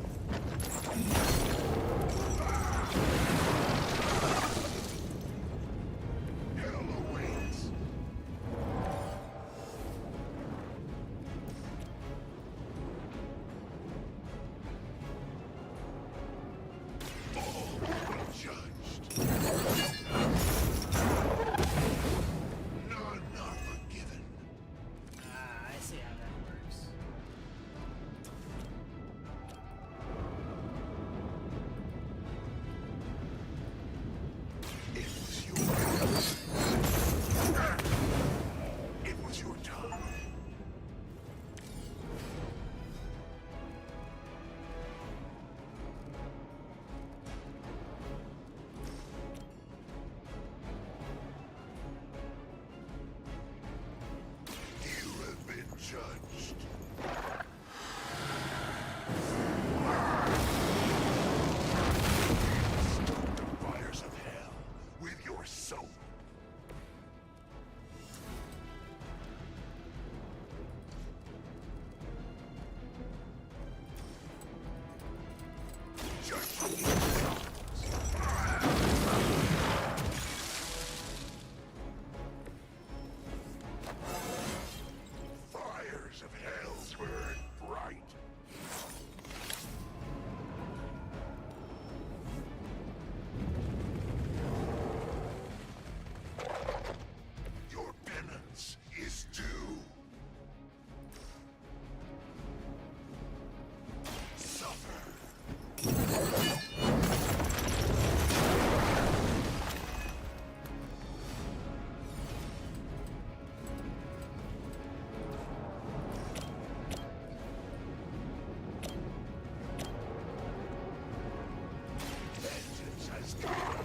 Hell awaits. All will be judged. None are forgiven. Ah, I see how that works. It was your It was your time. You have been judged. Stoke the fires of hell with your soul. Judging yourselves. Fires of hell burn bright. Your penance is due. Suffer. Vengeance has come.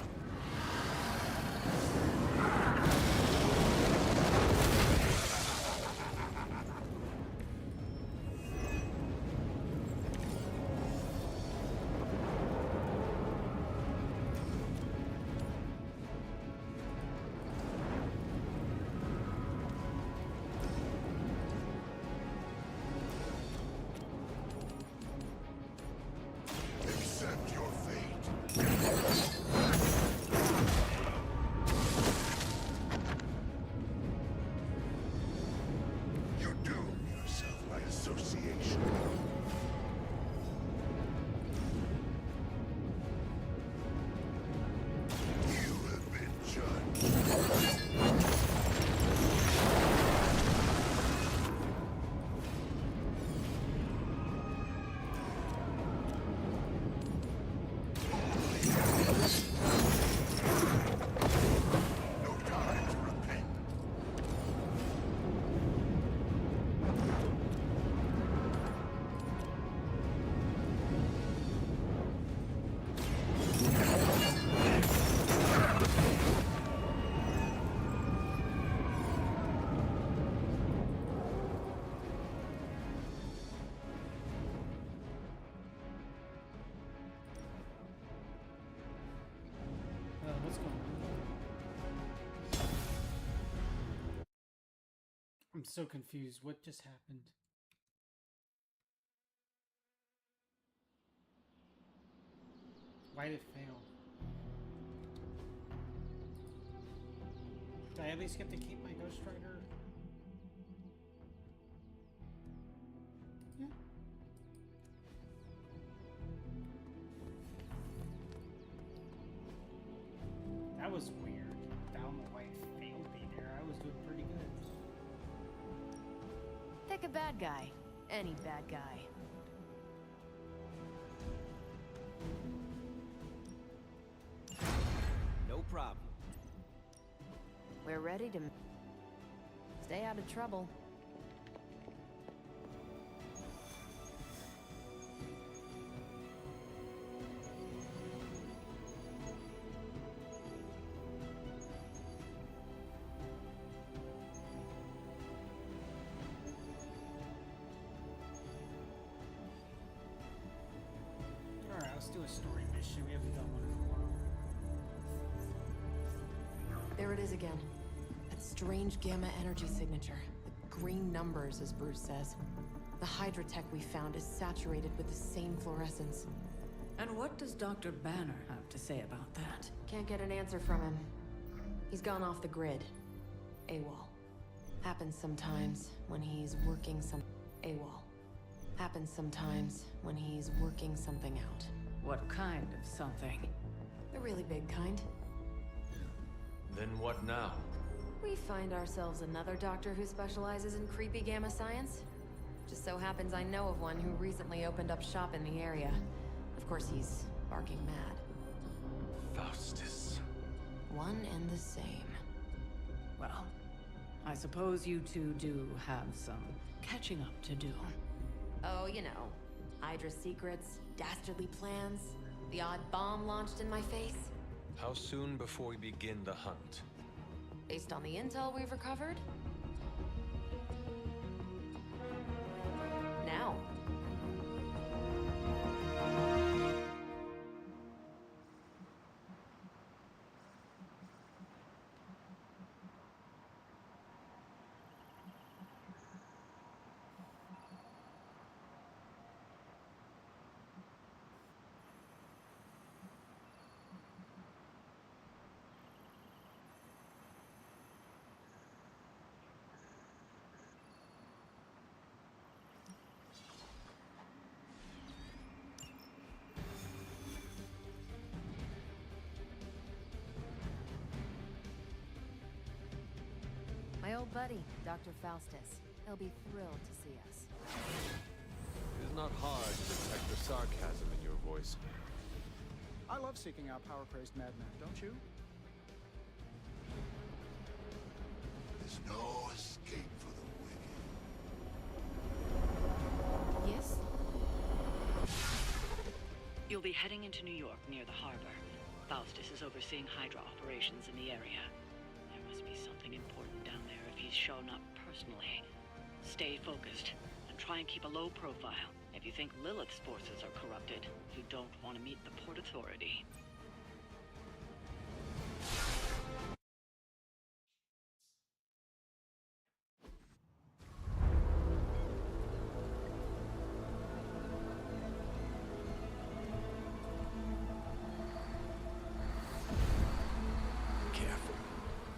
Accept your fate. You doom yourself by association. You have been judged. No time to repent. What's going on? I'm so confused. What just happened? Why did it fail? Did I at least get to keep my Ghost Rider? Yeah. That was weird. I don't know why it failed me there. I was doing pretty good. Pick a bad guy. Any bad guy. They're ready to stay out of trouble. Alright, let's do a story mission. We haven't done one in a while. There it is again. That strange gamma energy signature. The green numbers, as Bruce says. The Hydra tech we found is saturated with the same fluorescence. And what does Dr. Banner have to say about that? Can't get an answer from him. He's gone off the grid. AWOL. Happens sometimes when he's working some... AWOL. Happens sometimes when he's working something out. What kind of something? The really big kind. Then what now? We find ourselves another doctor who specializes in creepy gamma science. Just so happens I know of one who recently opened up shop in the area. Of course, he's barking mad. Faustus. One and the same. Well, I suppose you two do have some catching up to do. Oh, you know. Hydra secrets, dastardly plans, the odd bomb launched in my face. How soon before we begin the hunt? Based on the intel we've recovered? Now. My old buddy, Dr. Faustus. He'll be thrilled to see us. It is not hard to detect the sarcasm in your voice. I love seeking out power-crazed madmen, don't you? There's no escape for the wicked. Yes? You'll be heading into New York near the harbor. Faustus is overseeing Hydra operations in the area. There must be something important down there if he's shown up personally. Stay focused and try and keep a low profile. If you think Lilith's forces are corrupted, you don't want to meet the Port Authority.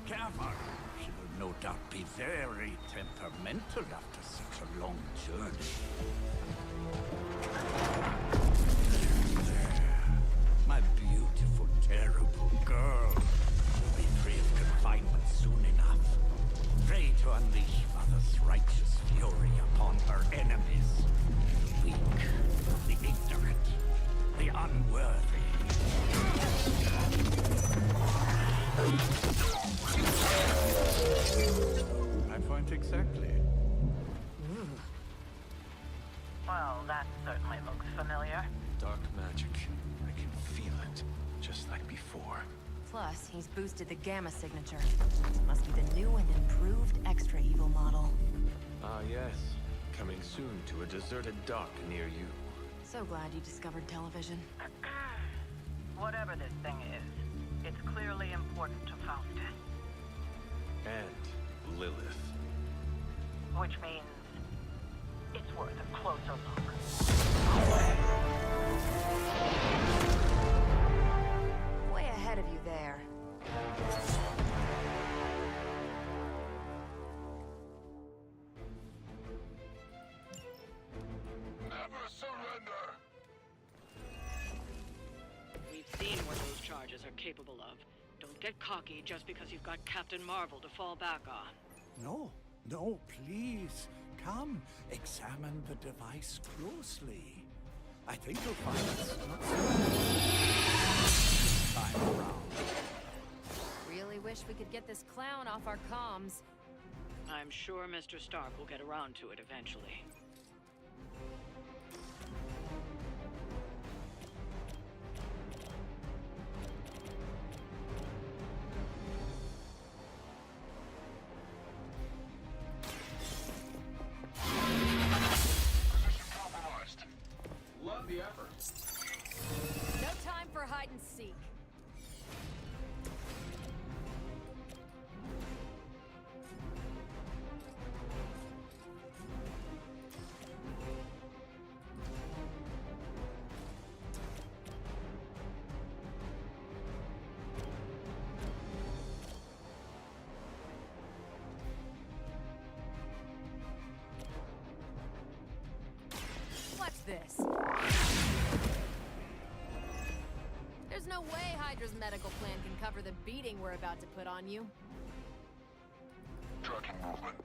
Careful. She will no doubt be very temperamental after such a long journey. There. My beautiful, terrible girl will be free of confinement soon enough. Pray to unleash Mother's righteous fury upon her enemies. The weak, the ignorant, the unworthy. My point exactly. Well, that certainly looks familiar. Dark magic. I can feel it, just like before. Plus, he's boosted the gamma signature. Must be the new and improved extra evil model. Ah, yes. Coming soon to a deserted dock near you. So glad you discovered television. Whatever this thing is, it's clearly important to Faustus. And Lilith. Which means it's worth a closer look. Way ahead of you there. Never surrender! We've seen what those charges are capable of. Don't get cocky just because you've got Captain Marvel to fall back on. No, no, please. Come, examine the device closely. I think you'll find it's not so bad. Time around. Really wish we could get this clown off our comms. I'm sure Mr. Stark will get around to it eventually. Love the effort. No time for hide and seek. Watch this. There's no way Hydra's medical plan can cover the beating we're about to put on you. Tracking movement.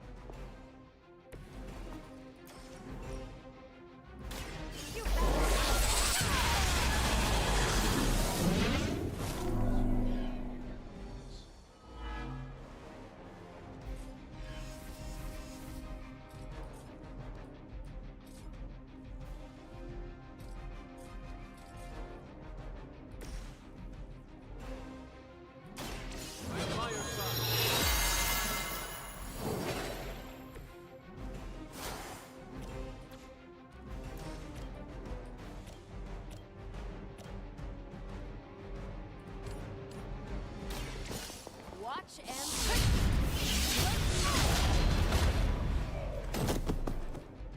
Watch and...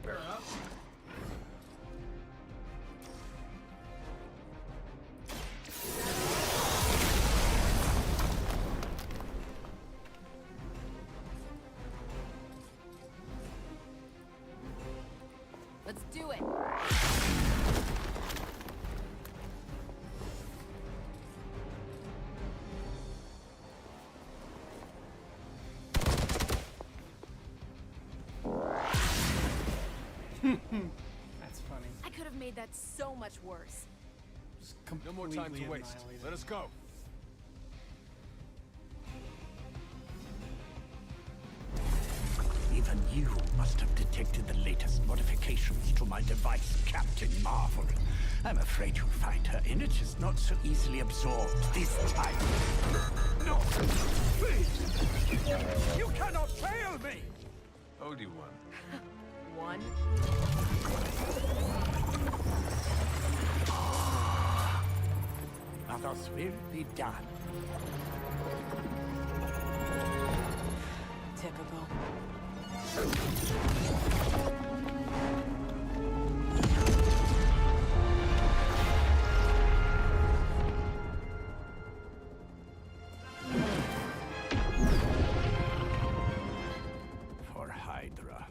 Fair enough. Let's do it. That's funny. I could have made that so much worse. No more time to waste. Let us go. Even you must have detected the latest modifications to my device, Captain Marvel. I'm afraid you'll find her energy not so easily absorbed this time. No! Please! You cannot fail me! Owed you one. One. Others will be done. Typical. For Hydra.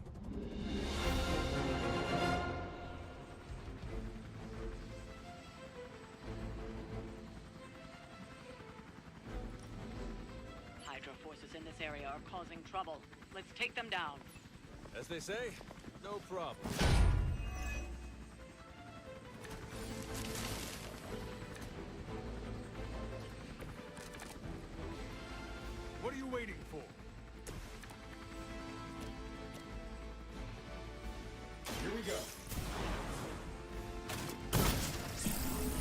Hydra forces in this area are causing trouble. Let's take them down. As they say, no problem. What are you waiting for? Here we go.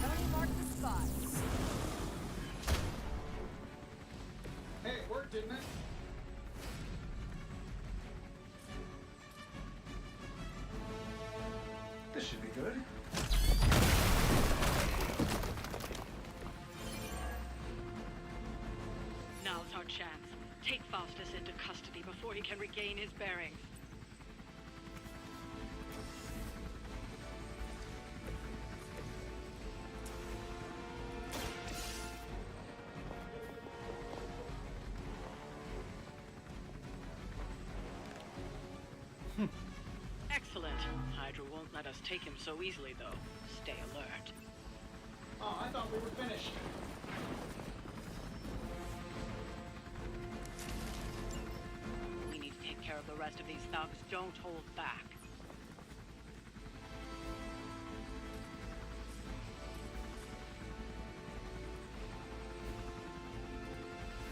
Tony marked the spot. Hey, it worked, didn't it? This should be good. Now's our chance. Take Faustus into custody before he can regain his bearings. Excellent. Hydra won't let us take him so easily, though. Stay alert. Oh, I thought we were finished. We need to take care of the rest of these thugs. Don't hold back.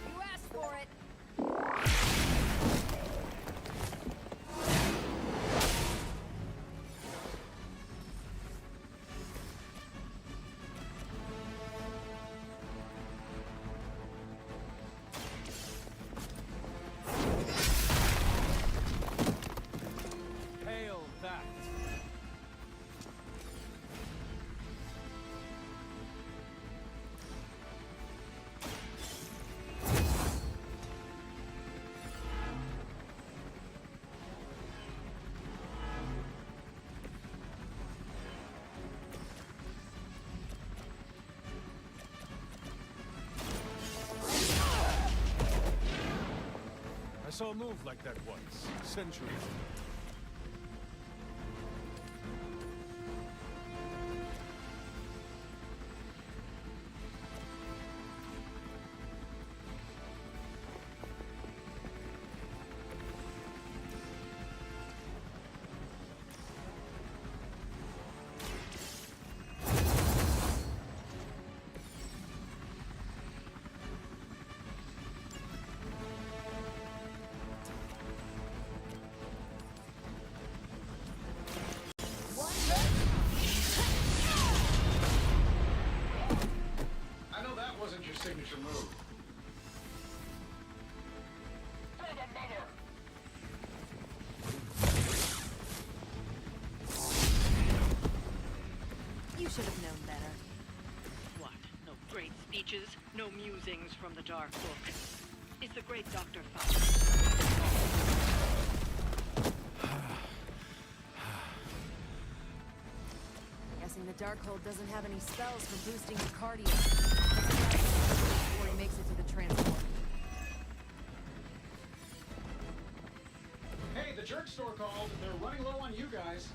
You asked for it. saw a move like that once, centuries ago. I know that wasn't your signature move. You should have known better. What? No great speeches? No musings from the Dark Book? Is the great Dr. Faust? Guessing the Darkhold doesn't have any spells for boosting your cardio. Before he makes it to the transport. Hey, the jerk store called. They're running low on you guys.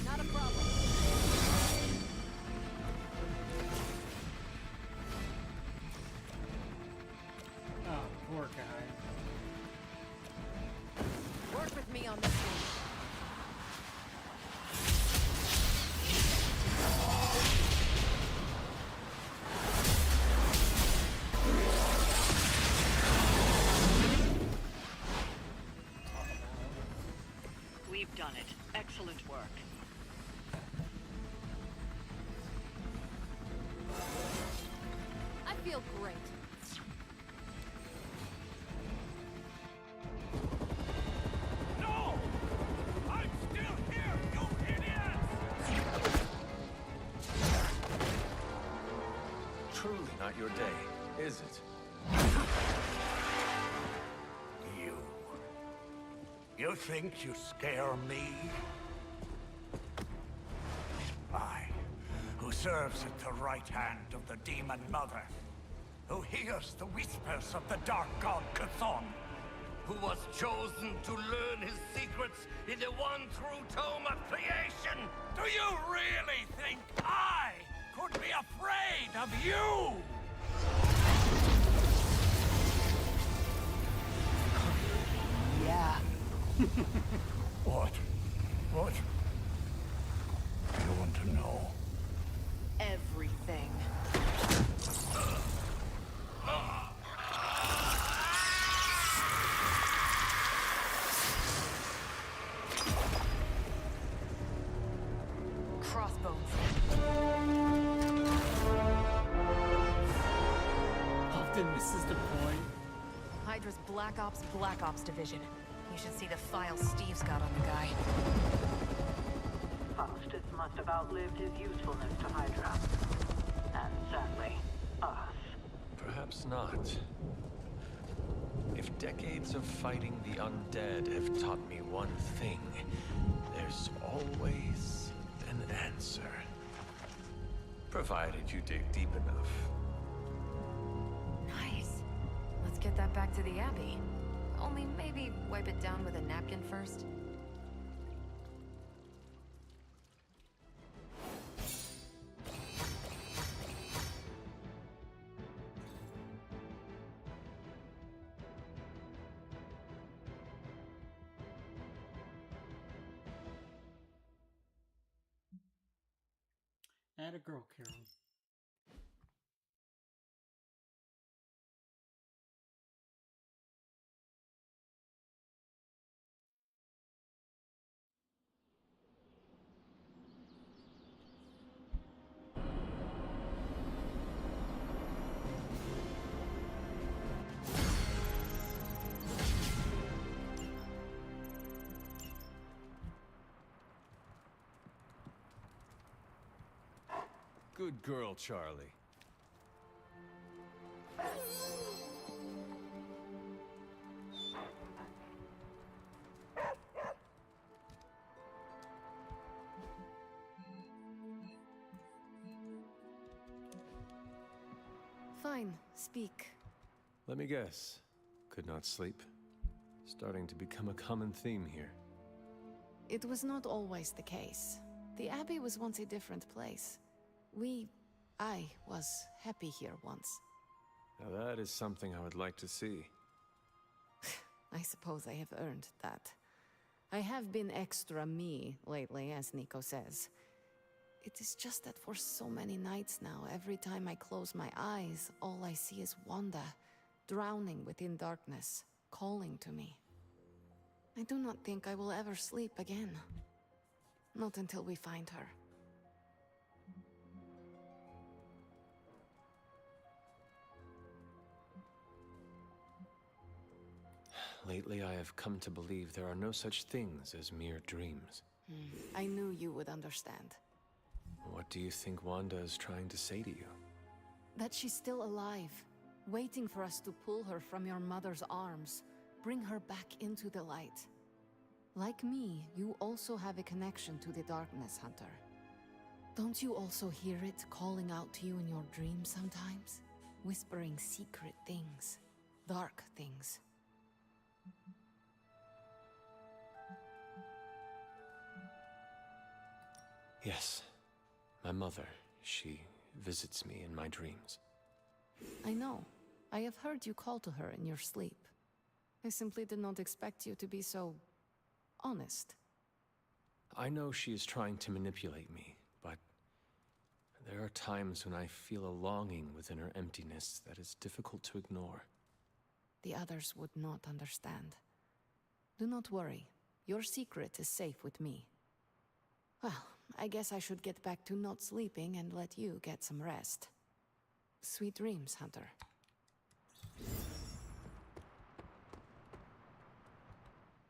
Not a problem. Oh, poor guy. Work with me on this one. We've done it. Excellent work. I feel great. No! I'm still here, you idiots! Truly not your day, is it? You think you scare me? I, who serves at the right hand of the Demon Mother, who hears the whispers of the Dark God Chthon, who was chosen to learn his secrets in the one true tome of creation. Do you really think I could be afraid of you? Yeah. What? What? You want to know? Everything. Crossbones. Often misses the point. Hydra's Black Ops Division. You should see the file Steve's got on the guy. Faustus must have outlived his usefulness to Hydra. And sadly, us. Perhaps not. If decades of fighting the undead have taught me one thing, there's always an answer. Provided you dig deep enough. Nice. Let's get that back to the Abbey. Only maybe wipe it down with a napkin first. Add a girl, Carol. Good girl, Charlie. Fine, speak. Let me guess. Could not sleep. Starting to become a common theme here. It was not always the case. The Abbey was once a different place. I was happy here once. Now that is something I would like to see. I suppose I have earned that. I have been extra me lately, as Nico says. It is just that for so many nights now, every time I close my eyes, all I see is Wanda, drowning within darkness, calling to me. I do not think I will ever sleep again. Not until we find her. Lately, I have come to believe there are no such things as mere dreams. I knew you would understand. What do you think Wanda is trying to say to you? That she's still alive, waiting for us to pull her from your mother's arms, bring her back into the light. Like me, you also have a connection to the darkness, Hunter. Don't you also hear it calling out to you in your dreams sometimes? Whispering secret things, dark things. Yes. My mother, she visits me in my dreams. I know. I have heard you call to her in your sleep. I simply did not expect you to be so honest. I know she is trying to manipulate me, but there are times when I feel a longing within her emptiness that is difficult to ignore. The others would not understand. Do not worry. Your secret is safe with me. Well, I guess I should get back to not sleeping and let you get some rest. Sweet dreams, Hunter.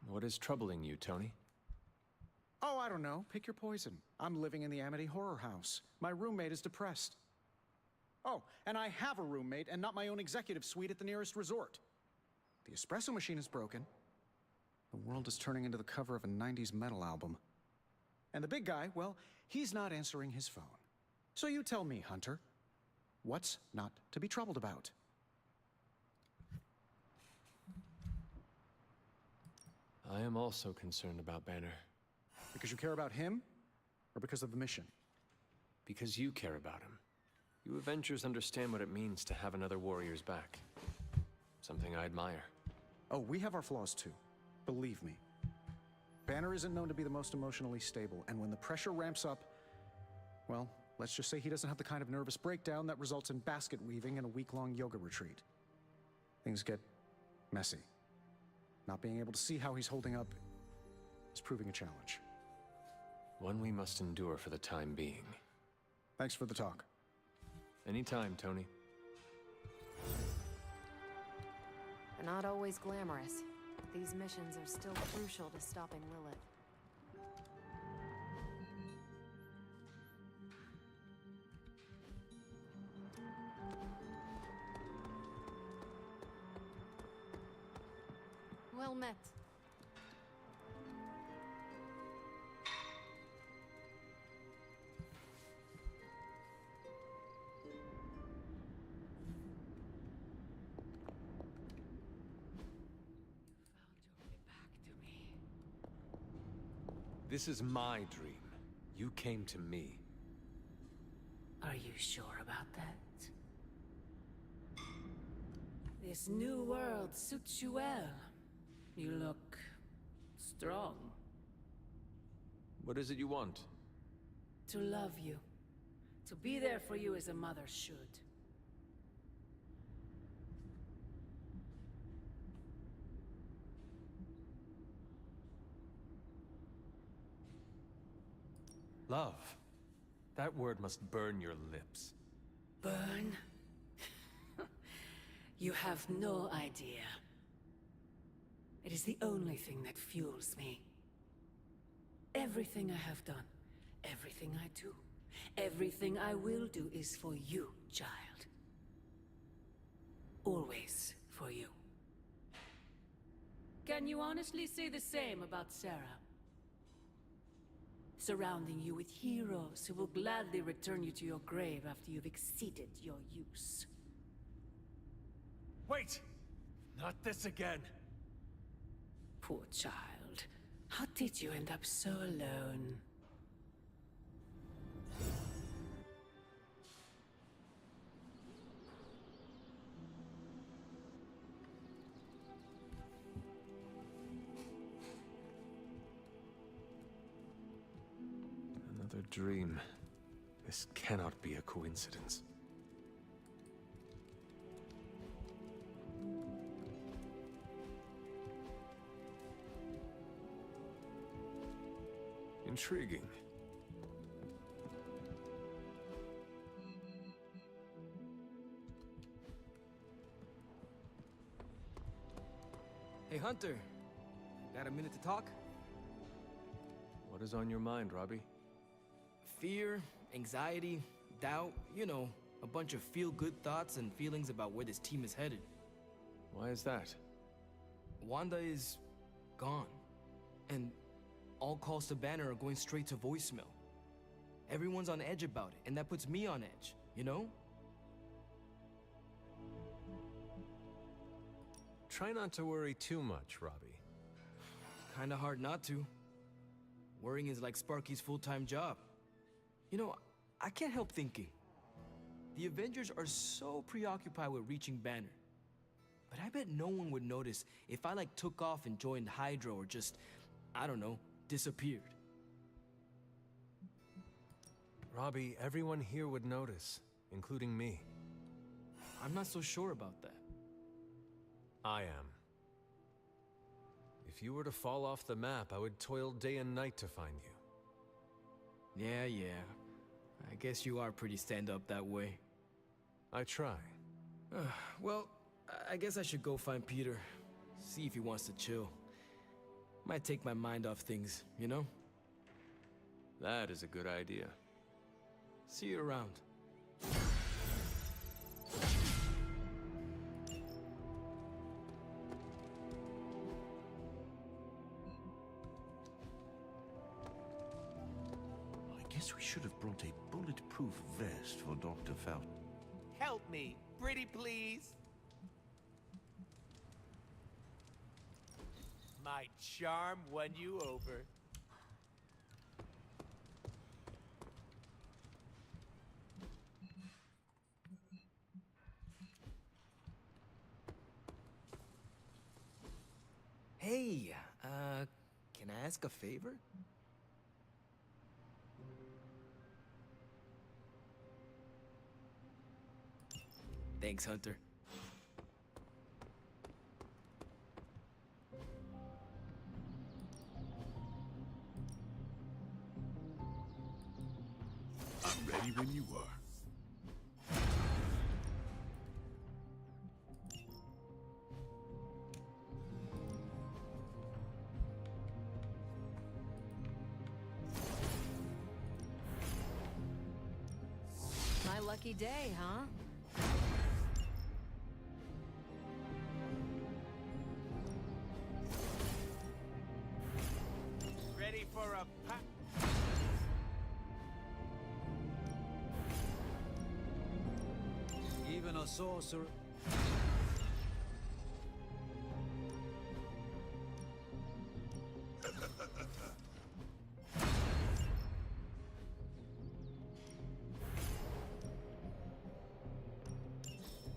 What is troubling you, Tony? Oh, I don't know. Pick your poison. I'm living in the Amity Horror House. My roommate is depressed. Oh, and I have a roommate and not my own executive suite at the nearest resort. The espresso machine is broken. The world is turning into the cover of a 90s metal album. And the big guy, well, he's not answering his phone. So you tell me, Hunter, what's not to be troubled about? I am also concerned about Banner. Because you care about him, or because of the mission? Because you care about him. You Avengers understand what it means to have another warrior's back. Something I admire. Oh, we have our flaws too. Believe me. Banner isn't known to be the most emotionally stable, and when the pressure ramps up, well, let's just say he doesn't have the kind of nervous breakdown that results in basket weaving and a week-long yoga retreat. Things get messy. Not being able to see how he's holding up is proving a challenge. One we must endure for the time being. Thanks for the talk. Anytime, Tony. They're not always glamorous. These missions are still crucial to stopping Lilith. Well met. This is my dream. You came to me. Are you sure about that? This new world suits you well. You look strong. What is it you want? To love you. To be there for you as a mother should. Love. That word must burn your lips. Burn? You have no idea. It is the only thing that fuels me. Everything I have done, everything I do, everything I will do is for you, child. Always for you. Can you honestly say the same about Sarah? Surrounding you with heroes who will gladly return you to your grave after you've exceeded your use. Wait! Not this again! Poor child. How did you end up so alone? Another dream. This cannot be a coincidence. Intriguing. Hey, Hunter. Got a minute to talk? What is on your mind, Robbie? Fear, anxiety, doubt, you know, a bunch of feel-good thoughts and feelings about where this team is headed. Why is that? Wanda is gone. And all calls to Banner are going straight to voicemail. Everyone's on edge about it, and that puts me on edge, you know? Try not to worry too much, Robbie. Kinda hard not to. Worrying is like Sparky's full-time job. You know, I can't help thinking. The Avengers are so preoccupied with reaching Banner. But I bet no one would notice if I took off and joined Hydra or just, I don't know, disappeared. Robbie, everyone here would notice, including me. I'm not so sure about that. I am. If you were to fall off the map, I would toil day and night to find you. Yeah. I guess you are pretty stand-up that way. I try. Well, I guess I should go find Peter. See if he wants to chill. Might take my mind off things, you know? That is a good idea. See you around. I guess we should have brought a bulletproof vest for Dr. Fountain. Help me, pretty please. My charm won you over. Hey, can I ask a favor? Thanks, Hunter. I'm ready when you are. My lucky day, huh? Ready for a Even a sorcerer.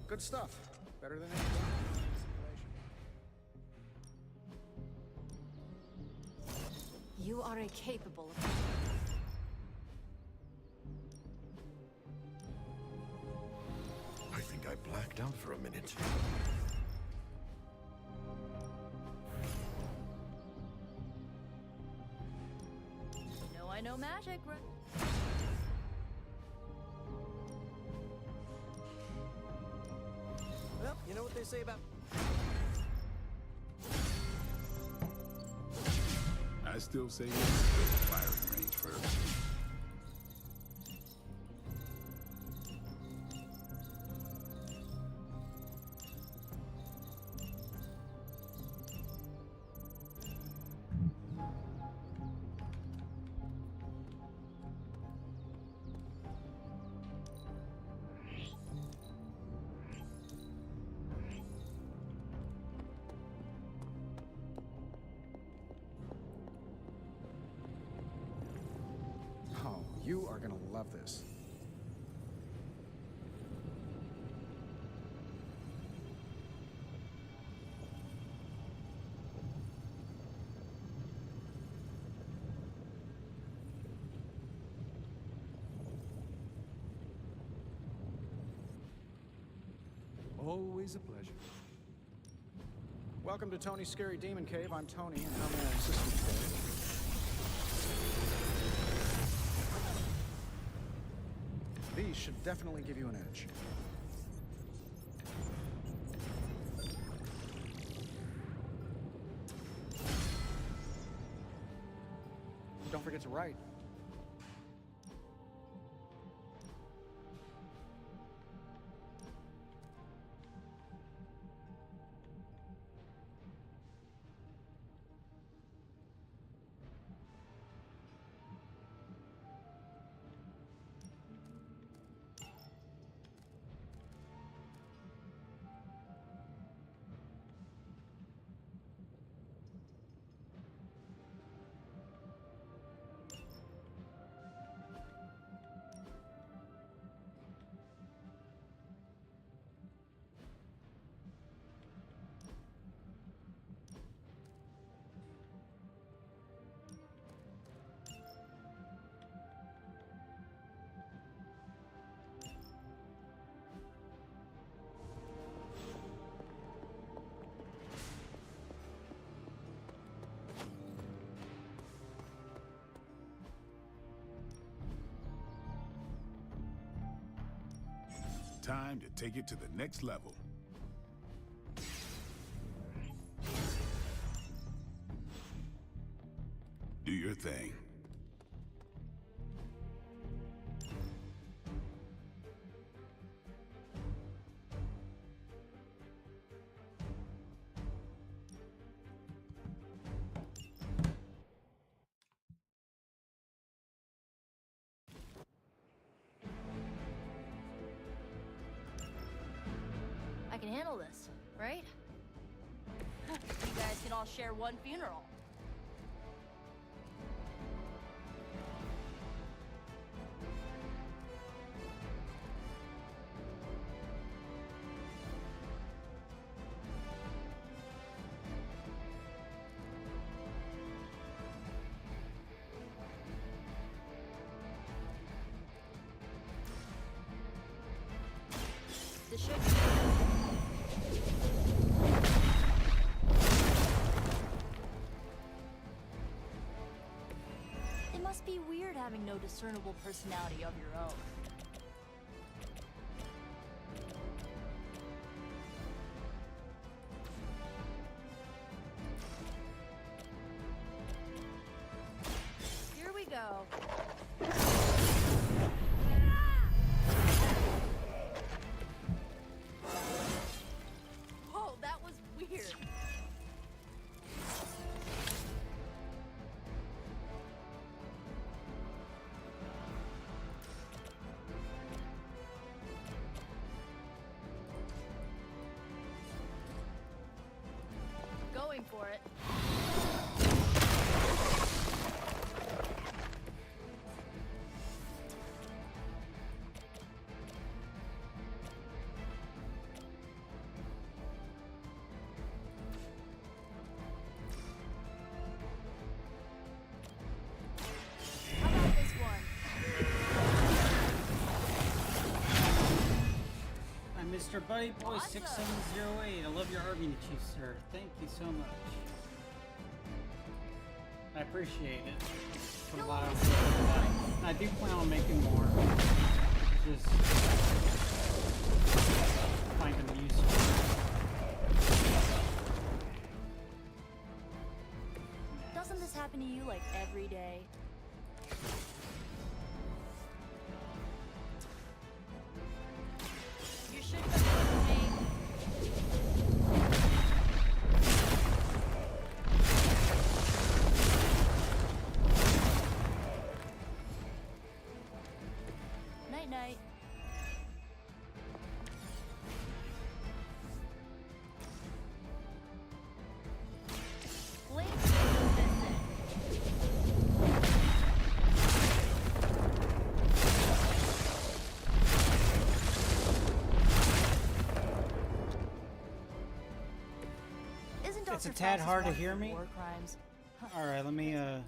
Good stuff. Better than anything in the simulation. You are incapable of... I think I blacked out for a minute. You know I know magic, right? Well, you know what they say about... I still say yes to the firing range first. You are gonna love this. Always a pleasure. Welcome to Tony's Scary Demon Cave. I'm Tony, and how may I assist you today? These should definitely give you an edge. Don't forget to write. Time to take it to the next level. Do your thing. I can handle this, right? You guys can all share one funeral. This should be It must be weird having no discernible personality of your own. Here we go. Whoa, that was weird. Going for it. How about this one? I'm Mr. Buddy Boy 6708. I love your argument, Chief, sir. Thank you so much. I appreciate it. Put a lot of I do plan on making more. Just find them useful. Doesn't this happen to you like every day? You should come with me. Night night. Blink and miss it. It's a Dr. tad Faust is hard to wanted hear for me. War crimes. All right, let me I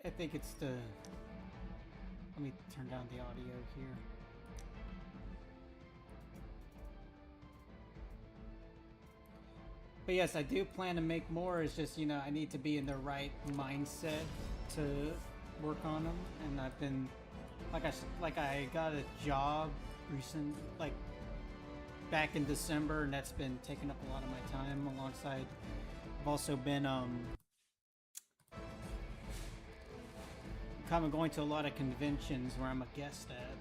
think it's the. Let me turn down the audio here. But yes, I do plan to make more. It's just, you know, I need to be in the right mindset to work on them. And I've been, like I got a job like back in December, and that's been taking up a lot of my time. Alongside, I've also been kind of going to a lot of conventions where I'm a guest at.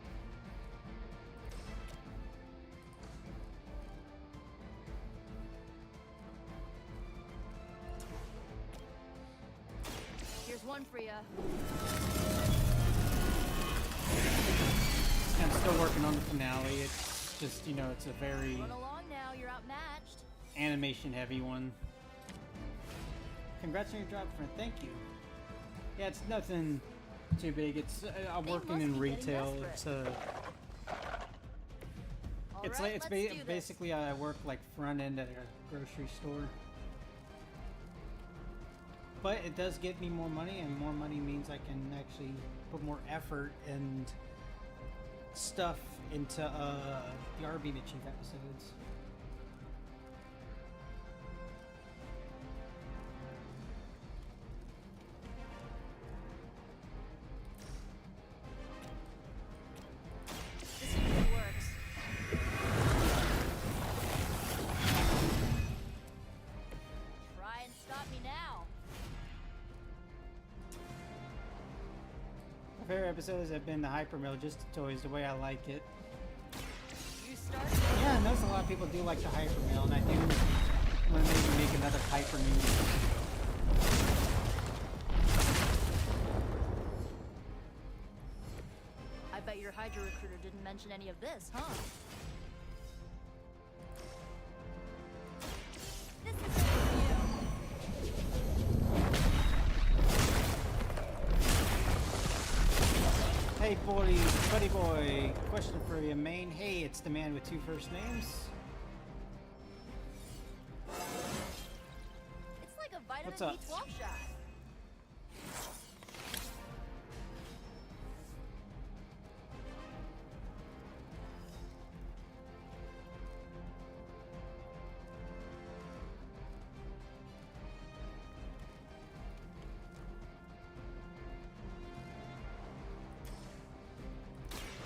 Here's one for ya. I'm still working on the finale. It's just, you know, it's a very Run along now, you're outmatched. animation heavy one. Congrats on your job, friend. Thank you. Yeah, it's nothing too big. It's I'm working in retail. It's it's like basically I work like front end at a grocery store. But it does get me more money, and more money means I can actually put more effort and stuff into the Are Being Achieved episodes. This usually works. Try and stop me now. My favorite episodes have been the Hypermill, just the toys, the way I like it. You start. Yeah, I notice a lot of people do like the Hypermill, and I do want to maybe make another Hyper News. I bet your Hydra recruiter didn't mention any of this, huh? This is it for you. Hey, buddy boy, question for you, main. Hey, it's the man with two first names. It's like a vitamin What's up? B12 shot.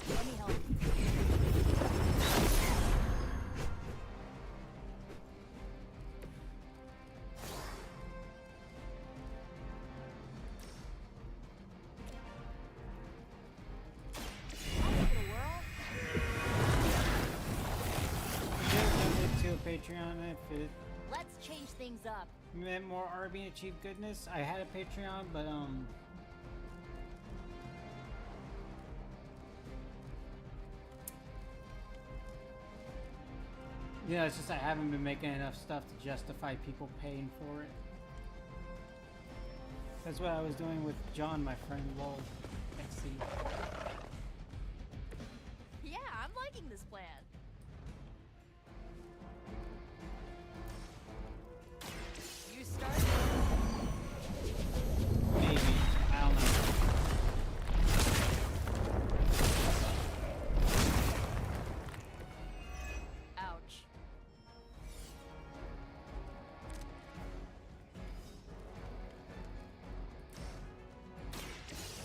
Let me help. I'll give it a whirl. Donate to a Patreon if it Let's change things up. meant more Are Being Achieved goodness. I had a Patreon, but yeah, it's just I haven't been making enough stuff to justify people paying for it. That's what I was doing with John, my friend. Lol. XC. Yeah, I'm liking this plan. You start. Maybe. I don't know. Ouch.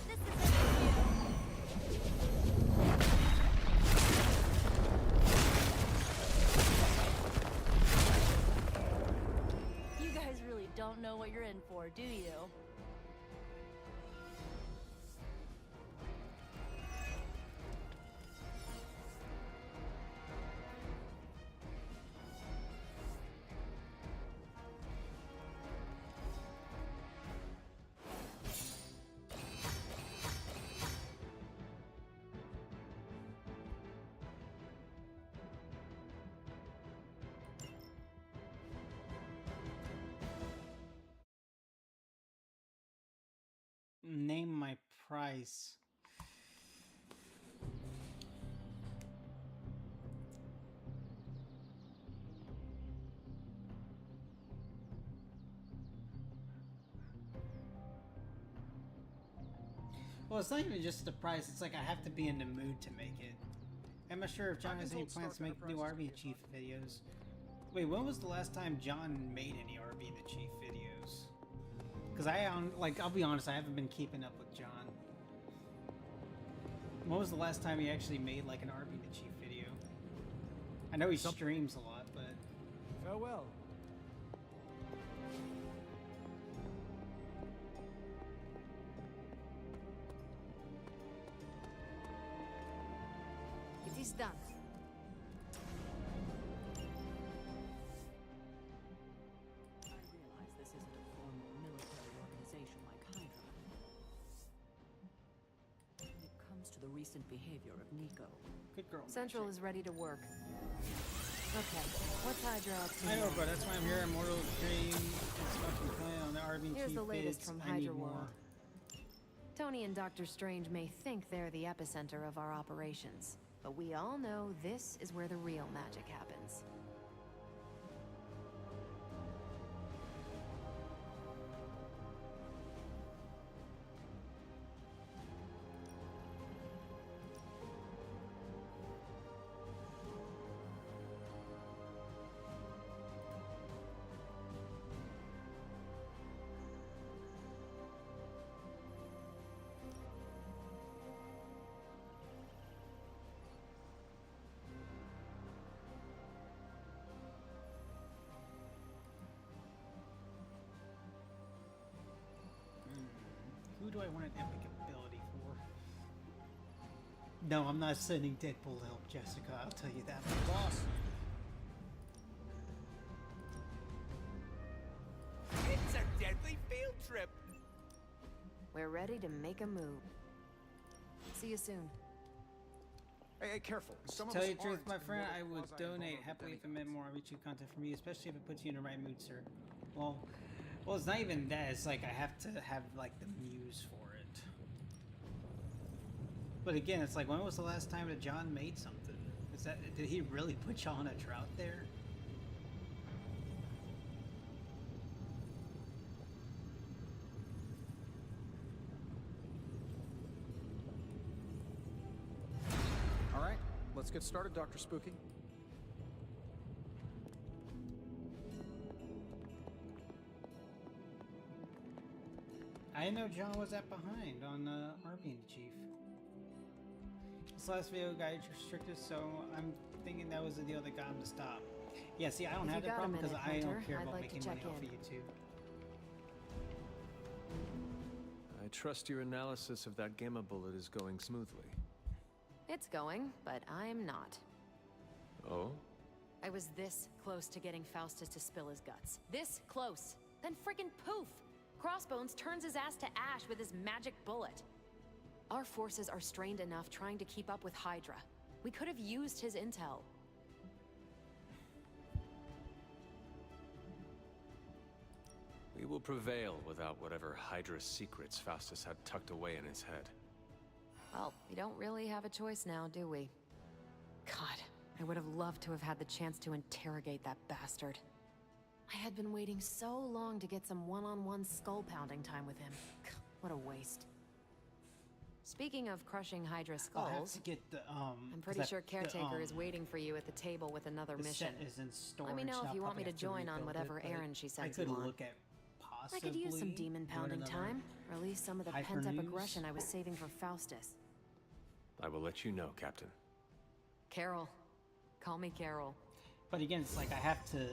This is it for you. You guys really don't know what you're in for, do you? Name my price. Well, it's not even just the price. It's like I have to be in the mood to make it. I'm not sure if John has any plans to make new RB Chief videos. Wait, when was the last time John made any RB the Chief videos? Because I'll be honest, I haven't been keeping up with John. When was the last time he actually made like an RB the Chief video? I know he streams a lot, but... Farewell. It is done. I realize this isn't a formal military organization like Hydra. When it comes to the recent behavior of Nico. Good girl. Central is ready to work. Okay, what's Hydra up to? I know, bro. That's why I'm here. Immortal Dream. It's fucking playing on the RB Here's Chief the latest bids. from I need Hydra more. World. Tony and Dr. Strange may think they're the epicenter of our operations, but we all know this is where the real magic happens. Who do I want an epic ability for? No, I'm not sending Deadpool to help Jessica, I'll tell you that. Boss. It's a deadly field trip. We're ready to make a move. See you soon. Hey, careful. Some To of tell us you the truth, aren't my friend, I immortal would donate quasi-invulnerable happily if it demigods. meant more RB2 content for me, especially if it puts you in the right mood, sir. Well, it's not even that. It's like I have to have like the muse for it. But again, it's like, when was the last time that John made something? Did he really put you on a drought there? All right, let's get started, Dr. Spooky. I didn't know John was that behind on RB and Chief. This last video got age restricted, so I'm thinking that was the deal that got him to stop. Yeah, see, I don't If have you that got a problem because minute, I Hunter, don't care I'd about like to making money check off of in. YouTube. I trust your analysis of that gamma bullet is going smoothly. It's going, but I'm not. Oh? I was this close to getting Faustus to spill his guts. This close. Then friggin' poof! Crossbones turns his ass to ash with his magic bullet. Our forces are strained enough trying to keep up with Hydra. We could have used his intel. We will prevail without whatever Hydra secrets Faustus had tucked away in his head. Well, we don't really have a choice now, do we? God, I would have loved to have had the chance to interrogate that bastard. I had been waiting so long to get some one-on-one skull-pounding time with him. What a waste. Speaking of crushing Hydra I'll have skulls, to get the I'm pretty sure Caretaker is waiting for you at the table with another the mission. set is in storage. Let me know and if I'll you want me probably to have join on rebuild whatever it, but errand she sends I could you on. look at I could use some possibly demon pounding doing time. Release some of the Hyper pent-up News. aggression I was saving for Faustus. I will let you know, Captain. Carol. Call me Carol. But again, it's like I have to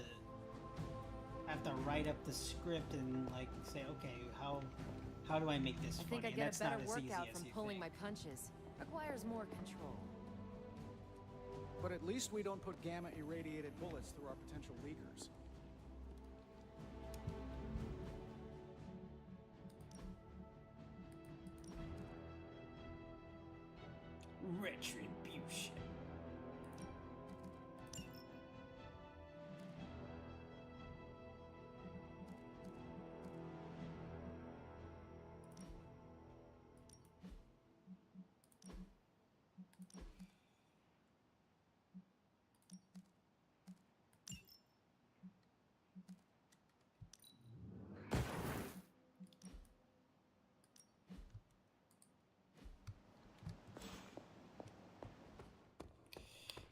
write up the script and like say, okay, how do I make this I funny? think I And get that's a better not as workout easy as from you pulling think. my punches. Requires more control. But at least we don't put gamma-irradiated bullets through our potential leakers. Retribution.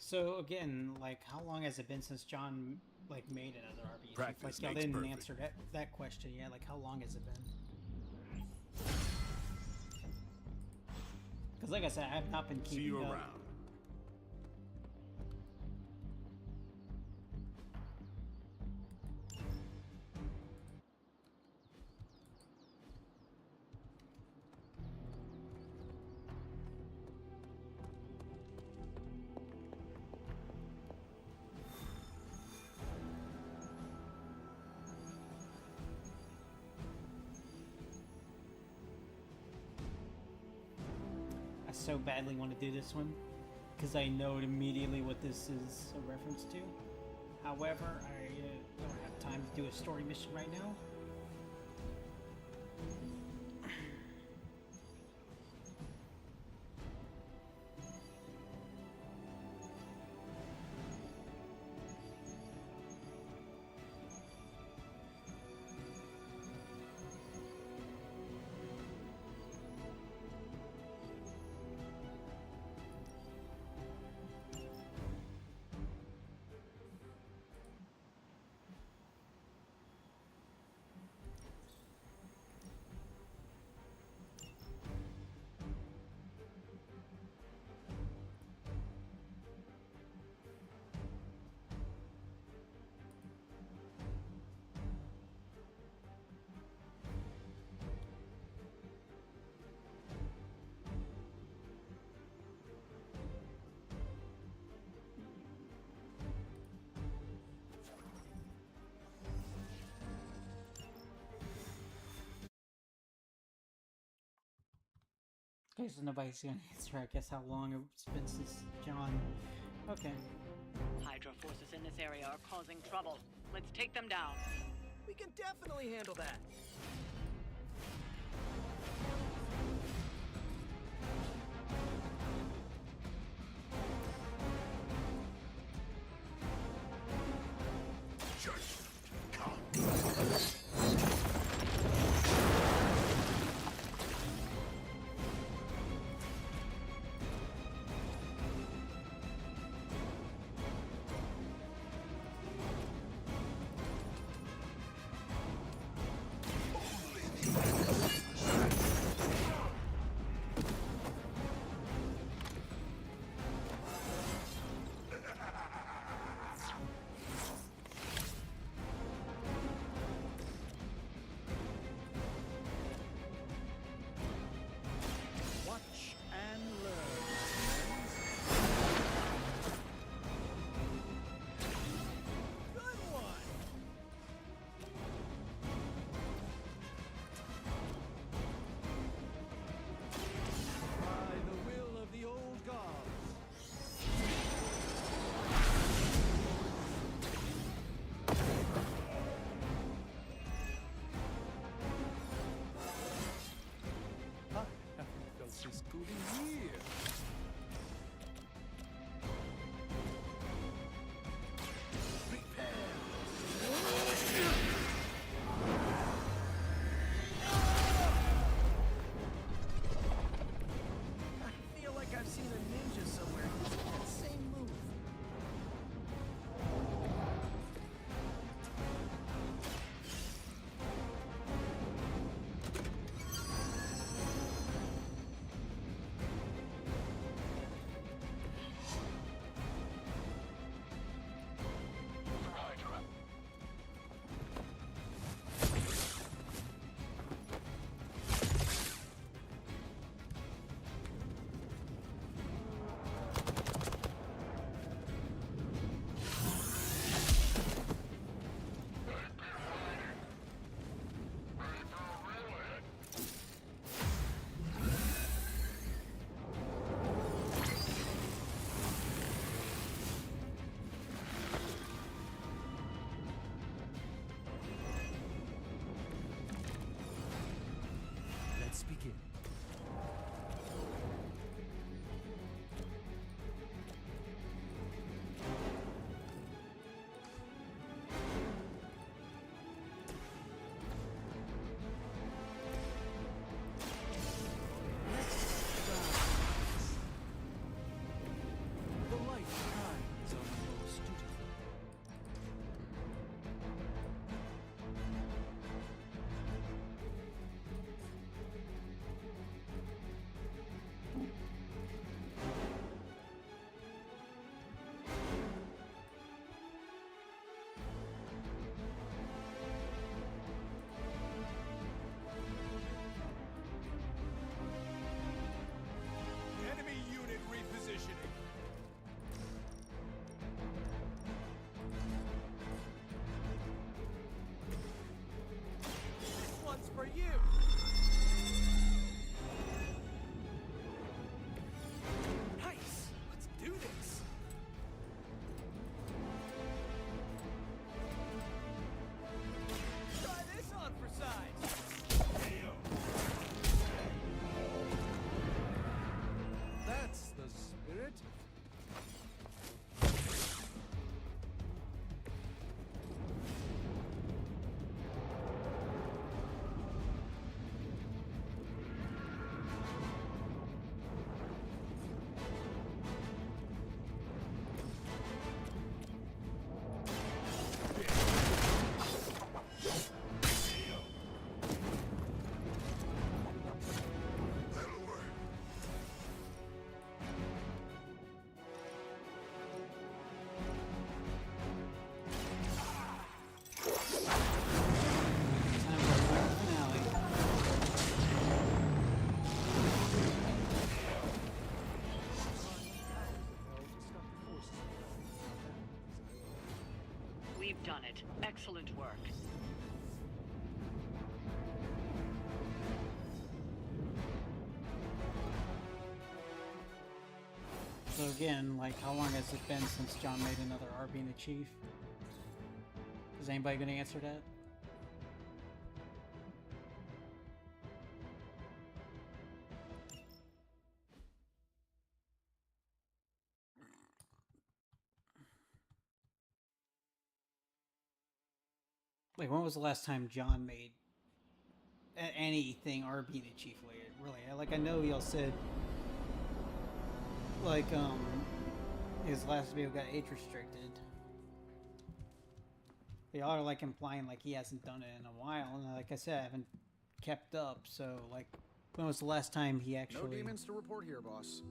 So again, like, how long has it been since John like made another RPG? Practice Like, y'all makes didn't perfect. answer that question yet. Like, how long has it been? Because, like I said, I have not been keeping See you up. around. I so badly want to do this one because I know immediately what this is a reference to. However, I don't have time to do a story mission right now. Okay, so nobody's gonna answer, I guess, how long it's been since John... Okay. Hydra forces in this area are causing trouble. Let's take them down. We can definitely handle that. Watch and learn. Good one. By the will of the old gods. I haven't felt this good in years. I feel like I've seen a ninja somewhere using that same move. Let's begin. The light shines. it. Excellent work. So again, like, how long has it been since John made another Arbina chief? Is anybody going to answer that? Like, when was the last time John made anything Arbina chief really? Like, I know y'all said, like, his last video got age restricted. Y'all are, like, implying, like, he hasn't done it in a while, and like I said, I haven't kept up, so, like, when was the last time he actually... No demons to report here, boss.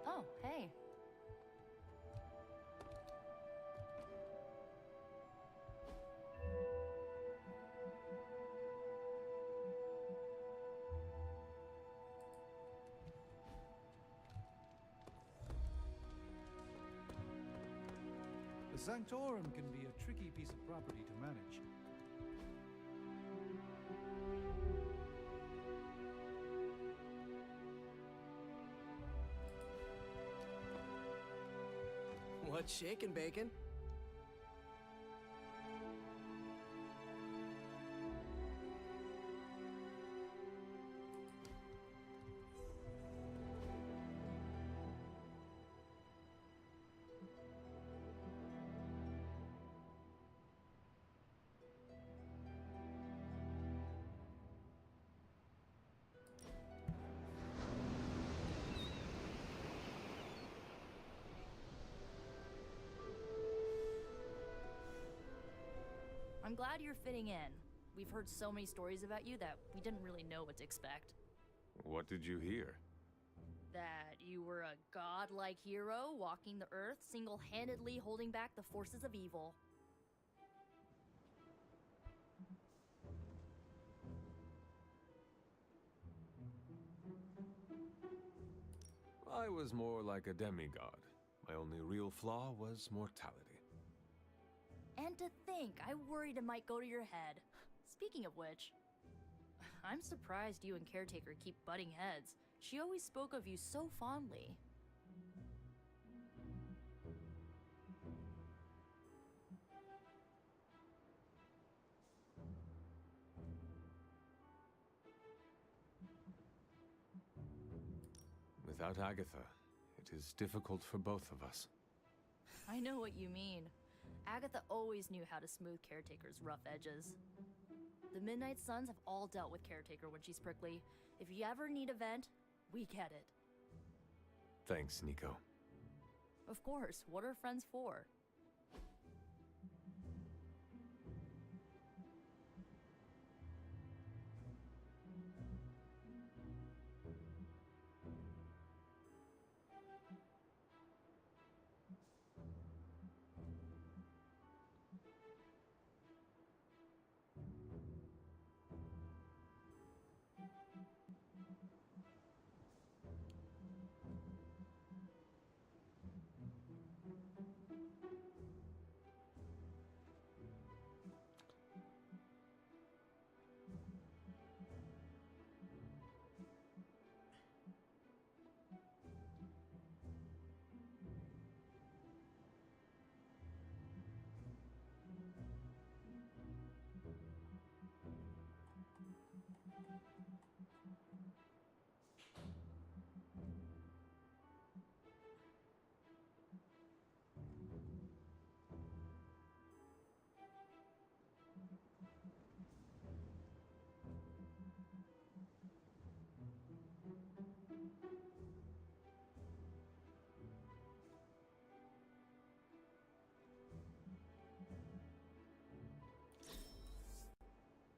Oh, hey. The Sanctorum can be a tricky piece of property to manage. What's shaking, Bacon? I'm glad you're fitting in. We've heard so many stories about you that we didn't really know what to expect. What did you hear? That you were a godlike hero walking the earth, single-handedly holding back the forces of evil. I was more like a demigod. My only real flaw was mortality. And to think, I worried it might go to your head. Speaking of which, I'm surprised you and Caretaker keep butting heads. She always spoke of you so fondly. Without Agatha, it is difficult for both of us. I know what you mean. Agatha always knew how to smooth Caretaker's rough edges. The Midnight Suns have all dealt with Caretaker when she's prickly. If you ever need a vent, we get it. Thanks, Nico. Of course, what are friends for?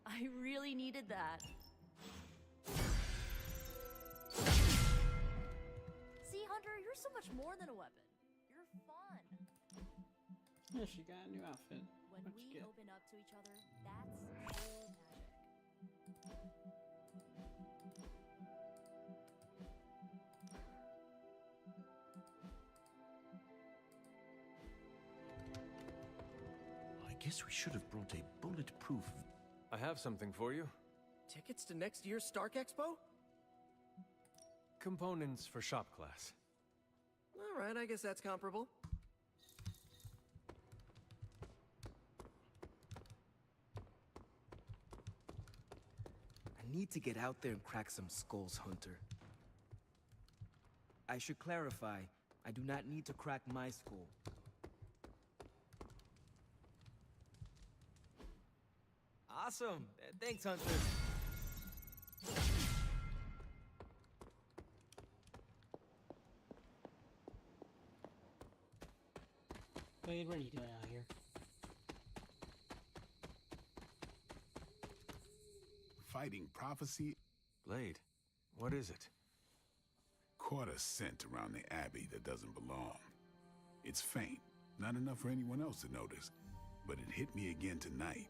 I really needed that. See, Hunter, you're so much more than a weapon. You're fun. Yeah, she got a new outfit. When What'd we you get? open up to each other, that's real magic. guess we should have brought a bulletproof... I have something for you. Tickets to next year's Stark Expo? Components for shop class. All right, I guess that's comparable. I need to get out there and crack some skulls, Hunter. I should clarify, I do not need to crack my skull. Awesome! Thanks, Hunter. Wade, what are you doing out here? Fighting prophecy? Blade, what is it? Caught a scent around the Abbey that doesn't belong. It's faint, not enough for anyone else to notice, but it hit me again tonight.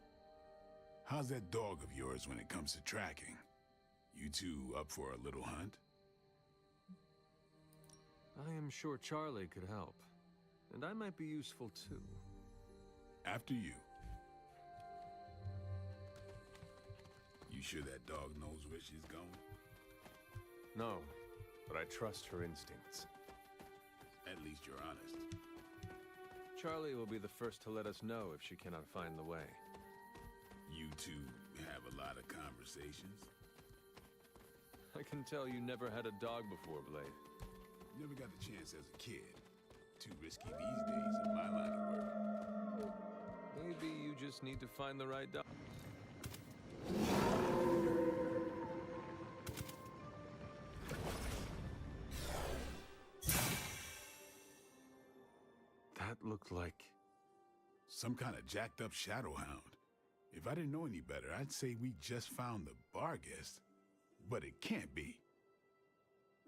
How's that dog of yours when it comes to tracking? You two up for a little hunt? I am sure Charlie could help. And I might be useful too. After you. You sure that dog knows where she's going? No, but I trust her instincts. At least you're honest. Charlie will be the first to let us know if she cannot find the way. You two have a lot of conversations? I can tell you never had a dog before, Blade. Never got the chance as a kid. Too risky these days in my line of work. Maybe you just need to find the right dog. That looked like... some kind of jacked up shadow hound. If I didn't know any better, I'd say we just found the Barghest. But it can't be.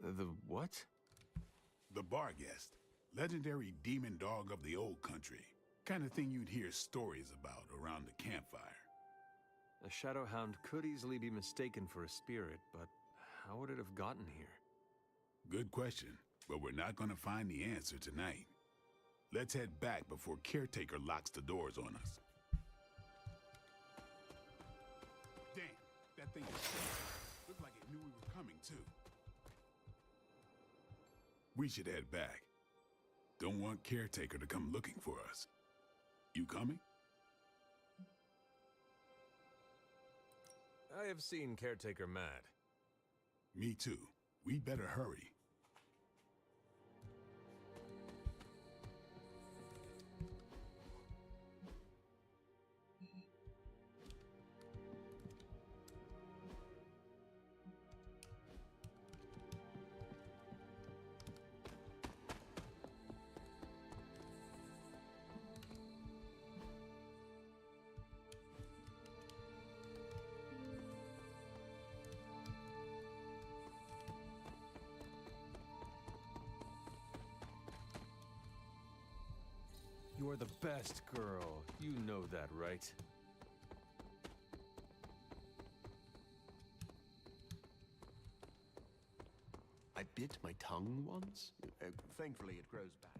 The what? The Barghest. Legendary demon dog of the old country. Kind of thing you'd hear stories about around the campfire. A shadow hound could easily be mistaken for a spirit, but how would it have gotten here? Good question, but we're not gonna find the answer tonight. Let's head back before Caretaker locks the doors on us. Damn, that thing is looked like it knew we were coming too. We should head back. Don't want Caretaker to come looking for us. You coming? I have seen Caretaker mad. Me too. We'd better hurry. You are the best girl. You know that, right? I bit my tongue once. Thankfully, it grows back.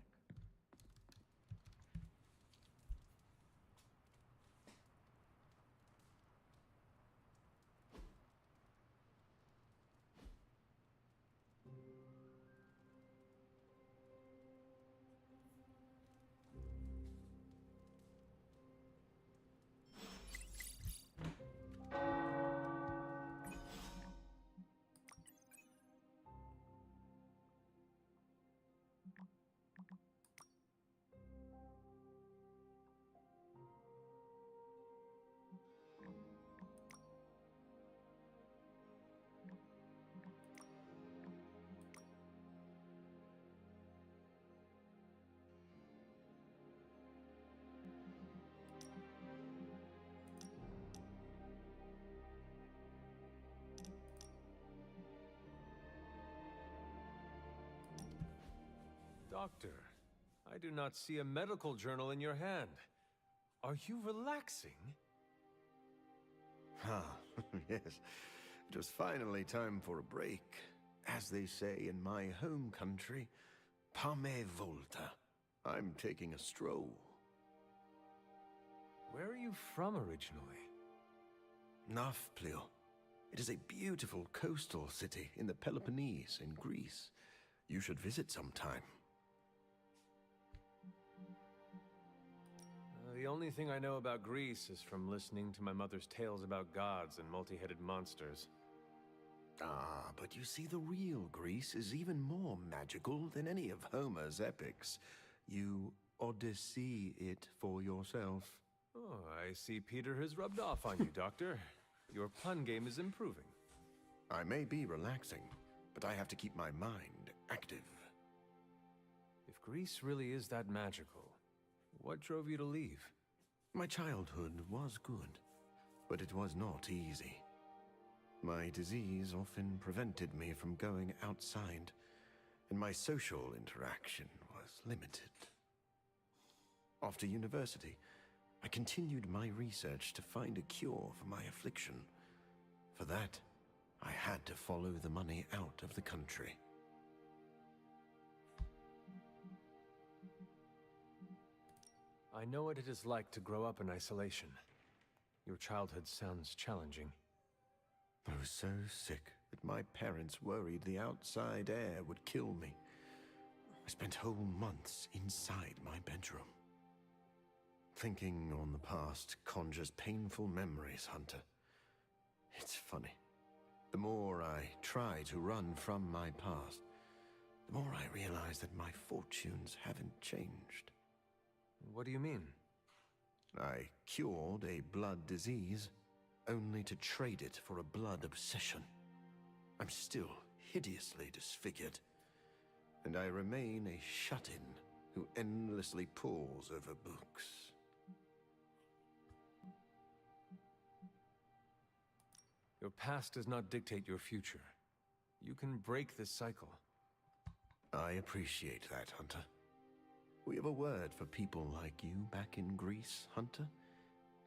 Doctor, I do not see a medical journal in your hand. Are you relaxing? Ah, yes. It was finally time for a break. As they say in my home country, Pame Volta. I'm taking a stroll. Where are you from originally? Nafplio. It is a beautiful coastal city in the Peloponnese in Greece. You should visit sometime. The only thing I know about Greece is from listening to my mother's tales about gods and multi-headed monsters. Ah, but you see, the real Greece is even more magical than any of Homer's epics. You Odyssey it for yourself. Oh, I see Peter has rubbed off on you, Doctor. Your pun game is improving. I may be relaxing, but I have to keep my mind active. If Greece really is that magical, what drove you to leave? My childhood was good, but it was not easy. My disease often prevented me from going outside, and my social interaction was limited. After university, I continued my research to find a cure for my affliction. For that, I had to follow the money out of the country. I know what it is like to grow up in isolation. Your childhood sounds challenging. I was so sick that my parents worried the outside air would kill me. I spent whole months inside my bedroom. Thinking on the past conjures painful memories, Hunter. It's funny. The more I try to run from my past, the more I realize that my fortunes haven't changed. What do you mean? I cured a blood disease, only to trade it for a blood obsession. I'm still hideously disfigured, and I remain a shut-in who endlessly pores over books. Your past does not dictate your future. You can break this cycle. I appreciate that, Hunter. We have a word for people like you back in Greece, Hunter.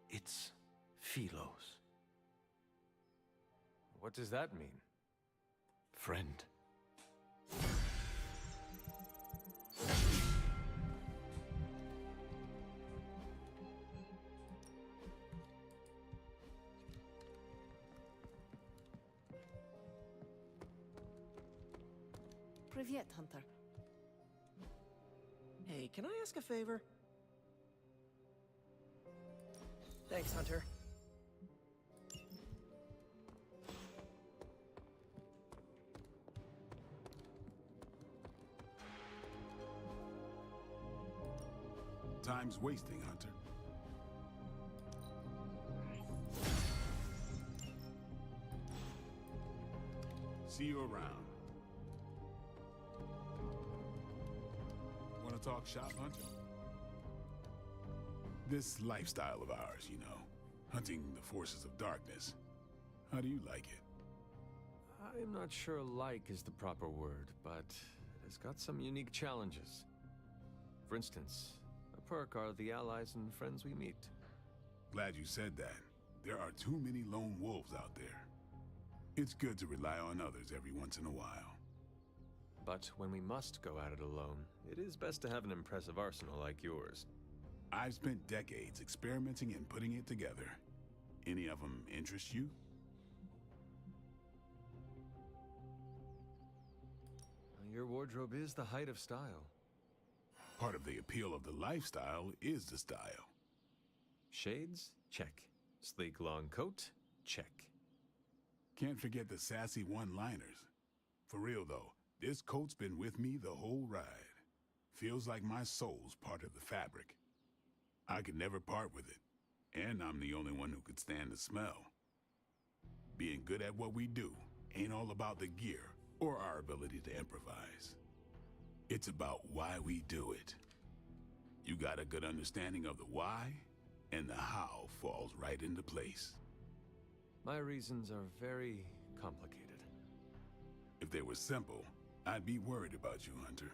It's Philos. What does that mean? Friend. Privyet, Hunter. Hey, can I ask a favor? Thanks, Hunter. Time's wasting, Hunter. See you around. Want to talk shop, Hunter? This lifestyle of ours, you know, hunting the forces of darkness. How do you like it? I'm not sure like is the proper word, but it has got some unique challenges. For instance, a perk are the allies and friends we meet. Glad you said that. There are too many lone wolves out there. It's good to rely on others every once in a while. But when we must go at it alone, it is best to have an impressive arsenal like yours. I've spent decades experimenting and putting it together. Any of them interest you? Your wardrobe is the height of style. Part of the appeal of the lifestyle is the style. Shades? Check. Sleek long coat? Check. Can't forget the sassy one-liners. For real though, this coat's been with me the whole ride. Feels like my soul's part of the fabric. I could never part with it, and I'm the only one who could stand the smell. Being good at what we do ain't all about the gear or our ability to improvise. It's about why we do it. You got a good understanding of the why, and the how falls right into place. My reasons are very complicated. If they were simple, I'd be worried about you, Hunter.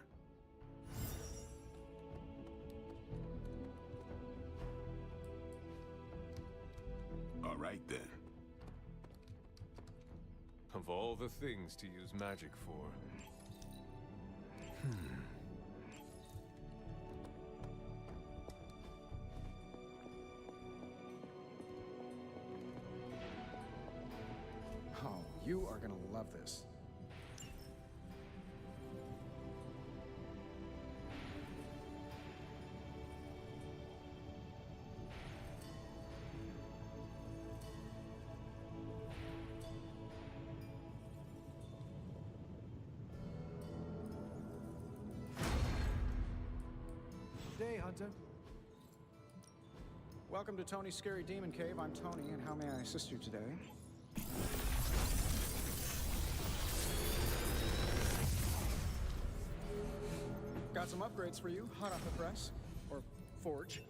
All right then. Of all the things to use magic for. You are gonna love this. Day, Hunter. Welcome to Tony's Scary Demon Cave. I'm Tony, and how may I assist you today? Got some upgrades for you, hot off the press. Or forge.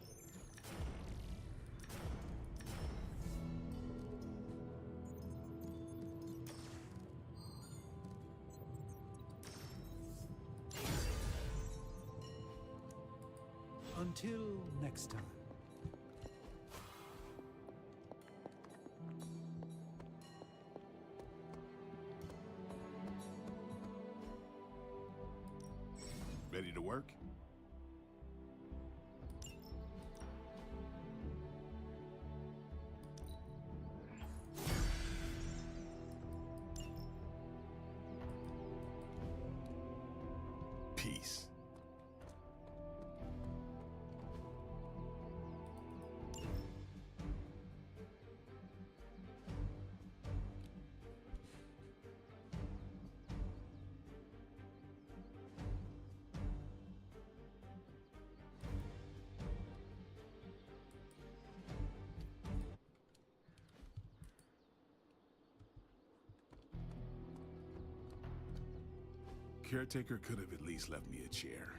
Until next time. Ready to work? Peace. Caretaker could have at least left me a chair.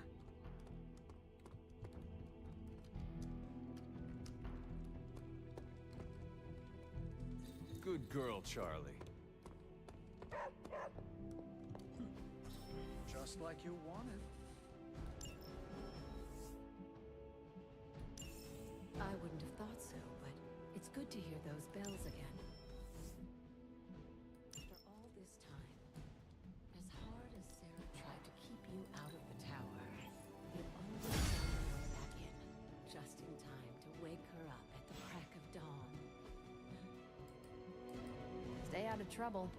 Good girl, Charlie. Just like you wanted. I wouldn't have thought so, but it's good to hear those bells again. After all this time, as hard as Sarah tried to keep you out of the tower, you always found your way back in, just in time to wake her up at the crack of dawn. Stay out of trouble.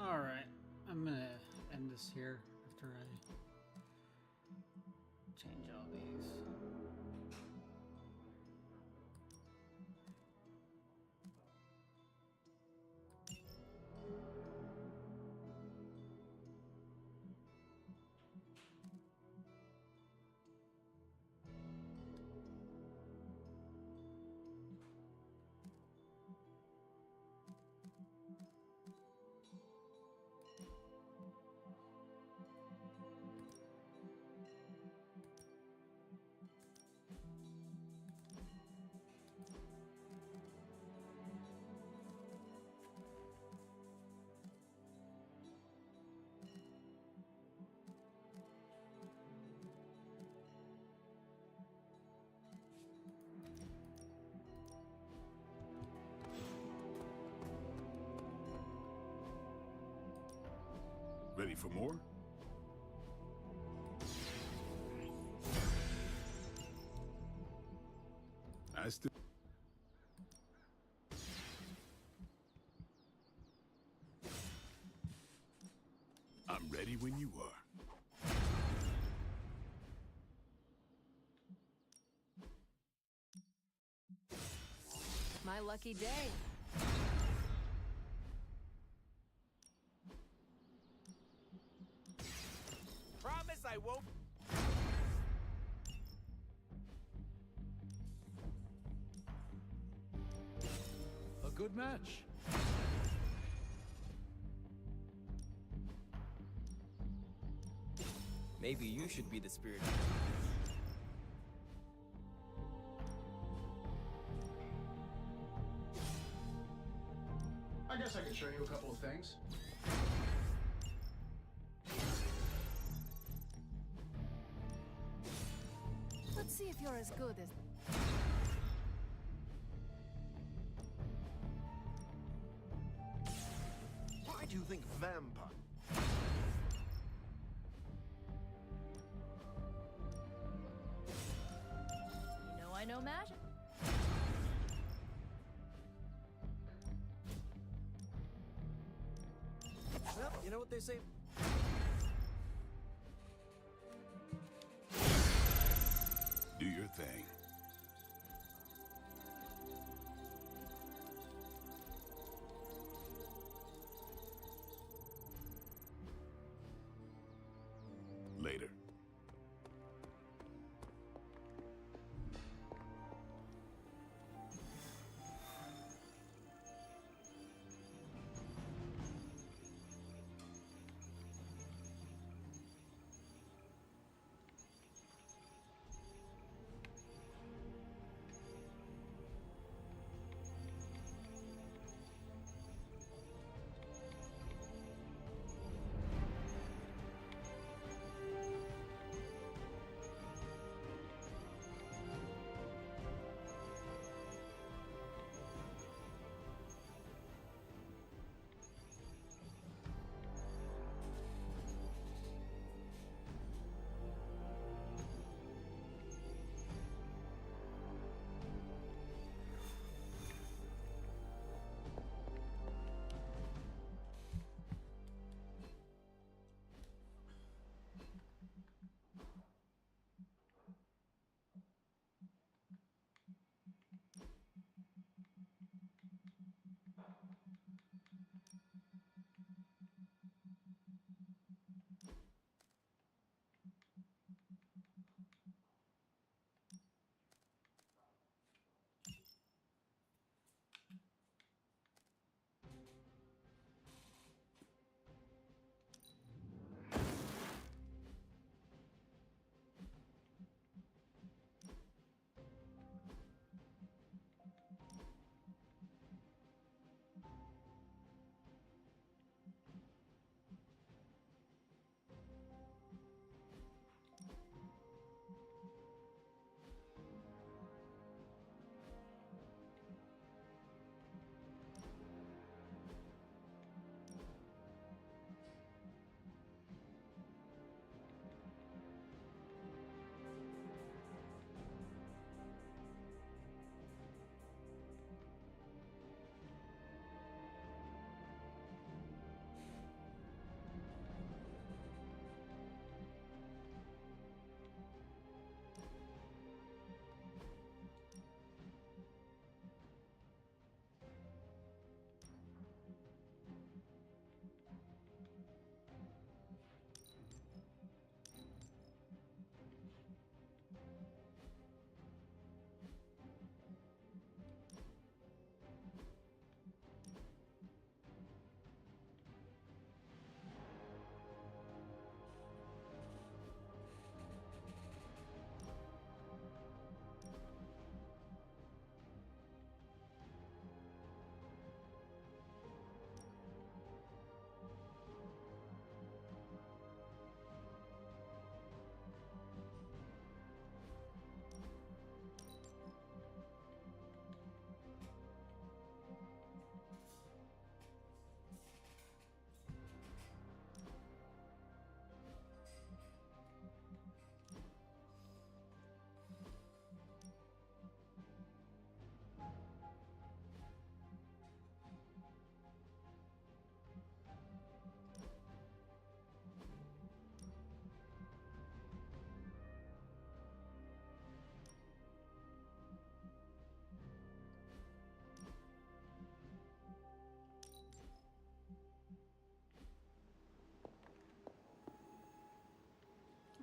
Alright, I'm gonna end this here after I change all these. Ready for more? I still... I'm ready when you are. My lucky day. Promise I won't. A good match. Maybe you should be the spirit. I guess I could show you a couple of things. Let's see if you're as good as... vampire. You know I know magic. Well, you know what they say? Do your thing. Later.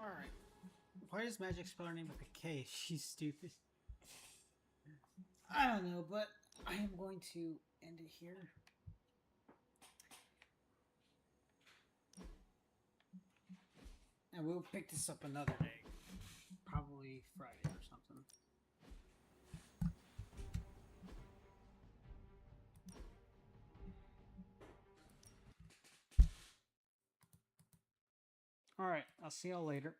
Alright. Why does magic spell her name with a K? She's stupid. I don't know, but I am going to end it here. And we'll pick this up another day. Probably Friday or something. Alright, I'll see y'all later.